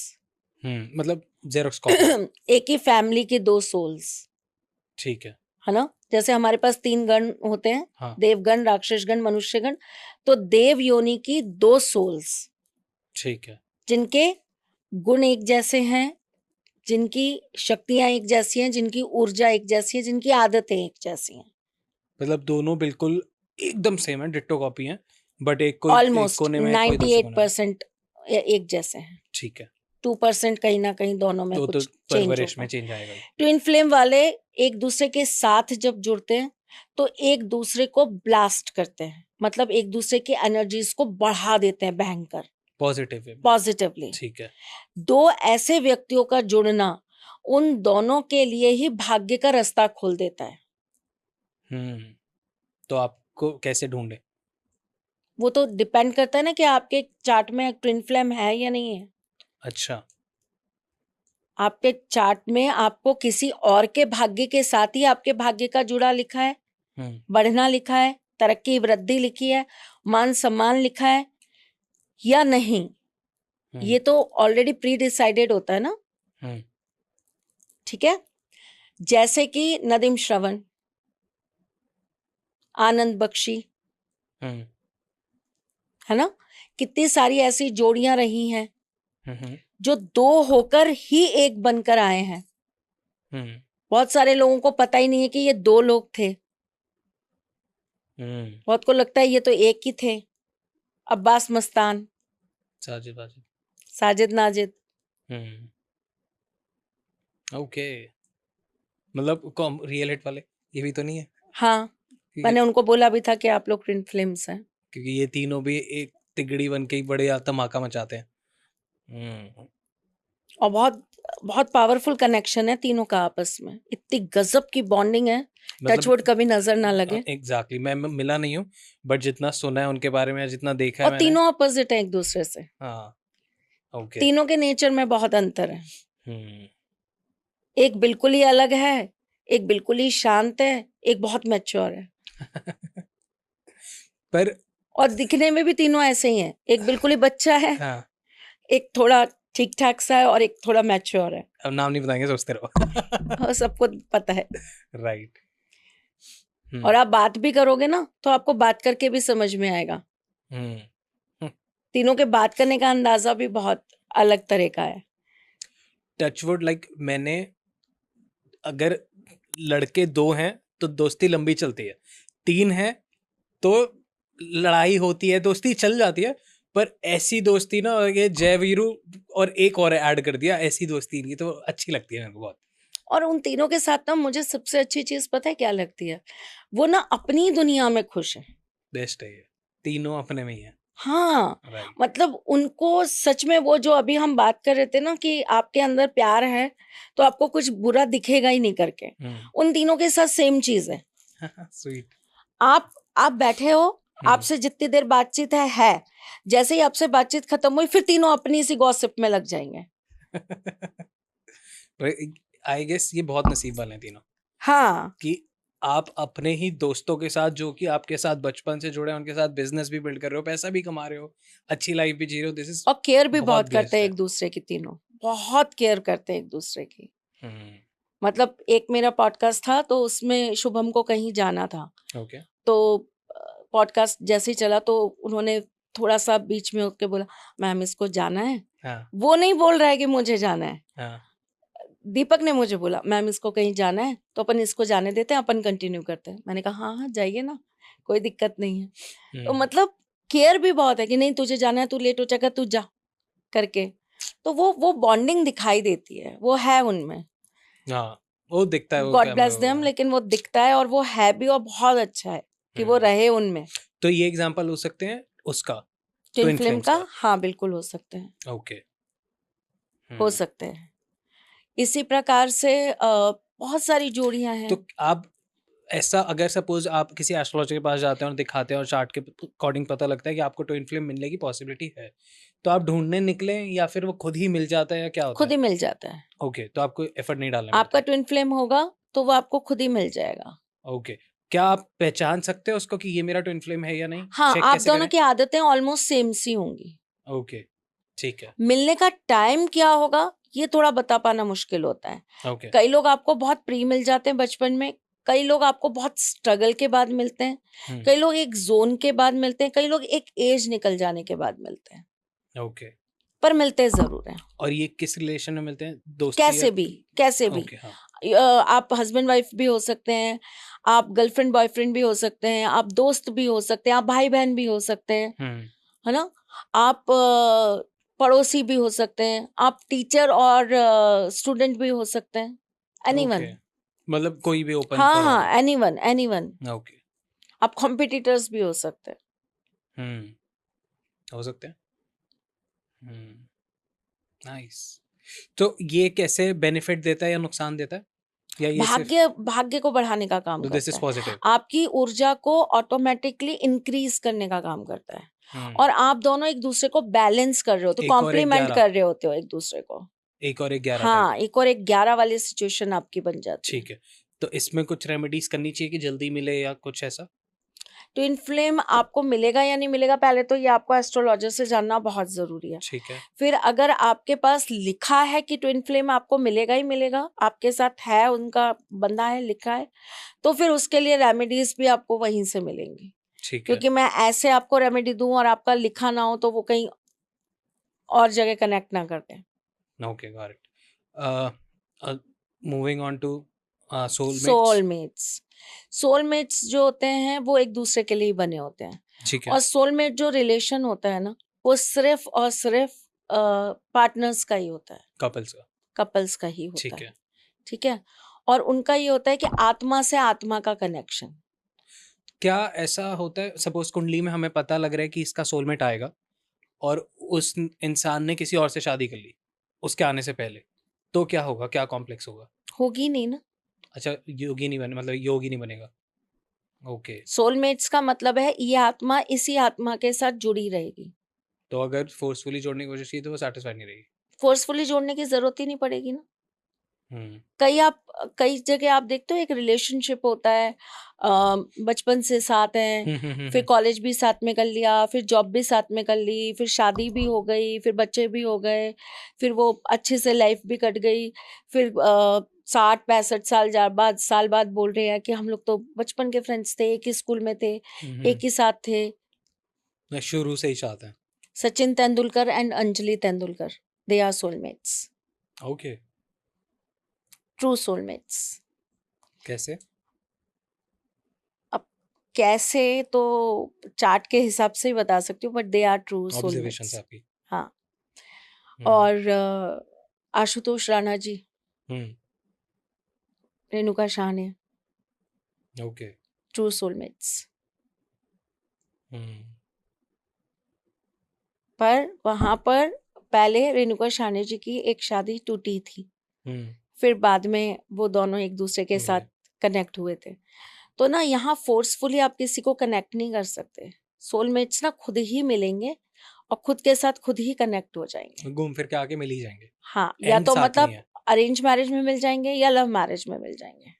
मतलब जेरोक्स कॉपी। एक ही फैमिली के दो सोल्स। ठीक है ना। जैसे हमारे पास 3 गण होते हैं, हाँ। देवगण, राक्षसगण, मनुष्यगण। तो देव योनि की 2 सोल्स। ठीक है। जिनके गुण एक जैसे हैं, जिनकी शक्तियां एक जैसी हैं, जिनकी ऊर्जा एक जैसी है, जिनकी आदतें एक जैसी हैं। मतलब दोनों बिल्कुल एकदम सेम है, डिट्टो कॉपी है, बट एक कोई ऑलमोस्ट एक कोने में, कोई दूसरे कोने में। 98% एक जैसे हैं। ठीक है। 2% कहीं ना कहीं दोनों में तो कुछ चेंज परवरिश में होगा। चेंज आएगा। ट्विन फ्लेम वाले एक दूसरे के साथ जब जुड़ते हैं तो एक दूसरे को ब्लास्ट करते हैं, मतलब एक दूसरे की एनर्जीज को बढ़ा देते हैं भयंकर पॉजिटिव। पॉजिटिवली। ठीक है। दो ऐसे व्यक्तियों का जुड़ना उन दोनों के लिए ही भाग्य का रास्ता खोल देता है। तो आपको कैसे ढूंढे? वो तो डिपेंड करता है ना कि आपके चार्ट में ट्विन फ्लेम है या नहीं है। अच्छा। आपके चार्ट में आपको किसी और के भाग्य के साथ ही आपके भाग्य का जुड़ा लिखा है, बढ़ना लिखा है, तरक्की वृद्धि लिखी है, मान सम्मान लिखा है या नहीं, ये तो ऑलरेडी प्री डिसाइडेड होता है ना। ठीक है, जैसे कि नदीम श्रवण, आनंद बख्शी, है ना, कितनी सारी ऐसी जोड़ियां रही हैं जो दो होकर ही एक बनकर आए हैं। बहुत सारे लोगों को पता ही नहीं है कि ये दो लोग थे। बहुत को लगता है ये तो एक ही थे, अब्बास मस्तान, साजिद नाजिद। ओके, मतलब रियल हिट वाले ये भी तो नहीं है? हाँ, मैंने उनको बोला भी था कि आप लोग ट्विन फ्लेम्स हैं, क्योंकि ये तीनों भी एक तिगड़ी बन के ही बड़े धमाका मचाते हैं। और बहुत बहुत पावरफुल कनेक्शन है तीनों का आपस में, इतनी गजब की बॉन्डिंग है, टचवुड कभी नजर ना लगे। एग्जैक्टली, मैं मिला नहीं हूँ बट जितना सुना है उनके बारे में, जितना देखा है और तीनों अपोजिट है एक दूसरे से। हाँ, ओके। तीनों के नेचर में बहुत अंतर है। एक बिल्कुल ही अलग है, एक बिल्कुल ही शांत है, एक बहुत मैच्योर है। पर और दिखने में भी तीनों ऐसे ही हैं, एक बिल्कुल ही बच्चा है, हाँ, एक थोड़ा ठीक ठाक सा है और एक थोड़ा मैच्योर है। अब नाम नहीं बताएंगे, सोचते रहो। और सबको पता है। राइट। और आप बात भी करोगे ना तो आपको बात करके भी समझ में आएगा। तीनों के बात करने का अंदाजा भी बहुत अलग तरह का है। टचवुड, लाइक मैंने, अगर लड़के दो हैं तो दोस्ती लंबी चलती है, तीन है तो लड़ाई होती है, दोस्ती चल जाती है, पर ऐसी दोस्ती ना, ये जय वीरू और एक और ऐड कर दिया, ऐसी दोस्ती नहीं तो अच्छी लगती है मेरे को बहुत। और उन तीनों के साथ ना मुझे सबसे अच्छी चीज पता है क्या लगती है, वो ना अपनी दुनिया में खुश है। बेस्ट है ये, तीनों अपने में ही है। हाँ, राइट। मतलब उनको सच में वो जो अभी हम बात कर रहे थे ना कि आपके अंदर प्यार है तो आपको कुछ बुरा दिखेगा ही नहीं करके, उन तीनों के साथ सेम चीज है। स्वीट। आप बैठे हो, आपसे जितनी देर बातचीत है, जैसे ही आपसे बातचीत खत्म हुई फिर तीनों अपनी सी गॉसिप में लग जाएंगे। आई गेस ये बहुत नसीब वाले हैं तीनों। हाँ, कि आप अपने ही दोस्तों के साथ, जो कि आपके साथ बचपन से जुड़े हैं, उनके साथ बिजनेस भी बिल्ड कर रहे हो, पैसा भी कमा रहे हो, अच्छी लाइफ भी जी रहे हो। दिस इज, और केयर भी बहुत blessed करते हैं है। एक दूसरे की, तीनों बहुत केयर करते हैं एक दूसरे की। मतलब एक मेरा पॉडकास्ट था तो उसमें शुभम को कहीं जाना था। ओके। तो पॉडकास्ट जैसे ही चला तो उन्होंने थोड़ा सा बीच में होके बोला, मैम इसको जाना है। हाँ, वो नहीं बोल रहा है कि मुझे जाना है, हाँ, दीपक ने मुझे बोला मैम इसको कहीं जाना है तो अपन इसको जाने देते हैं, अपन कंटिन्यू करते हैं। मैंने कहा हाँ हाँ जाइए ना, कोई दिक्कत नहीं है। तो मतलब केयर भी बहुत है कि नहीं तुझे जाना है, तू लेट हो जाएगा, तू जा करके। तो वो बॉन्डिंग दिखाई देती है, वो है उनमें। हाँ, वो दिखता है, वो गॉड कैमरा ब्लेस देम, लेकिन वो दिखता है और वो है भी, और बहुत अच्छा है कि वो रहे उनमें। तो ये एग्जांपल हो सकते हैं उसका, ट्विन ट्विन फ्लेम फ्लेम्स का, हाँ बिल्कुल हो सकते हैं। ओके। हो सकते हैं। इसी प्रकार से बहुत सारी जोड़ियां हैं। तो आप ऐसा, अगर सपोज आप किसी एस्ट्रोलॉजर के पास जाते हैं और दिखाते हैं और चार्ट के अकॉर्डिंग पता लगता है कि आपको ट्विन फ्लेम मिलने की पॉसिबिलिटी है, तो आप ढूंढने निकले या फिर वो खुद ही मिल जाता है, या क्या होता खुद है? ही मिल जाता है। ओके, तो आपको एफर्ट नहीं डालना आपका पड़ता। ट्विन फ्लेम होगा तो वो आपको खुद ही मिल जाएगा। ओके, क्या आप पहचान सकते हो उसको कि ये मेरा ट्विन फ्लेम है या नहीं? हाँ, चेक आप कैसे दोनों करें? की आदतें ऑलमोस्ट सेम सी होंगी। ओके, ठीक है। मिलने का टाइम क्या होगा ये थोड़ा बता पाना मुश्किल होता है। ओके। कई लोग आपको बहुत प्री मिल जाते हैं बचपन में, कई लोग आपको बहुत स्ट्रगल के बाद मिलते हैं, कई लोग एक जोन के बाद मिलते हैं, कई लोग एक एज निकल जाने के बाद मिलते हैं। ओके, पर मिलते जरूर हैं। और ये किस रिलेशन में मिलते हैं? दोस्ती कैसे भी, कैसे भी। ओके, हाँ। आप हस्बैंड वाइफ भी हो सकते हैं, आप गर्लफ्रेंड बॉयफ्रेंड भी हो सकते हैं, आप दोस्त भी हो सकते हैं, आप भाई बहन भी हो सकते हैं, है ना। आप पड़ोसी भी हो सकते हैं, आप टीचर और स्टूडेंट भी हो सकते हैं, एनीवन। मतलब कोई भी ओपन हाँ फॉर ऑल। हाँ, एनीवन एनीवन। ओके। आप कॉम्पिटिटर्स भी हो सकते हैं। हो सकते हैं। नाइस। तो ये कैसे बेनिफिट देता है या नुकसान देता है, या ये सिर्फ भाग्य को बढ़ाने का काम तो दिस इज करता है, पॉजिटिव? आपकी ऊर्जा को ऑटोमेटिकली इंक्रीज करने का काम करता है, और आप दोनों एक दूसरे को बैलेंस कर रहे हो, तो एक और एक कॉम्प्लीमेंट 11, कर रहे होते हो एक दूसरे को। एक और एक 11 टाइप। हाँ, एक और एक 11 वाली सिचुएशन आपकी बन जाती है। ठीक है, तो इसमें कुछ रेमेडीज करनी चाहिए कि जल्दी मिले या कुछ ऐसा? ट्विन फ्लेम आपको मिलेगा या नहीं मिलेगा, पहले तो ये आपको एस्ट्रोलॉजर से जानना बहुत जरूरी है। ठीक है, फिर अगर आपके पास लिखा है कि ट्विन फ्लेम आपको मिलेगा ही मिलेगा, आपके साथ है, उनका बंदा है, लिखा है, तो फिर उसके लिए रेमेडीज भी आपको वहीं से मिलेंगी। ठीक है, क्योंकि मैं ऐसे आपको रेमेडी दूं और आपका लिखा ना हो तो वो कहीं और जगह कनेक्ट ना कर दें। Okay, got it. Moving on to soulmates. Soulmates, soulmates जो होते हैं वो एक दूसरे के लिए ही बने होते हैं, ठीक है, और सोलमेट जो रिलेशन होता है ना, वो सिर्फ और सिर्फ पार्टनर्स का ही होता है, कपल्स का। कपल्स का ही होता ठीक है। है, ठीक है, और उनका ये होता है कि आत्मा से आत्मा का कनेक्शन। क्या ऐसा होता है, सपोज कुंडली में हमें पता लग रहा है कि इसका सोलमेट आएगा और उस इंसान ने किसी और से शादी कर ली उसके आने से पहले, तो क्या होगा, क्या कॉम्प्लेक्स होगा? होगी नहीं ना। अच्छा, योगी नहीं बने, मतलब योगी नहीं बनेगा। ओके, सोलमेट्स का मतलब है ये आत्मा इसी आत्मा के साथ जुड़ी रहेगी। तो अगर फोर्सफुली जोड़ने की कोशिश की तो वो सेटिस्फाई नहीं रहेगी। फोर्सफुली जोड़ने की जरूरत ही नहीं पड़ेगी ना। हम्म, कई जगह आप देखते हो एक रिलेशनशिप होता है, बचपन से साथ हैं, फिर कॉलेज भी साथ में कर लिया, फिर जॉब भी साथ में कर ली, फिर शादी भी हो गई, फिर बच्चे भी हो गए, फिर वो अच्छे से लाइफ भी कट गई, फिर 60-65 साल बाद बोल रहे हैं कि हम लोग तो बचपन के फ्रेंड्स थे, एक ही स्कूल में थे, एक ही साथ थे। शुरू से ही चाहते हैं। Sachin Tendulkar and Anjali Tendulkar, they are soulmates, okay, true soulmates. कैसे? कैसे तो चार्ट के हिसाब से ही बता सकती हूँ, but they are true observation soulmates. आपकी। हाँ, हम्म, और Ashutosh Rana ji, hmm, Renuka Shahane, okay, true soulmates. Hmm, पर वहां पर पहले रेणुका शाहने जी की एक शादी टूटी थी, हम्म, फिर बाद में वो दोनों एक दूसरे के साथ मिले। कनेक्ट हुए थे। तो ना यहाँ फोर्सफुली आप किसी को कनेक्ट नहीं कर सकते, सोलमेट्स ना खुद ही मिलेंगे और खुद के साथ खुद ही कनेक्ट हो जाएंगे। घूम फिर के आके मिल ही जाएंगे। हाँ, या एंड तो साथ नहीं मतलब है। अरेंज मैरिज में मिल जाएंगे या लव मैरिज में मिल जाएंगे,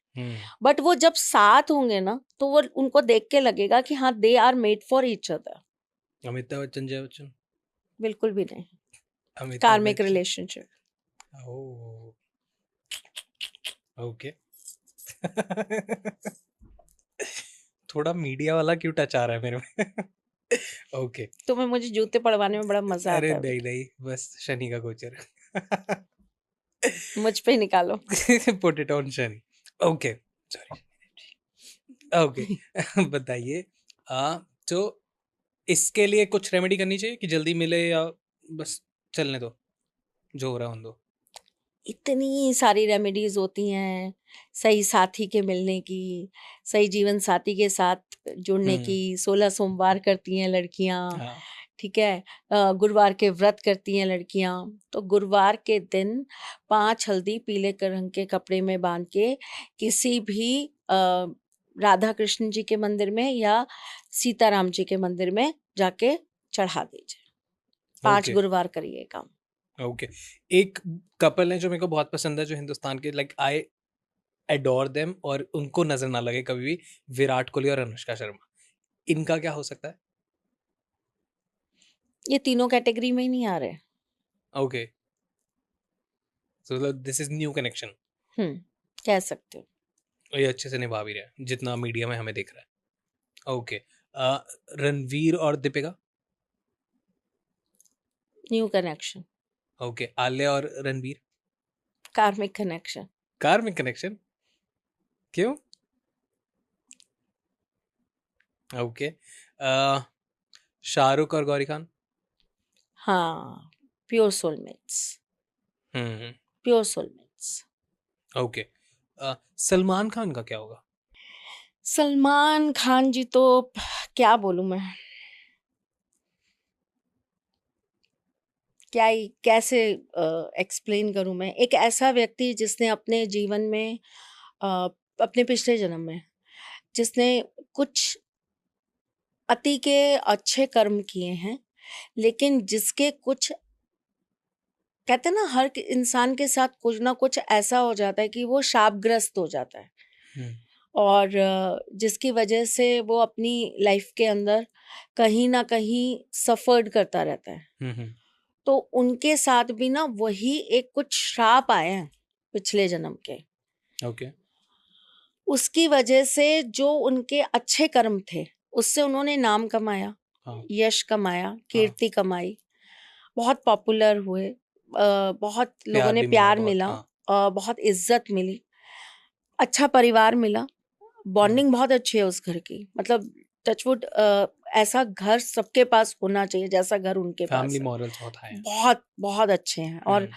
बट वो जब साथ होंगे ना तो वो उनको देख के लगेगा कि हाँ they are made for each other. Amitabh Bachchan, Jaya Bachchan. बिल्कुल भी नहीं। Amitabh karmic Bachchan. Relationship. Oh, okay. थोड़ा मीडिया वाला क्यों टच आ रहा है मेरे में? ओके। तुम्हें मुझे जूते पड़वाने में बड़ा मजा अरे आता है, नहीं नहीं, बस शनि का गोचर। मुझ पे ही निकालो। Put it on Shani. Okay, sorry. Okay, बताइए। तो इसके लिए कुछ रेमेडी करनी चाहिए कि जल्दी मिले, या बस चलने दो, जो हो रहा है होने दो? इतनी सारी रेमेडीज होती हैं सही साथी के मिलने की, सही जीवन साथी के साथ जुड़ने की। 16 सोमवार करती हैं लड़कियां, हाँ, ठीक है, गुरुवार के व्रत करती हैं लड़कियां। तो गुरुवार के दिन 5 हल्दी पीले रंग के कपड़े में बांध के किसी भी राधा कृष्ण जी के मंदिर में या सीताराम जी के मंदिर में जाके चढ़ा दीजिए। 5 ओके, गुरुवार करिए काम। ओके। एक कपल है जो मेरे को बहुत पसंद है, जो हिंदुस्तान के, लाइक आई एडोर देम, और उनको नजर ना लगे कभी भी, विराट कोहली और अनुष्का शर्मा। इनका क्या हो सकता है? ये तीनों कैटेगरी में ही नहीं आ रहे। Okay, so this is new connection. कह सकते हो। और ये अच्छे से निभा भी रहा है जितना मीडिया में हमें दिख रहा है। ओके, रणवीर और Deepika. New connection. Okay, Alia और Ranbir. Karmic connection. Karmic connection, क्यों? ओके, शाहरुख और गौरी खान। हाँ, pure soulmates, hmm, pure soulmates. Okay. Salman Khan का क्या होगा? सलमान खान जी तो क्या बोलूं मैं, कैसे एक्सप्लेन करूं मैं, एक ऐसा व्यक्ति जिसने अपने जीवन में अपने पिछले जन्म में जिसने कुछ अति के अच्छे कर्म किए हैं, लेकिन जिसके कुछ, कहते हैं ना, हर इंसान के साथ कुछ ना कुछ ऐसा हो जाता है कि वो शापग्रस्त हो जाता है, और जिसकी वजह से वो अपनी लाइफ के अंदर कहीं ना कहीं सफर्ड करता रहता है। तो उनके साथ भी ना वही एक कुछ श्राप आए हैं पिछले जन्म के। ओके। उसकी वजह से जो उनके अच्छे कर्म थे उससे उन्होंने नाम कमाया, हाँ। यश कमाया, कीर्ति कमाई, बहुत पॉपुलर हुए, बहुत लोगों ने प्यार मिला, बहुत इज्जत मिली, अच्छा परिवार मिला, बॉन्डिंग बहुत अच्छी है उस घर की। मतलब टचवुड ऐसा घर सबके पास होना चाहिए जैसा घर उनके पास फैमिली है। मॉरल्स बहुत हाई हैं। बहुत बहुत अच्छे हैं। और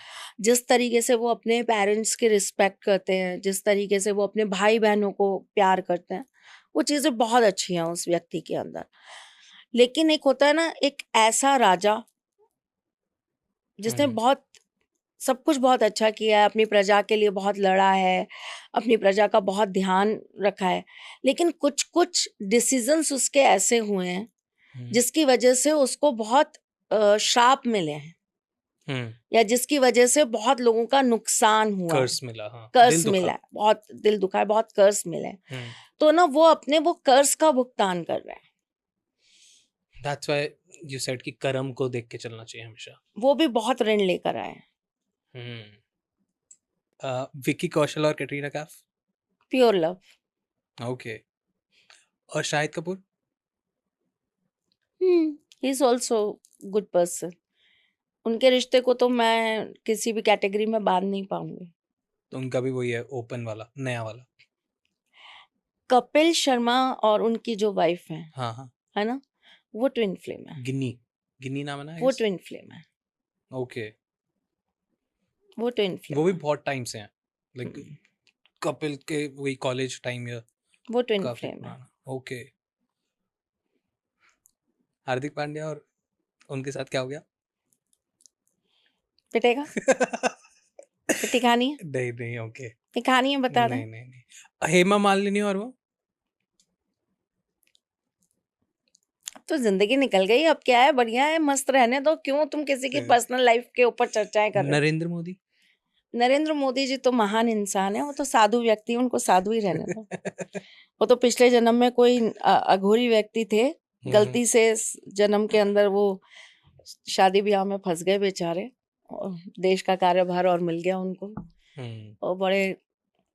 जिस तरीके से वो अपने पेरेंट्स की रिस्पेक्ट करते हैं, जिस तरीके से वो अपने भाई बहनों को प्यार करते हैं, वो चीज़ें बहुत अच्छी हैं उस व्यक्ति के अंदर। लेकिन एक होता है ना, एक ऐसा राजा जिसने बहुत सब कुछ बहुत अच्छा किया है, अपनी प्रजा के लिए बहुत लड़ा है, अपनी प्रजा का बहुत ध्यान रखा है, लेकिन कुछ कुछ डिसीजंस उसके ऐसे हुए हैं जिसकी वजह से उसको बहुत श्राप मिले हैं, या जिसकी वजह से बहुत लोगों का नुकसान हुआ, कर्स मिला, हाँ, कर्स मिला है, बहुत दिल दुखा है, बहुत कर्स मिले हैं। तो ना वो अपने वो कर्स का भुगतान कर रहा है। That's why you said कि कर्म को देख के चलना चाहिए हमेशा। वो भी बहुत ऋण लेकर आए। विकी कौशल और Katrina Kaif. Pure love. Okay. और Shahid Kapoor. He is also good person. उनके रिश्ते को तो मैं किसी भी कैटेगरी में बांध नहीं पाऊंगी। तो उनका भी वही है, ओपन वाला, नया वाला। कपिल शर्मा और उनकी जो वाइफ है, हाँ हाँ, है ना, वो ट्विन फ्लेम है। गिन्नी नाम है ना? वो ट्विन फ्लेम है। ओके। वो ट्विन फ्लेम, वो भी बहुत टाइम से हैं, लाइक कपिल के वही कॉलेज टाइम या वो ट्विन काफी फ्लेम है। पुराना। ओके। हार्दिक पांड्या और उनके साथ क्या हो गया? पिटेगा? पिटी कहानी है? नहीं नहीं, ओके। ये कहानी है, बता नहीं दें। नहीं नहीं। हेमा मालिनी और वो तो जिंदगी निकल गई, अब क्या है, बढ़िया है, मस्त रहने दो। क्यों तुम किसी की पर्सनल लाइफ के ऊपर चर्चाएं कर रहे हो? नरेंद्र मोदी। नरेंद्र मोदी जी तो महान इंसान है, वो तो साधु व्यक्ति है, उनको साधु ही रहने दो। वो तो पिछले जन्म में कोई अघोरी व्यक्ति थे, गलती से जन्म के अंदर वो शादी ब्याह में फंस गए बेचारे, और देश का कार्यभार और मिल गया उनको। और बड़े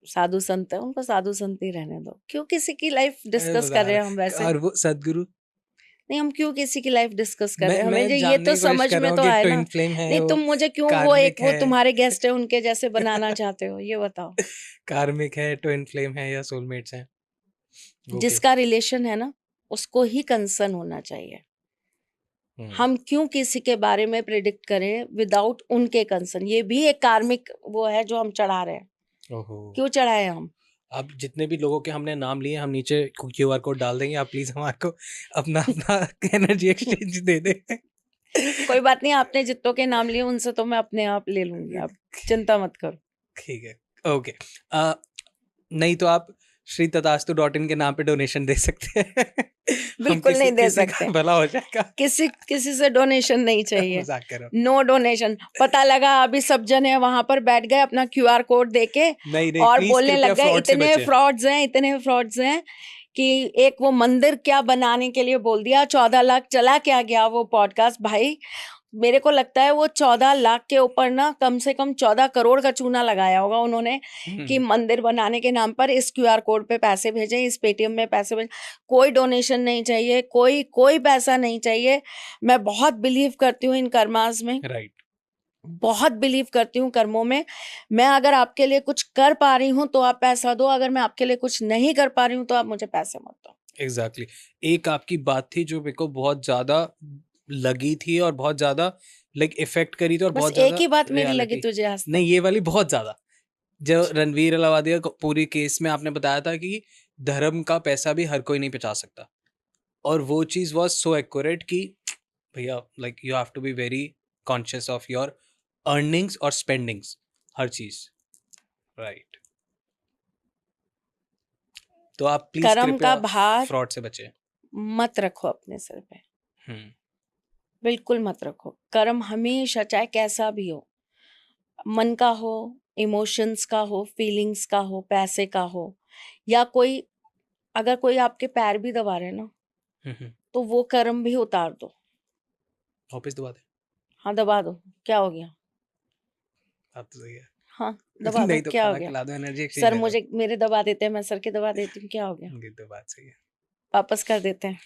साधु संत है, उनको साधु संत ही रहने दो। क्यों किसी की लाइफ डिस्कस कर रहे हैं हम? वैसे और वो सदगुरु। नहीं, हम क्यों किसी की लाइफ डिस्कस कर रहे हैं? मैं हमें ये जानने तो की कोशिश समझ कर रहा में हूँ तो कि आए ना। ट्विन फ्लेम है, नहीं, वो तुम मुझे क्यों वो कार्मिक वो है। तुम्हारे गेस्ट है उनके जैसे बनाना चाहते हो, ये बताओ। कार्मिक है, ट्विन फ्लेम है, या सोलमेट्स हैं? जिसका रिलेशन है ना, उसको ही कंसर्न होना चाहिए। हम क्यों किसी के बारे में प्रेडिक्ट करें विदाउट उनके कंसर्न? ये भी एक कार्मिक वो है जो हम चढ़ा रहे हैं। क्यों चढ़ाए हम? अब जितने भी लोगों के हमने नाम लिए, हम नीचे क्यूआर कोड डाल देंगे, आप प्लीज हमारे को अपना अपना एनर्जी एक्सचेंज दे दें। कोई बात नहीं, आपने जितनों के नाम लिए उनसे तो मैं अपने आप ले लूंगी, आप चिंता मत करो। ठीक है, ओके। नहीं तो आप श्रीतथास्तु.in के नाम पे डोनेशन दे सकते हैं। बिल्कुल नहीं दे सकते, भला हो जाएगा। किसी से डोनेशन नहीं चाहिए। मजाक कर रहा हूं। No donation. पता लगा अभी सब जने वहां पर बैठ गए अपना क्यूआर कोड देके नहीं, और please, बोलने कृपया लग गए fraud से इतने बचें। फ्रॉड्स हैं कि एक वो मंदिर क्या बनाने के लिए बोल दिया, 14 लाख चला क्या गया वो पॉडकास्ट। भाई मेरे को लगता है वो 14 लाख के ऊपर ना कम से कम 14 करोड़ का चूना लगाया होगा उन्होंने कि मंदिर बनाने के नाम पर इस क्यूआर कोड पे पैसे भेजें, इस पेटीएम में पैसे भेजें। कोई डोनेशन नहीं चाहिए, कोई पैसा नहीं चाहिए। मैं बहुत बिलीव करती हूँ इन कर्मास में, राइट। बहुत बिलीव करती हूँ कर्मों में। मैं अगर आपके लिए कुछ कर पा रही हूँ तो आप पैसा दो, अगर मैं आपके लिए कुछ नहीं कर पा रही हूँ तो आप मुझे पैसे मत दो। एग्जैक्टली। एक आपकी बात थी जो मेरे को बहुत ज्यादा लगी थी और बहुत ज्यादा लाइक इफेक्ट करी थी, और बस बहुत एक ही बात मेरी लगी reality। तुझे आज तक? नहीं, ये वाली बहुत ज्यादा, जो रणवीर अलावादिया पूरी केस में आपने बताया था कि धर्म का पैसा भी हर कोई नहीं बचा सकता, और वो चीज वाज सो एक्यूरेट कि भैया like you have to be very conscious of your earnings और स्पेंडिंग्स, हर चीज, राइट। तो आप प्लीज कर्म का कृपया भार फ्रॉड से बचे। मत रखो अपने सिर पे, हम्म बिल्कुल मत रखो। कर्म हमेशा चाहे कैसा भी हो, मन का हो, इमोशंस का हो, फीलिंग्स का हो, पैसे का हो, या कोई अगर कोई आपके पैर भी दबा रहे ना, तो वो कर्म भी उतार दो। वापस दबा दे। हाँ दबा दो, क्या हो गया? बात तो सही है। हाँ दबा दो, नहीं तो क्या हो खाना गया? खिला दो, एनर्जी एक्सचेंज सर ले लो। मुझे मेरे दबा देते हैं, मैं सर के दबा देती हूँ, क्या हो गया? ये तो बात सही है। वापस कर देते हैं।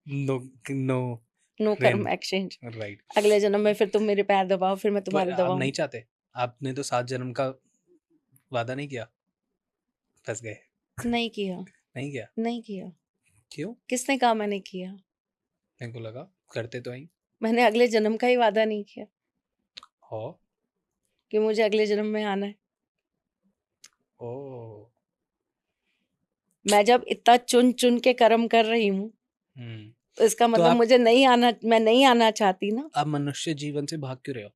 नो नो नो कर्म रेन, एक्सचेंज। राइट। अगले जन्म में फिर तुम मेरे पैर दबाओ, फिर मैं तो तुम्हारे आप दबाऊं। नहीं चाहते? आपने तो 7 जन्म का वादा नहीं किया, फंस गए। नहीं किया, नहीं किया? नहीं किया। क्यों? किसने कहा मैंने किया? मेरे को लगा करते तो ही मैंने अगले जन्म का ही वादा नहीं किया हो। कि मुझे अगले जन्म में आना है। ओ मैं जब इतना चुन चुन के कर्म कर रही हूँ, हम्म तो इसका तो मतलब आप मुझे नहीं आना, मैं नहीं आना चाहती ना। आप मनुष्य जीवन से भाग क्यों रहे हो?